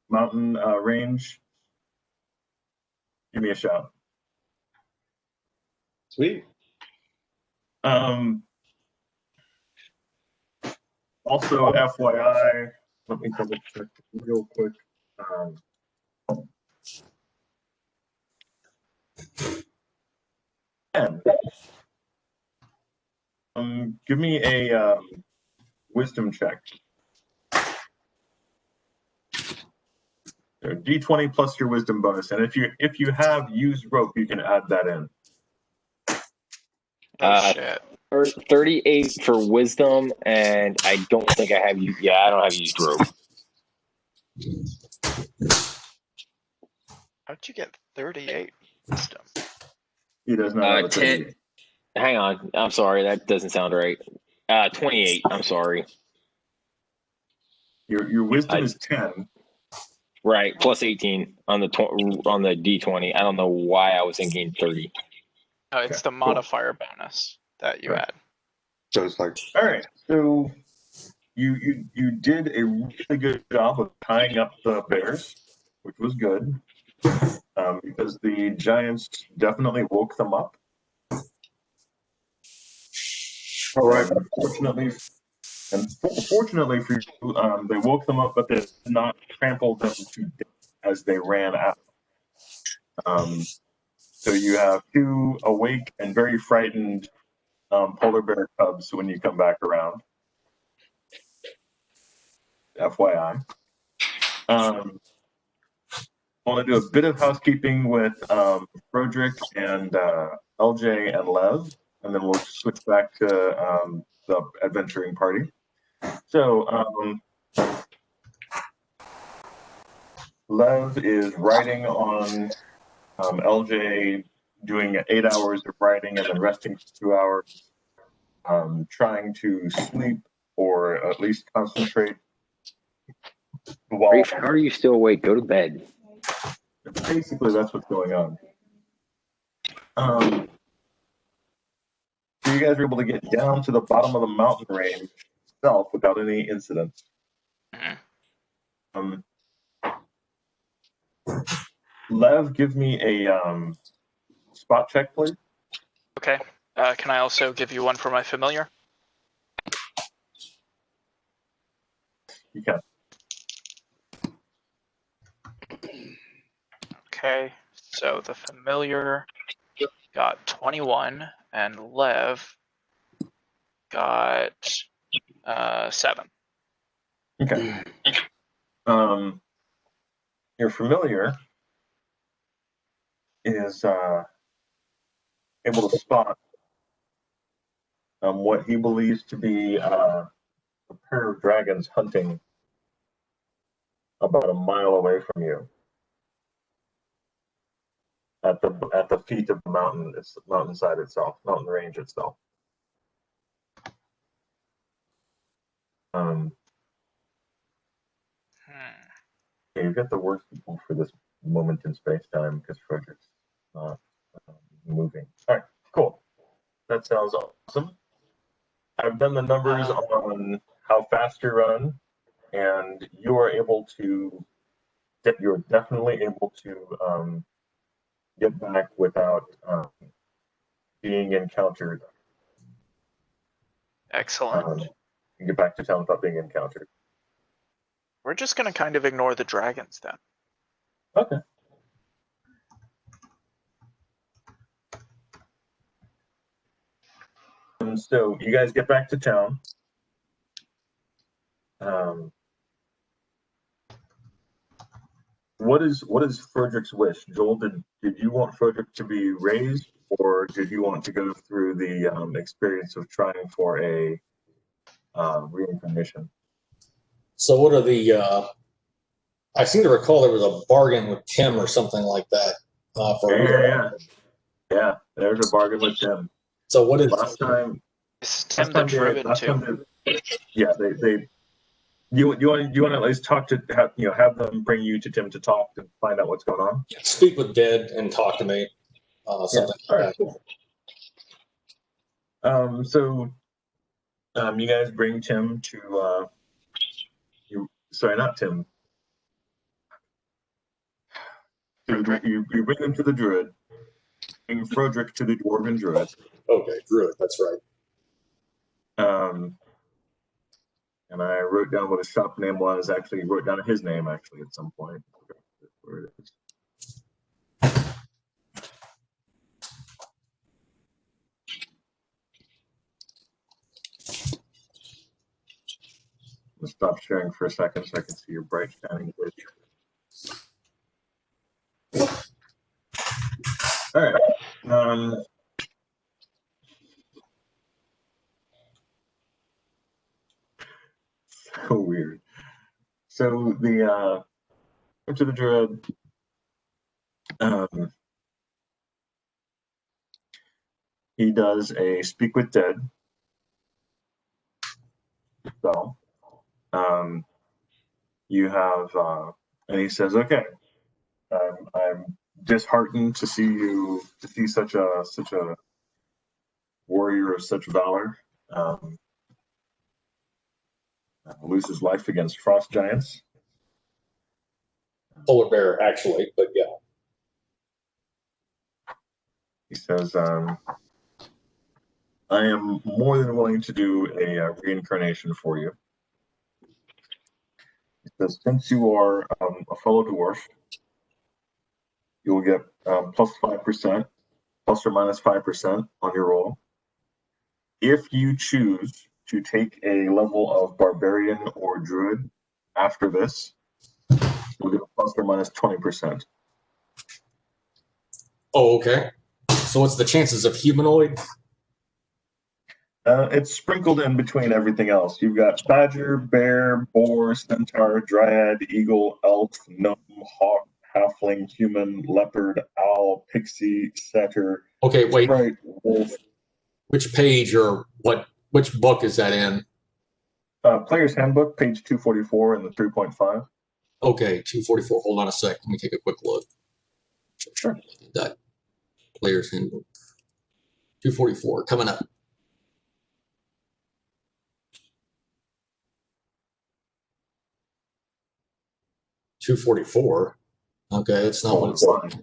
mountain range, give me a shout. Sweet. Also, FYI, let me double check real quick. Give me a wisdom check. D20 plus your wisdom bonus, and if you have used rope, you can add that in. Oh, shit. 38 for wisdom, and I don't think I have you. Yeah, I don't have used rope. How'd you get 38 wisdom? He does not have a 10. Hang on. I'm sorry. That doesn't sound right. 28. I'm sorry. Your wisdom is 10. Right. Plus 18 on the D20. I don't know why I was thinking 30. Oh, it's the modifier bonus that you add. So it's like, all right. So you did a really good job of tying up the bears, which was good, because the giants definitely woke them up. all right. Fortunately for you, they woke them up, but they did not trample them to death as they ran out. So you have two awake and very frightened polar bear cubs when you come back around. FYI. I want to do a bit of housekeeping with Frodrick and LJ and Lev, and then we'll switch back to the adventuring party. So Lev is riding on LJ, doing 8 hours of riding and then resting for 2 hours, trying to sleep or at least concentrate. Rafe, how are you still awake? Go to bed. Basically, that's what's going on. So you guys are able to get down to the bottom of the mountain range itself without any incidents. Lev, give me a spot check, please. Okay. Can I also give you one for my familiar? You can. Okay. So the familiar got 21, and Lev got 7. Okay. Your familiar is able to spot what he believes to be a pair of dragons hunting about a mile away from you. at the feet of the mountain. It's mountainside itself, mountain range itself. Yeah, you've got the worst people for this moment in space time because Frederick's not moving. All right, cool. That sounds awesome. I've done the numbers on how fast you run, and you are able to. You're definitely able to get back without being encountered. Excellent. You get back to town without being encountered. We're just going to kind of ignore the dragons then. Okay. So you guys get back to town. What is Frederick's wish? Joel, did you want Frederick to be raised, or did you want to go through the experience of trying for a reincarnation? So what are the? I seem to recall there was a bargain with Tim or something like that. Yeah. There's a bargain with Tim. So what is last time? Is Tim the druid too? They. You want to at least talk to have them bring you to Tim to talk and find out what's going on. Speak with Dead and talk to me. Something like that. Cool. So you guys bring Tim to not Tim. You bring them to the druid. Bring Frederick to the dwarven druid. Okay, druid. That's right. And I wrote down what his shop name was. Actually, wrote down his name at some point. Where it is. I'll stop sharing for a second so I can see your bright shining image. All right. So weird. So the to the druid. He does a speak with dead. So you have and he says, okay, I'm disheartened to see such a warrior of such valor lose his life against frost giants. Polar bear, actually, but yeah. He says, I am more than willing to do a reincarnation for you. He says, since you are a fellow dwarf, you will get plus 5%, plus or minus 5% on your roll. If you choose to take a level of barbarian or druid after this, you'll get a plus or minus 20%. Oh, okay. So what's the chances of humanoid? It's sprinkled in between everything else. You've got badger, bear, boar, centaur, dryad, eagle, elf, gnome, hawk, halfling, human, leopard, owl, pixie, satyr. Okay, wait. Sprite, wolf. Which page or which book is that in? Player's Handbook, page 244 in the 3.5. Okay, 244. Hold on a sec. Let me take a quick look. Sure. That Player's Handbook. 244 coming up. $244. Okay, that's not what it's like.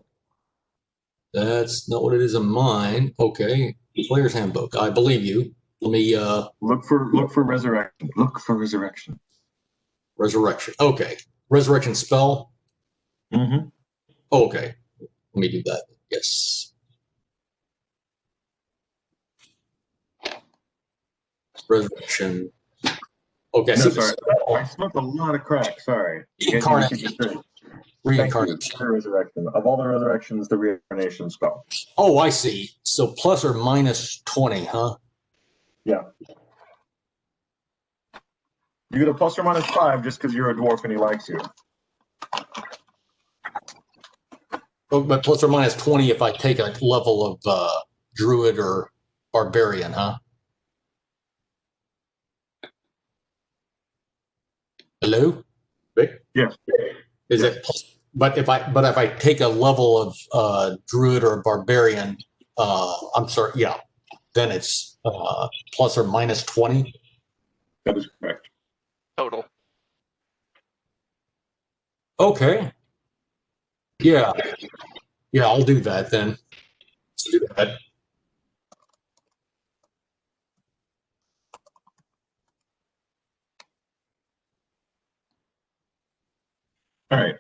That's not what it is in mine. Okay, Player's Handbook. I believe you. Let me look for resurrection. Look for resurrection. Resurrection. Okay, resurrection spell. Mm-hmm. Oh, okay, let me do that. Yes. Resurrection. Okay. No, sorry. I smoked a lot of crack. Sorry. Reincarnation. Resurrection. Of all the resurrections, the reincarnation spell. Oh, I see. So plus or minus 20, huh? Yeah. You get a plus or minus 5 just because you're a dwarf and he likes you. Oh, but plus or minus 20 if I take a level of druid or barbarian, huh? Hello? Vic? Yes. Is it plus, but if I take a level of druid or barbarian, I'm sorry, yeah, then it's plus or minus 20. That is correct. Total. Okay. Yeah. Yeah, I'll do that then. Let's do that. All right.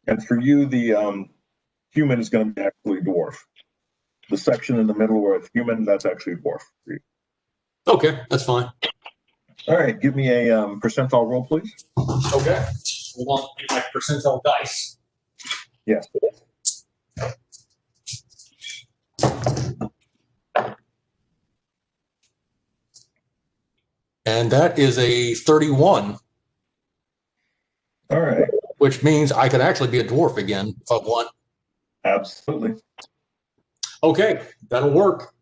And for you, the human is going to be actually dwarf. The section in the middle where it's human, that's actually dwarf for you. Okay, that's fine. All right. Give me a percentile roll, please. Okay. Hold on, get my percentile dice. Yes. And that is a 31, All right. which means I could actually be a dwarf again if I want. Absolutely. Okay, that'll work.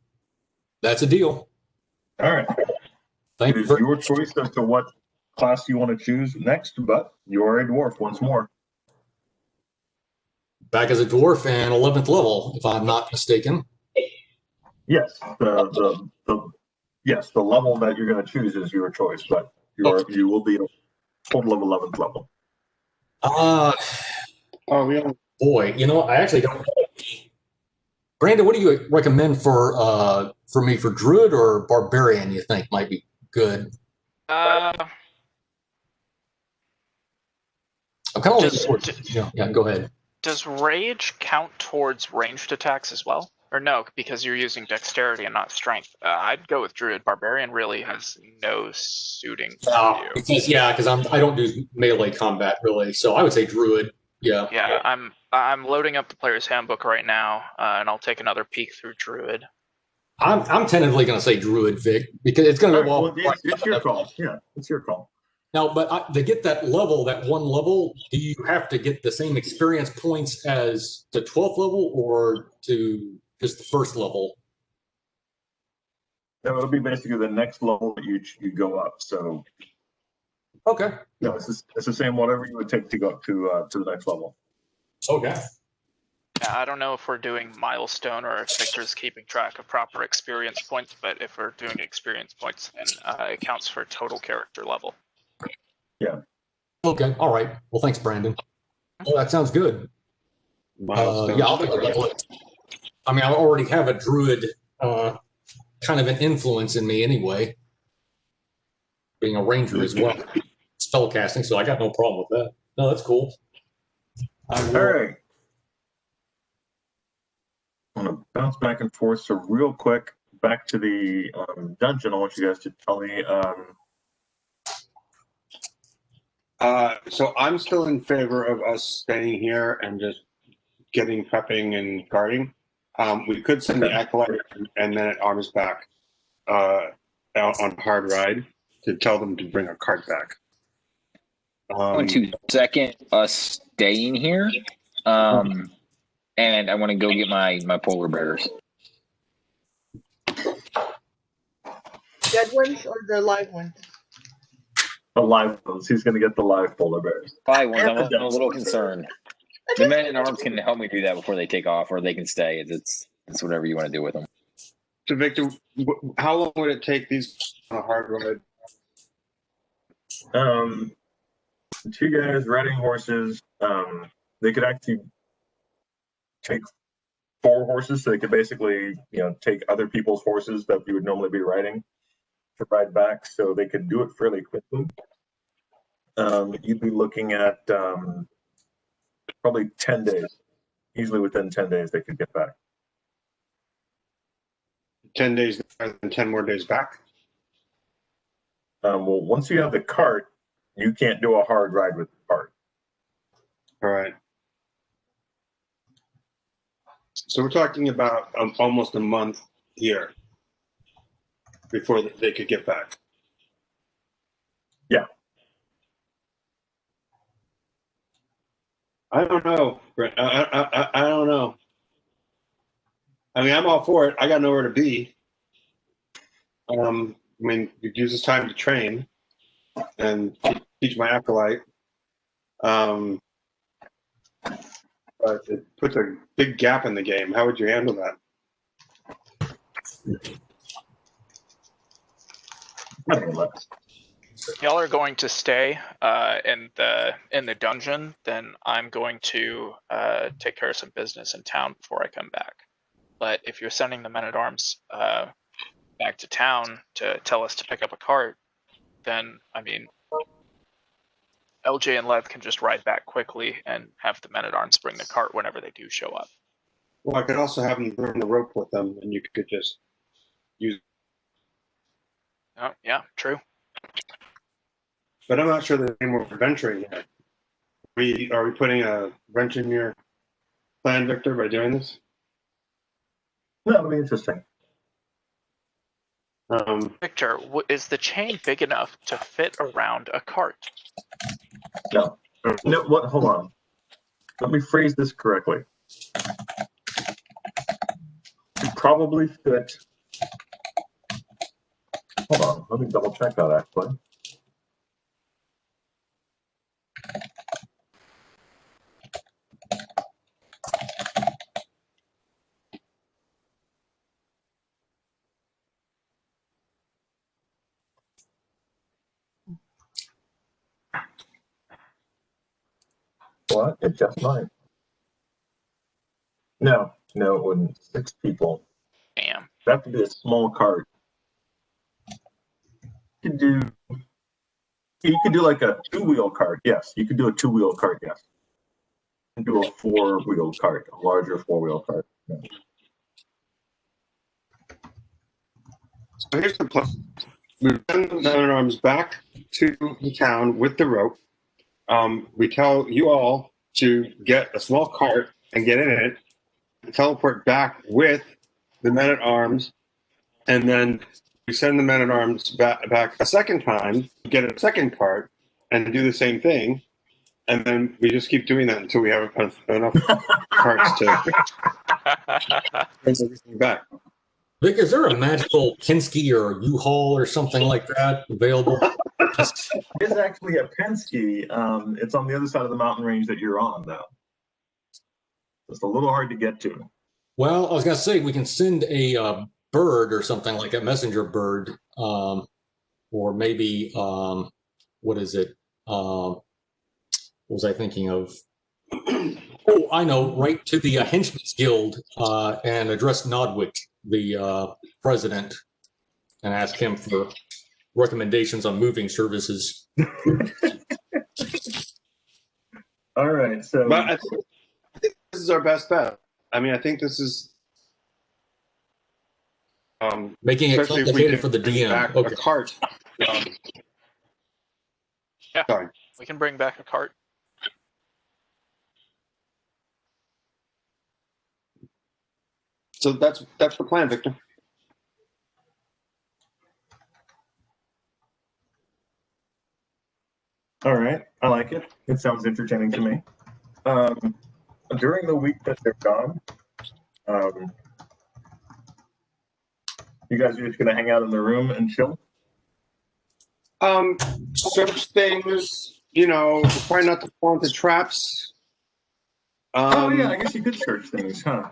That's a deal. All right. Thank It you. is your choice as to what class you want to choose next, but you are a dwarf once more. Back as a dwarf and 11th level, if I'm not mistaken. Yes. The level that you're going to choose is your choice, but you will be a total of 11th level. Oh, boy, I actually don't. Brandon, what do you recommend for me for druid or barbarian? You think might be good? I'm kind of looking towards. Yeah, go ahead. Does rage count towards ranged attacks as well? Or no, because you're using dexterity and not strength. I'd go with druid. Barbarian really has no suiting for you. Because I don't do melee combat really, so I would say druid. Yeah. Yeah, I'm loading up the player's handbook right now, and I'll take another peek through druid. I'm tentatively going to say druid, Vic, because it's going to be it's your call. Yeah, it's your call. Now, but to get that level, that one level, do you have to get the same experience points as the 12th level or to just the first level? That would be basically the next level that you go up. So, okay, no, it's the same whatever you would take to go up to the next level. Okay. Yeah, I don't know if we're doing milestone or if Victor's keeping track of proper experience points, but if we're doing experience points, then it counts for total character level. Yeah. Okay. All right. Well, thanks, Brandon. Well, that sounds good. Yeah, I'll think about it. I mean, I already have a druid kind of an influence in me anyway, being a ranger as well, spell casting, so I got no problem with that. No, that's cool. All right. I'm going to bounce back and forth. So real quick, back to the dungeon. I want you guys to tell me. So I'm still in favor of us staying here and just getting prepping and guarding. We could send the acolyte and then it arms back out on hard ride to tell them to bring a cart back. I want to second us staying here, and I want to go get my polar bears. Dead ones or the live ones? The live ones. He's going to get the live polar bears. Live ones. I'm a little concerned. The men in arms can help me do that before they take off, or they can stay. It's whatever you want to do with them. So, Victor, how long would it take these on a hard ride? Two guys riding horses. They could actually take 4 horses, so they could basically, take other people's horses that you would normally be riding to ride back, so they could do it fairly quickly. You'd be looking at probably 10 days. Usually within 10 days, they could get back. 10 days and 10 more days back? Well, once you have the cart, you can't do a hard ride with the cart. All right. So we're talking about almost a month here before they could get back. Yeah. I don't know, Brent. I don't know. I mean, I'm all for it. I got nowhere to be. I mean, you use this time to train and teach my acolyte. But it puts a big gap in the game. How would you handle that? If y'all are going to stay in the dungeon, then I'm going to take care of some business in town before I come back. But if you're sending the men-at-arms back to town to tell us to pick up a cart, then I mean, LJ and Lev can just ride back quickly and have the men-at-arms bring the cart whenever they do show up. Well, I could also have them bring the rope with them, and you could just use. Oh, yeah, true. But I'm not sure there's any more adventuring here. Are we putting a wrench in your plan, Victor, by doing this? No, it'll be interesting. Victor, is the chain big enough to fit around a cart? No. No. What? Hold on. Let me phrase this correctly. You probably fit. Hold on. Let me double check that actually. What? It just might. No, it wouldn't. 6 people. Damn. That would be a small cart. You could do. You could do like a 2-wheel cart. Yes, you could do a 2-wheel cart. Yes. You could do a 4-wheel cart, a larger 4-wheel cart. Yeah. So here's the plan. We send the men-at-arms back to the town with the rope. We tell you all to get a small cart and get in it, and teleport back with the men-at-arms, and then we send the men-at-arms back a second time, get a second cart, and do the same thing. And then we just keep doing that until we have enough carts to bring everything back. Vic, is there a magical Penske or a U-Haul or something like that available? It's actually a Penske. It's on the other side of the mountain range that you're on, though. It's a little hard to get to. Well, I was going to say we can send a bird or something like a messenger bird, or maybe what is it? What was I thinking of? Oh, I know, right to the Henchman's Guild and address Nodwick, the president, and ask him for recommendations on moving services. All right, so. But I think this is our best bet. I mean, I think this is making it especially if we complicated can for the bring DM. back Okay. a cart. Yeah. Sorry. We can bring back a cart. So that's the plan, Victor. All right, I like it. It sounds entertaining to me. During the week that they're gone, you guys are just gonna hang out in the room and chill? Search things, try not to fall into traps. Oh yeah, I guess you could search things, huh?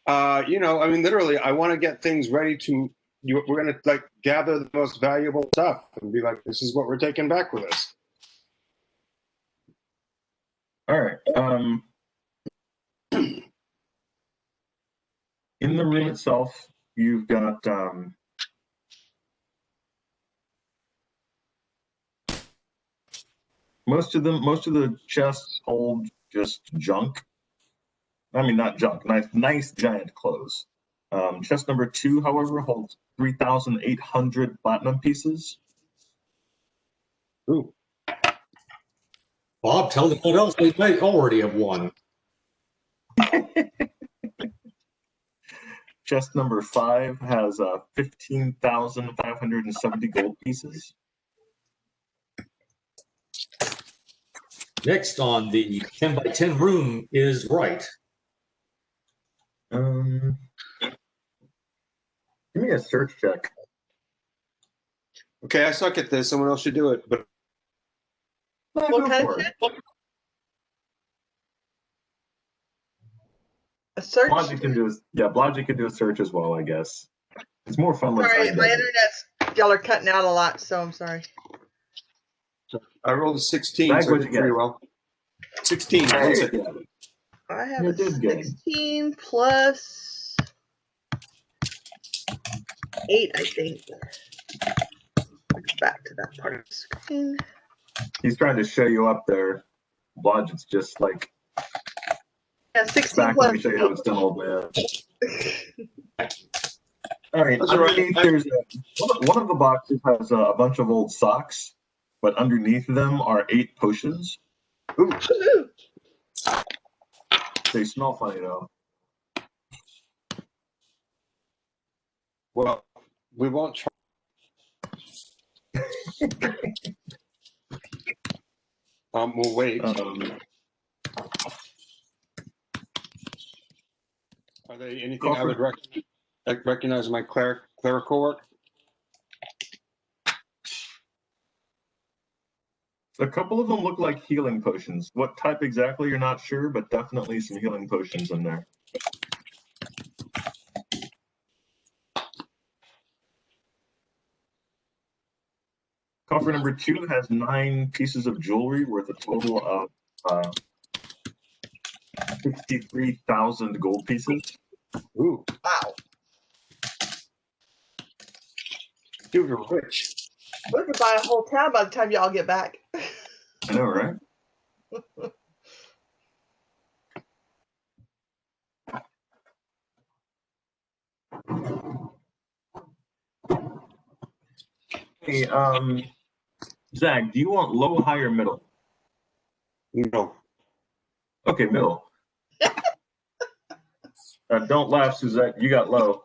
I mean, literally, I want to get things ready to. We're gonna gather the most valuable stuff and be like, this is what we're taking back with us. All right. In the room itself, you've got most of the chests hold just junk. I mean, not junk, nice giant clothes. Chest number 2, however, holds 3,800 platinum pieces. Ooh. Bob, tell them what else they may already have won. Chest number 5 has 15,570 gold pieces. Next on the 10 by 10 room is Right. Give me a search check. Okay, I suck at this. Someone else should do it. But No, What go kind for of it. shit? A search? Blodgett can do Blodgett can do a search as well, I guess. It's more fun when Sorry, Zach my does it. internet's, y'all are cutting out a lot, so I'm sorry. I rolled a 16, Zach, so I what'd did you pretty get? well. 16. Hey, One second. I have You a did good. 16 plus 8, I think. Back to that part of the screen. He's trying to show you up there. Blodgett's just like, Yeah, 16 back, let plus me show you how it's done, old man. 8. All right, That's all right. underneath there's one of the boxes has a bunch of old socks, but underneath them are 8 potions. Ooh. Woohoo! They smell funny though. Well, we won't try. We'll wait. Are they anything I would recognize in my clerical work? A couple of them look like healing potions. What type exactly, you're not sure, but definitely some healing potions in there. Coffer number 2 has 9 pieces of jewelry worth a total of 63,000 gold pieces. Ooh, Wow. dude, we're rich. We could buy a whole town by the time y'all get back. I know, right? Hey, Zach, do you want low, high, or middle? No. Okay, middle. Don't laugh, Suzette. You got low.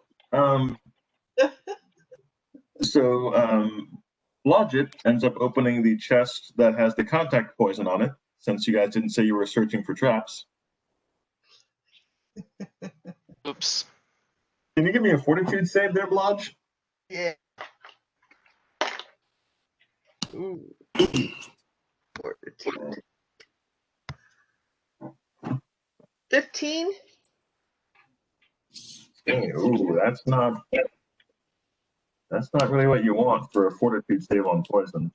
Blodgett ends up opening the chest that has the contact poison on it, since you guys didn't say you were searching for traps. Oops. Can you give me a fortitude save there, Blodge? Yeah. Ooh. 15? Ooh, that's not really what you want for a fortitude save on poison.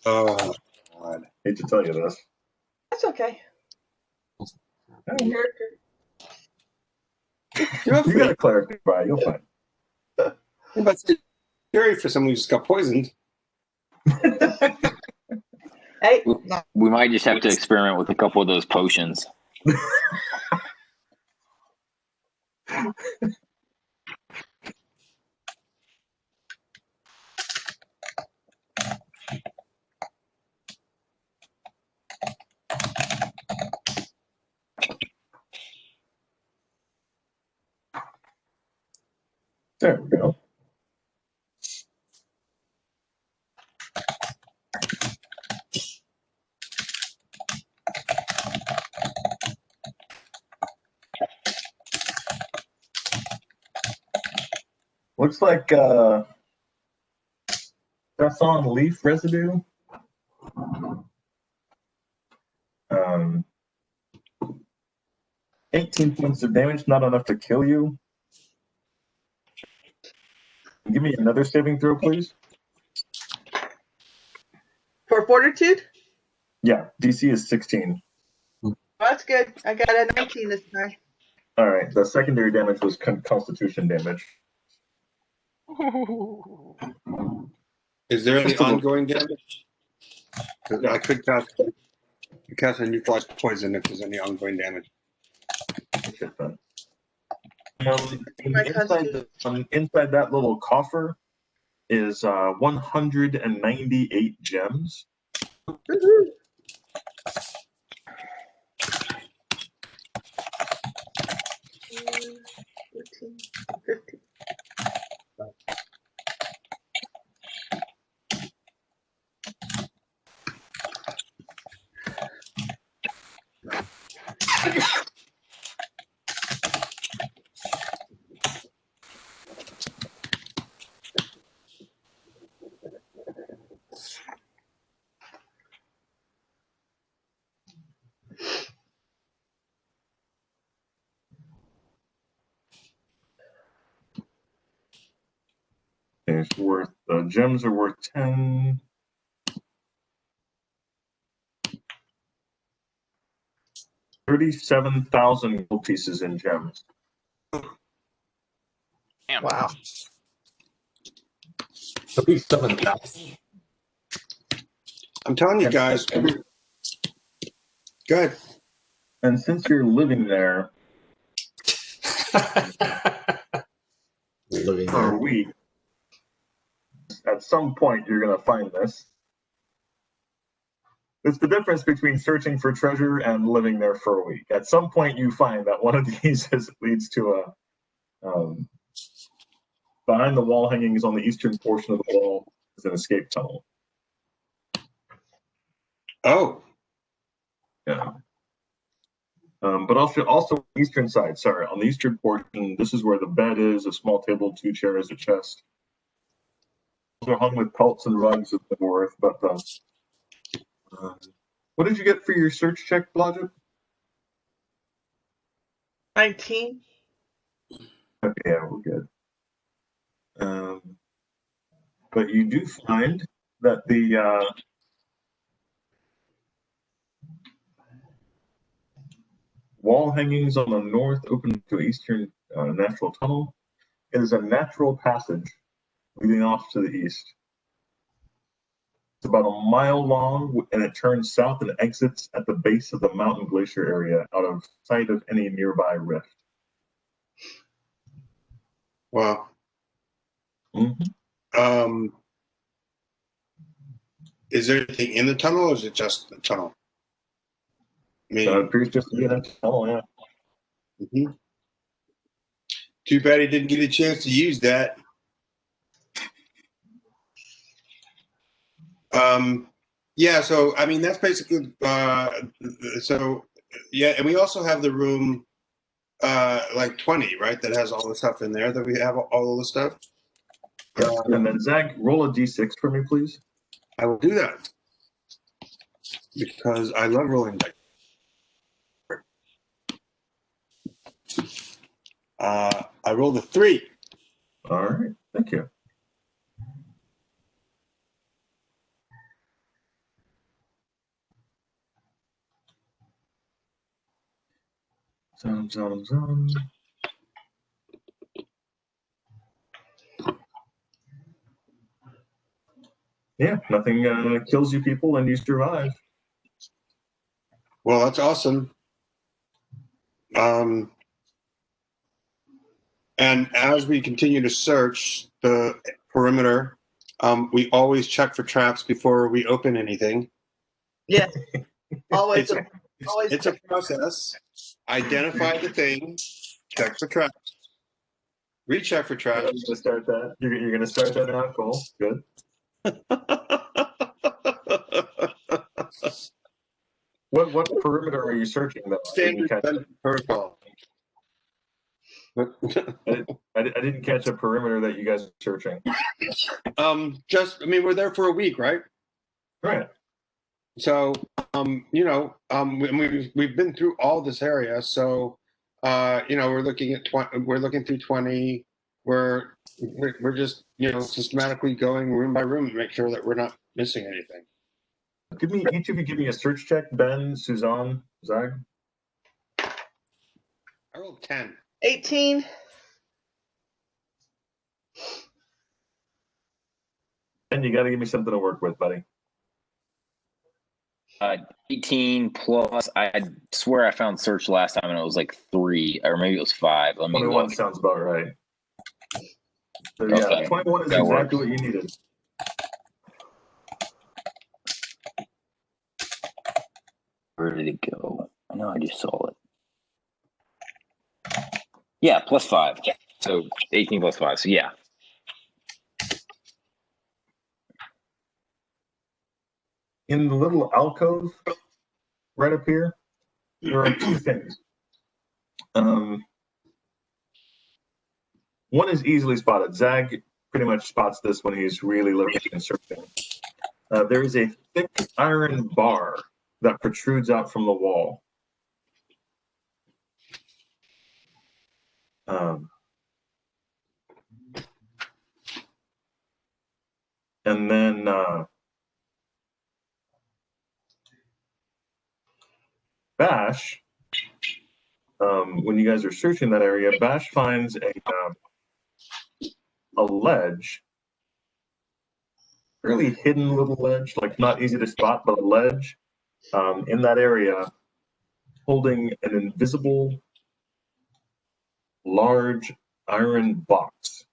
Oh, God. Hate to tell you this. That's okay. Character. You got a cleric by, you'll find. That's scary for someone who just got poisoned. Hey. We might just have to experiment with a couple of those potions. There we go. Looks like that's on leaf residue. 18 points of damage, not enough to kill you. Give me another saving throw, please. For fortitude? Yeah, DC is 16. Oh, that's good. I got a 19 this time. All right, the secondary damage was constitution damage. Is there any ongoing damage? I could cast a neutralized poison if there's any ongoing damage. Inside that little coffer is 198 gems. Woo-hoo. $14, $15. it's worth, gems are worth 10. $37,000 gold pieces in gems. Damn. Wow. 37,000. I'm telling you guys. Go ahead. And since you're living there Living for a there. week, at some point you're going to find this. It's the difference between searching for treasure and living there for a week. At some point you find that one of these leads to a behind the wall hangings on the eastern portion of the wall is an escape tunnel. Oh, Yeah. But also eastern side, sorry, on the eastern portion, this is where the bed is, a small table, 2 chairs, a chest. Those are hung with pelts and rugs and so forth, but what did you get for your search check, Logic? 19. Okay, yeah, we're good. But you do find that the wall hangings on the north open to eastern natural tunnel. It is a natural passage leading off to the east. It's about a mile long, and it turns south and exits at the base of the mountain glacier area, out of sight of any nearby rift. wow. Mm-hmm. Is there anything in the tunnel, or is it just the tunnel? I mean, It appears just to be a tunnel, yeah. mhm. Too bad he didn't get a chance to use that. Yeah, so I mean that's basically so yeah, and we also have the room like 20, right? That has all the stuff in there that we have all the stuff. And then Zach, roll a d6 for me, please. I will do that because I love rolling dice. I rolled a 3. All right, thank you. Yeah, nothing kills you people and you survive. Well, that's awesome. And as we continue to search the perimeter, we always check for traps before we open anything. Yes. Always. It's a process. Identify the thing, check for traps, recheck for You're traps. gonna start that. You're gonna start that now. Cool. Good. What perimeter are you searching though? Standard protocol. I didn't catch a perimeter that you guys are searching. Just I mean we're there for a week, right? Right. So we've been through all this area, so we're looking at we're looking through 20. We're just systematically going room by room to make sure that we're not missing anything. Each of you give me a search check. Ben, Suzanne, Zag. I rolled 10. 18. Ben, you got to give me something to work with, buddy. 18 plus. I swear I found search last time and it was like 3, or maybe it was 5. Let me 21 look. sounds about right. So yeah, Okay. 21 is That exactly works. what you needed. Where did it go? I know I just saw it. Yeah, plus 5. So 18 plus 5. So yeah. In the little alcove right up here, there are 2 things. One is easily spotted. Zag pretty much spots this when he's really looking and searching. There is a thick iron bar that protrudes out from the wall. And then Bash, when you guys are searching that area, Bash finds a ledge, really hidden little ledge, like not easy to spot, but a ledge in that area holding an invisible large iron box.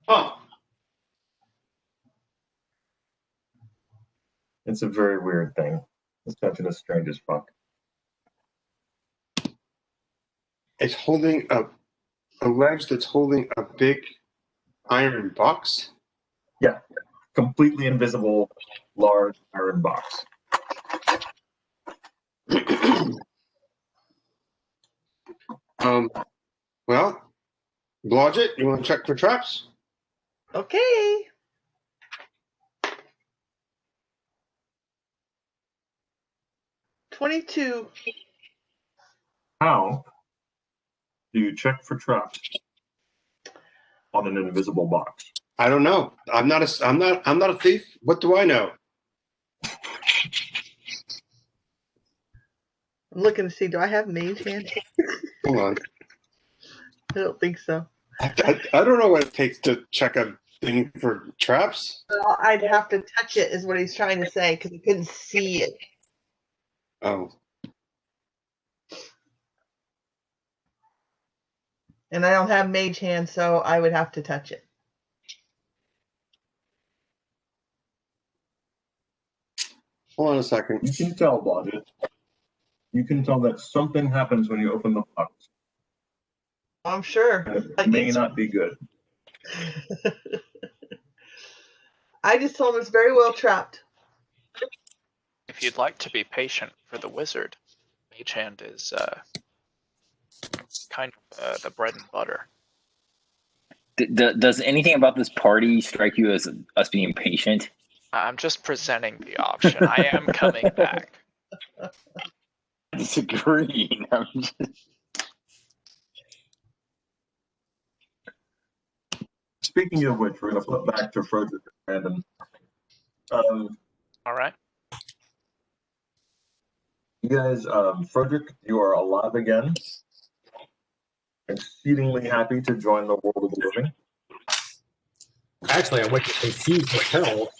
Huh. It's a very weird thing. This dungeon is strange as fuck. It's holding a ledge that's holding a big iron box. Yeah, completely invisible, large iron box. Well, Blodgett, you want to check for traps? Okay. $22. How do you check for traps on an invisible box? I don't know. I'm not a thief. What do I know? I'm looking to see, do I have mage hand? Hold on. I don't think so. I don't know what it takes to check a thing for traps. Well, I'd have to touch it, is what he's trying to say, because I couldn't see it. Oh. And I don't have mage hand, so I would have to touch it. Hold on a second. You can tell, Blodgett. You can tell that something happens when you open the box. I'm sure. And it may not be good. I just told him it's very well trapped. If you'd like to be patient for the wizard, Mage Hand is kind of the bread and butter. Does anything about this party strike you as us being patient? I'm just presenting the option. I am coming back. Disagreeing. Speaking of which, we're going to flip back to Frederick and Brandon. All right. You guys, Frederick, you are alive again. Exceedingly happy to join the world of the living. Actually, I went confused as hell.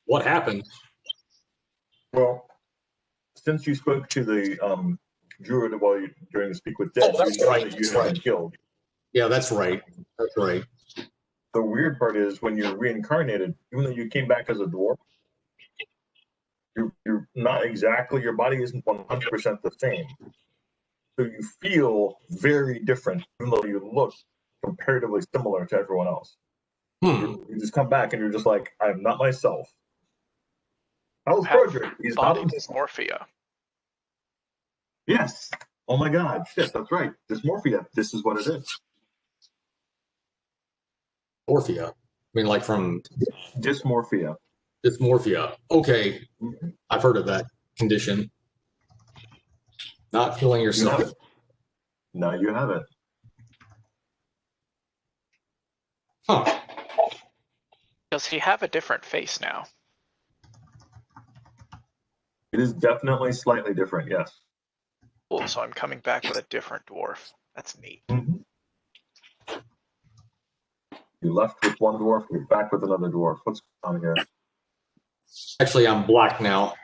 What happened? Well, since you spoke to the druid during the Speak with Dead, that's you know right, that you that's have been right. killed. Yeah, that's right. That's right. The weird part is when you're reincarnated, even though you came back as a dwarf, you're not exactly, your body isn't 100% the same. So you feel very different, even though you look comparatively similar to everyone else. You just come back and you're just like, I am not myself. How's Frederick? He's Body not himself. dysmorphia. Yes. Oh my God. Shit, that's right. Dysmorphia. This is what it is. Dysmorphia. I mean, like from Dysmorphia. dysmorphia. Okay, I've heard of that condition. Not feeling You yourself. haven't. No, you haven't. Huh. Does he have a different face now? It is definitely slightly different, yes. Cool, so I'm coming back with a different dwarf. That's neat. Mm-hmm. You left with one dwarf, you're back with another dwarf. What's going on here? Actually, I'm black now.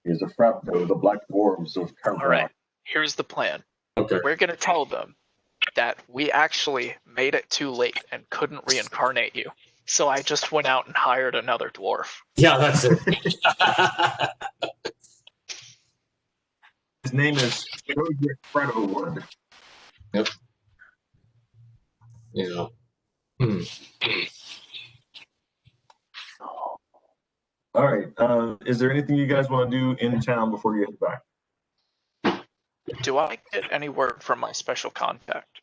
He's a Frapto, the Black Dwarves of Carmel. All right, here's the plan. Okay. We're going to tell them that we actually made it too late and couldn't reincarnate you. So I just went out and hired another dwarf. Yeah, that's it. His name is Frederick Fredowwood. Yep. Yeah. All right. Is there anything you guys want to do in town before you head back? Do I get any word from my special contact?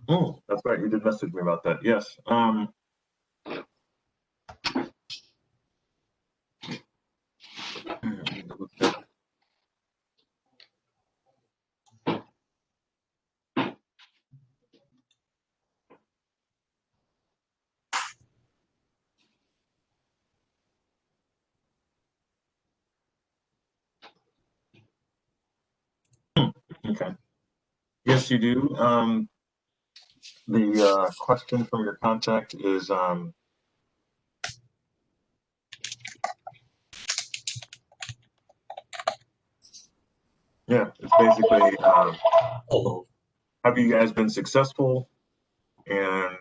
Oh, that's right. You did message me about that. Yes. Okay. Yes, you do. The question from your contact is yeah, it's basically have you guys been successful? And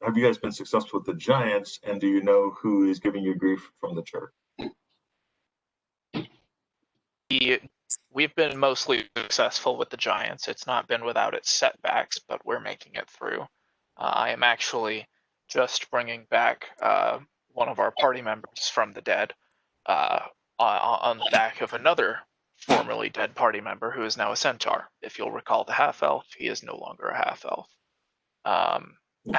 have you guys been successful with the Giants? And do you know who is giving you grief from the church? We've been mostly successful with the Giants. It's not been without its setbacks, but we're making it through. I am actually just bringing back one of our party members from the dead on the back of another formerly dead party member who is now a centaur. If you'll recall the half-elf, he is no longer a half-elf.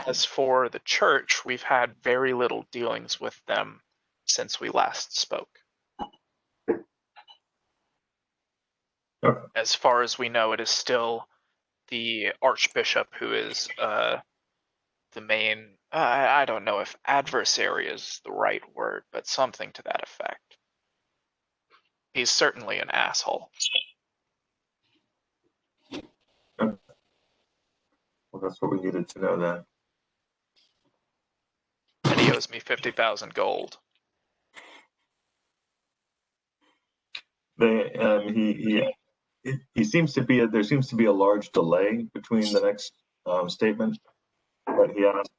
As for the church, we've had very little dealings with them since we last spoke. Okay. As far as we know, it is still the archbishop who is the main, I don't know if adversary is the right word, but something to that effect. He's certainly an asshole. Well, that's what we needed to know then. And he owes me 50,000 gold. He seems to be there seems to be a large delay between the next statement that he asked.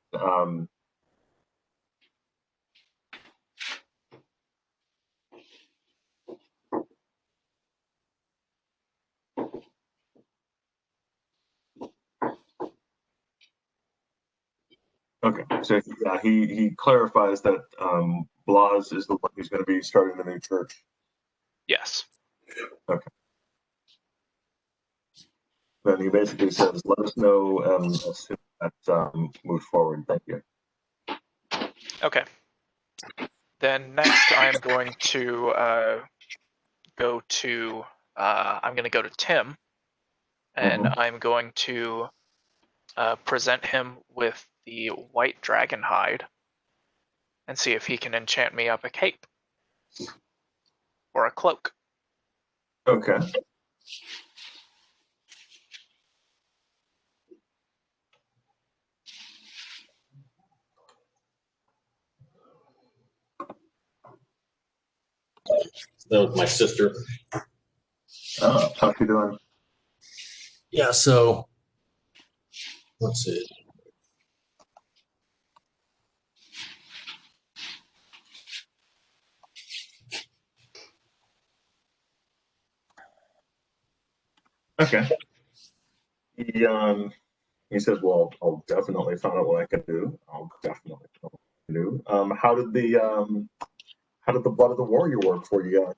Okay, so yeah, he clarifies that Blas is the one who's going to be starting the new church. Yes. Okay. Then he basically says, "Let us know as soon as that moves forward." Thank you. Okay. Then next, I'm going to go to Tim, and I'm going to present him with the white dragon hide and see if he can enchant me up a cape or a cloak. Okay. That was my sister. How you doing? Yeah, so let's see. Okay. He says, "Well, I'll definitely find out what I can do. I'll definitely find out what I can do." How did the blood of the warrior work for you guys?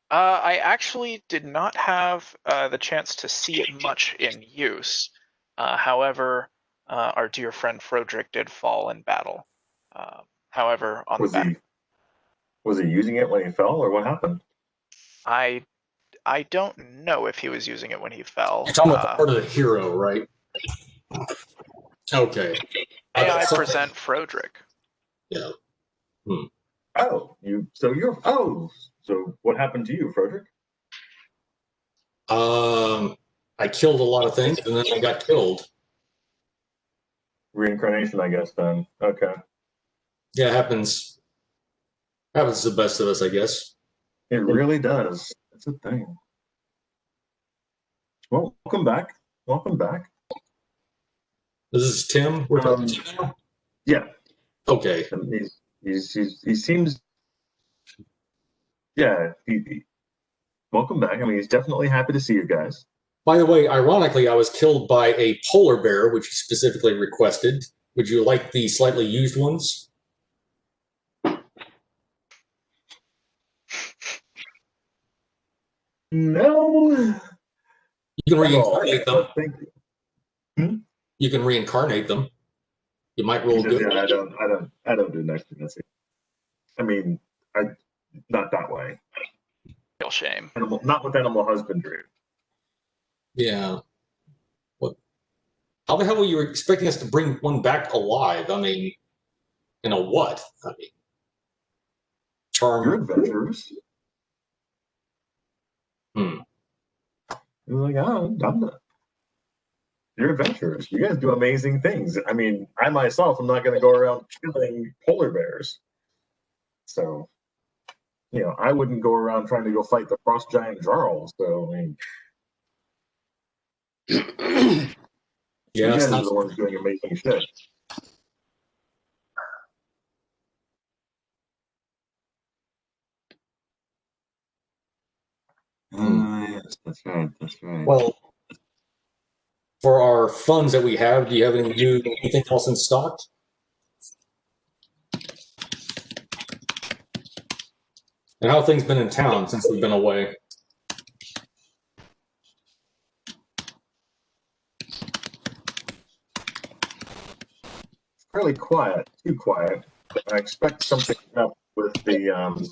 I actually did not have the chance to see it much in use. However, our dear friend Frodrick did fall in battle. However, on Was the back, he using it when he fell, or what happened? I don't know if he was using it when he fell. You're talking about the part of the hero, right? Okay. May I present Frodrick? Yeah. Oh, so what happened to you, Frederick? I killed a lot of things, and then I got killed. Reincarnation, I guess. Then okay. Yeah, it happens. Happens to the best of us, I guess. It really does. It's a thing. Well, welcome back. Welcome back. This is Tim. We're talking to now? Yeah. Okay. He seems. Yeah. Welcome back. I mean, he's definitely happy to see you guys. By the way, ironically, I was killed by a polar bear, which you specifically requested. Would you like the slightly used ones? No. You can reincarnate them. Thank you. You can reincarnate them. You might roll good. Yeah, I don't do necromancy. I mean, not that way. Real shame. Not with animal husbandry. Yeah. What? How the hell were you expecting us to bring one back alive? I mean, what? I mean, charm. You're adventurers. You're like, oh, I'm not. You're adventurers. You guys do amazing things. I mean, I myself am not going to go around killing polar bears. So, I wouldn't go around trying to go fight the frost giant Jarl. So, I mean, you Yeah, it's guys are not. the ones doing amazing shit. Yes, that's right. That's right. Well, for our funds that we have, do you have anything else in stock? And how have things been in town since we've been away? Fairly quiet, too quiet. I expect something up with the.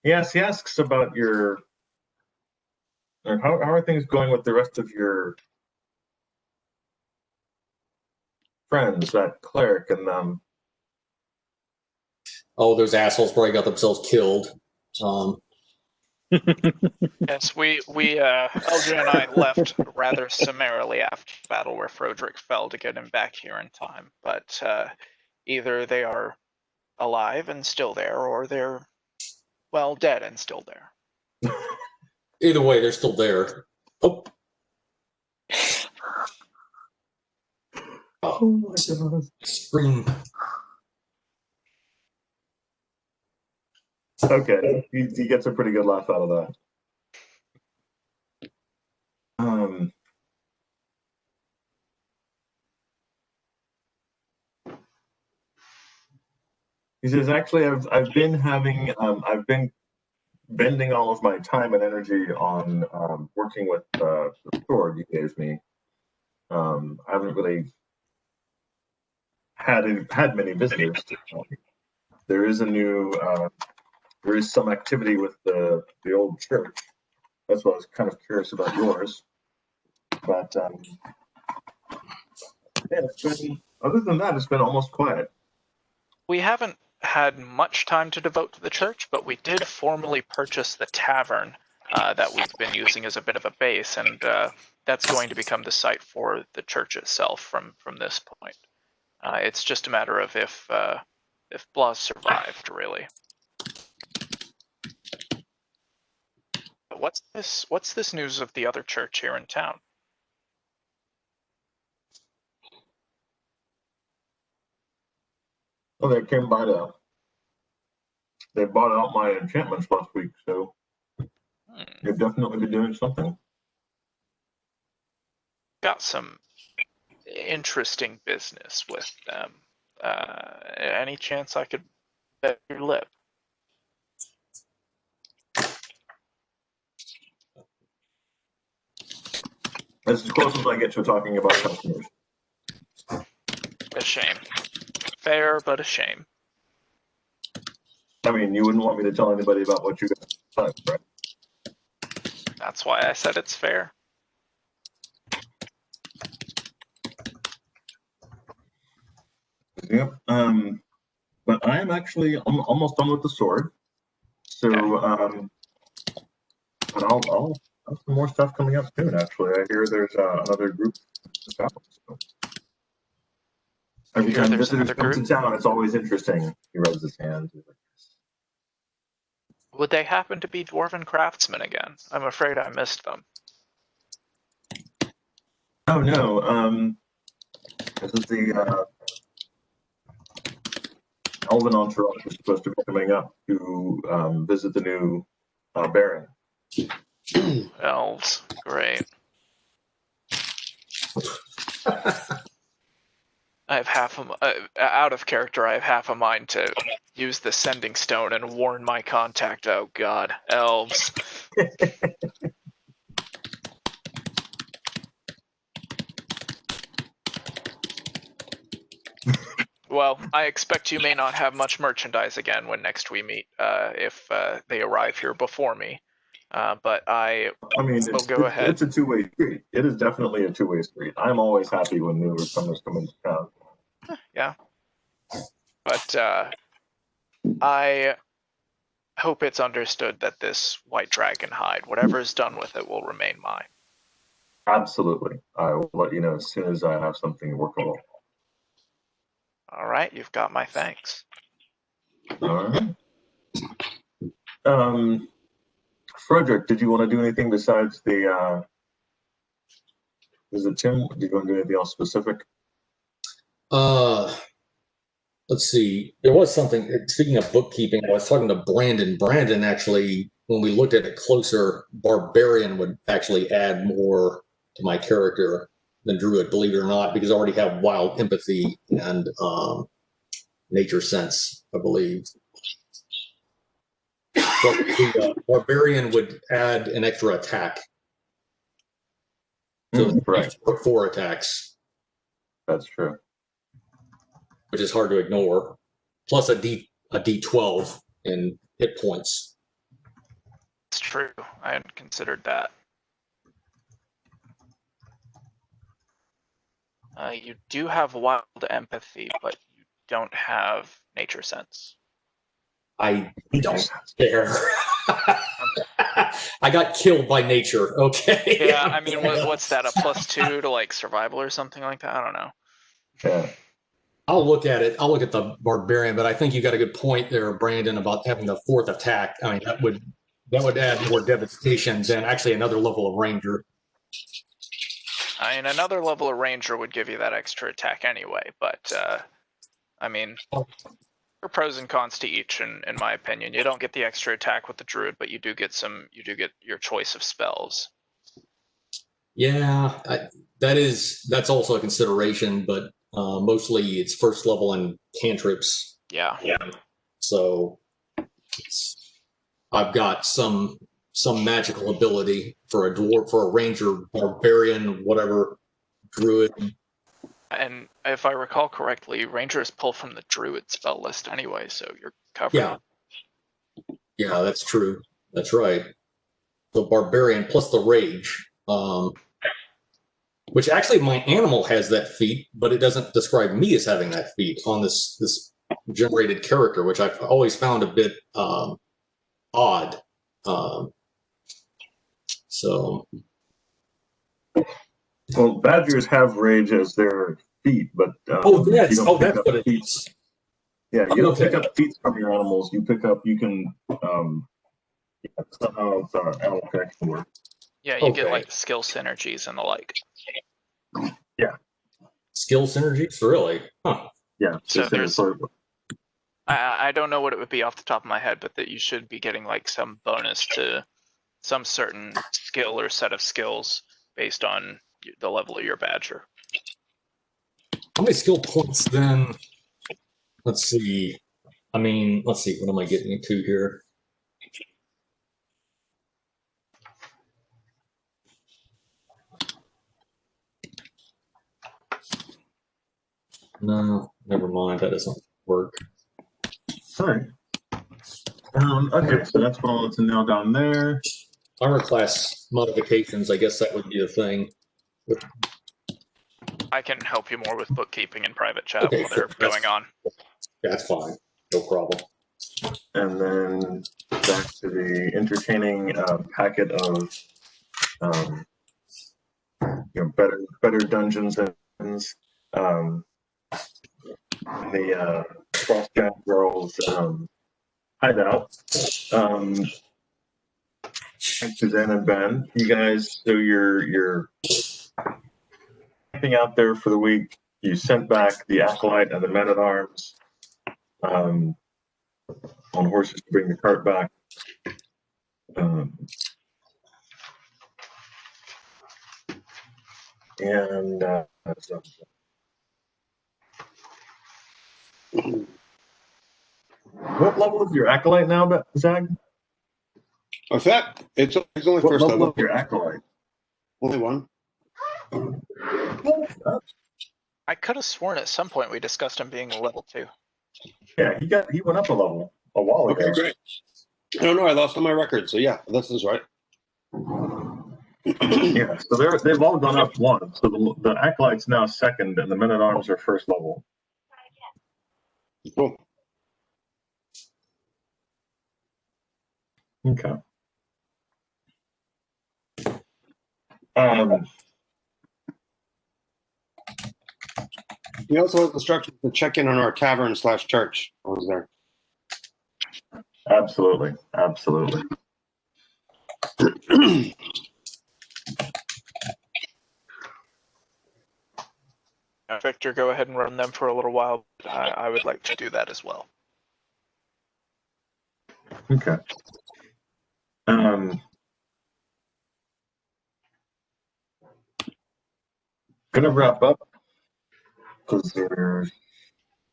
Yes, he asks about your. Or how are things going with the rest of your friends, that cleric and them? Oh, those assholes probably got themselves killed. Yes, LJ and I left rather summarily after the battle where Frodrick fell to get him back here in time. But either they are alive and still there, or they're, well, dead and still there. Either way, they're still there. Oh. Oh my god. Scream. Okay, he gets a pretty good laugh out of that. He says, actually, I've been bending all of my time and energy on working with the sword you gave me. I haven't really had many visitors. There is there is some activity with the old church. That's why I was kind of curious about yours. But yeah, other than that, it's been almost quiet. We haven't had much time to devote to the church, but we did formally purchase the tavern that we've been using as a bit of a base, and that's going to become the site for the church itself from this point. It's just a matter of if Blas survived, really. But what's this news of the other church here in town? Well, they bought out my enchantments last week, so they've definitely been doing something. Got some interesting business with them. Any chance I could bet your lip? That's as close as I get to talking about customers. A shame. Fair, but a shame. I mean, you wouldn't want me to tell anybody about what you guys do, right? That's why I said it's fair. Yep. But I am actually almost done with the sword. So, Okay. but I'll have some more stuff coming up soon. Actually, I hear there's another group. So. Every time visitors come to town, it's always interesting. He rubs his hands. Would they happen to be dwarven craftsmen again? I'm afraid I missed them. Oh no. This is the Elven entourage is supposed to be coming up to visit the new Baron. Elves, great. I have out of character. I have half a mind to use the sending stone and warn my contact. Oh God, elves. Well, I expect you may not have much merchandise again when next we meet, if they arrive here before me. But I mean, go ahead. It's a two-way street. It is definitely a two-way street. I'm always happy when newcomers come into town. Yeah. But I hope it's understood that this white dragon hide, whatever is done with it, will remain mine. Absolutely. I will let you know as soon as I have something workable. All right, you've got my thanks. All right. Frederick, did you want to do anything besides the visit Tim? Did you want to do anything else specific? Let's see. There was something. Speaking of bookkeeping, I was talking to Brandon. Brandon actually, when we looked at it closer, Barbarian would actually add more to my character than Druid, believe it or not, because I already have wild empathy and nature sense, I believe. But the Barbarian would add an extra attack. So Right. 4 attacks. That's true. Which is hard to ignore, plus a D12 in hit points. It's true. I hadn't considered that. You do have wild empathy, but you don't have nature sense. I don't care. I got killed by nature. Okay. Yeah, I mean, what's that? A +2 to like survival or something like that? I don't know. Yeah. I'll look at it. I'll look at the Barbarian, but I think you got a good point there, Brandon, about having the 4th attack. I mean, that would add more devastation than actually another level of Ranger. I mean, another level of Ranger would give you that extra attack anyway, but I mean, there are pros and cons to each, in my opinion. You don't get the extra attack with the Druid, but you do get your choice of spells. Yeah, that's also a consideration, but mostly it's first level and cantrips. Yeah. So I've got some magical ability for a dwarf, for a ranger, barbarian, whatever, druid. And if I recall correctly, Rangers pull from the Druid spell list anyway, so you're covered. Yeah, that's true. That's right. The barbarian plus the rage, which actually my animal has that feat, but it doesn't describe me as having that feat on this generated character, which I've always found a bit odd. So. Well, badgers have rage as their feet, but that's what it is. Yeah, you don't pick up feats from your animals. You can somehow it's our animal connection work. Yeah, you get like skill synergies and the like. Yeah. Skill synergies, really? Huh. Yeah. So there's. I don't know what it would be off the top of my head, but that you should be getting like some bonus to some certain skill or set of skills based on the level of your badger. How many skill points then? Let's see. What am I getting into here? No, never mind. That doesn't work. All right. Okay, so that's what I wanted to nail down there. Armor class modifications, I guess that would be a thing. I can help you more with bookkeeping and private chat while they're going on. That's fine. No problem. And then back to the entertaining packet of better dungeons and the Frost Giant Girls hideout. Suzanne and Ben, you guys, so you're camping out there for the week. You sent back the acolyte and the men-at-arms on horses to bring the cart back. What level is your acolyte now, Zag? What's that? It's only What first level. Of your acolyte? Only one. I could have sworn at some point we discussed him being a level 2. Yeah, he went up a level a while ago. Okay, great. I don't know. I lost all my records, so yeah, this is right. Yeah, so they've all gone up one. So the acolyte's now second, and the men-at-arms are first level. Cool. Okay. Um, He also has instructions to check in on our tavern/church. I was there. absolutely. Absolutely. Victor, go ahead and run them for a little while. I would like to do that as well. Okay. Gonna wrap up because there's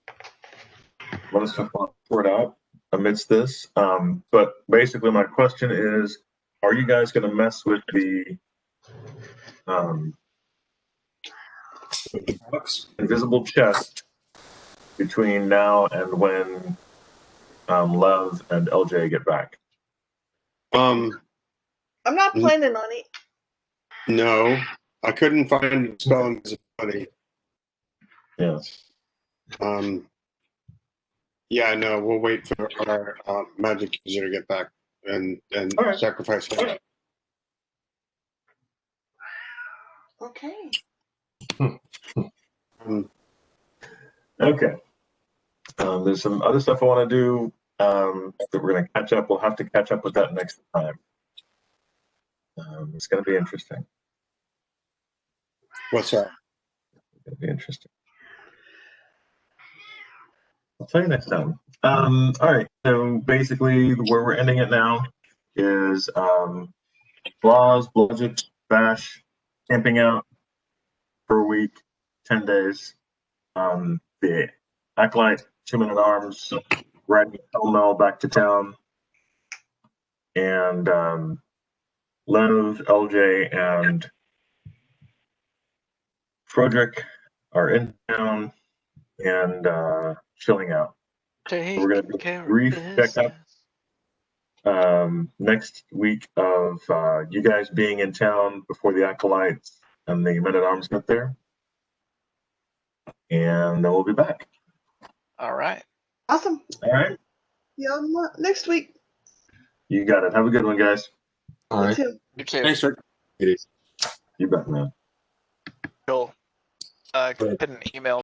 a lot of stuff to report out amidst this. But basically, my question is: are you guys gonna mess with the invisible chest between now and when Lev and LJ get back? I'm not planning on it. No, I couldn't find spell invisibility. Yeah. Yeah, no, we'll wait for our magic user to get back and right. sacrifice him. Okay. Okay. There's some other stuff I want to do that we're going to catch up. We'll have to catch up with that next time. It's going to be interesting. What's that? It's going to be interesting. I'll tell you next time. All right. So basically, where we're ending it now is Blahs, Bludget, Bash, camping out for a week, 10 days. The Acolyte, 2 Men at Arms, riding Elmel back to town. And Lev, LJ, and Frederick are in town and chilling out. We're going to do a brief checkup next week of you guys being in town before the Acolytes and the Men at Arms get there. And then we'll be back. All right. Awesome. All right. Yeah, next week. You got it. Have a good one, guys. All You right. too. You too. Thanks, Rick. You bet, man. Cool. Go ahead and email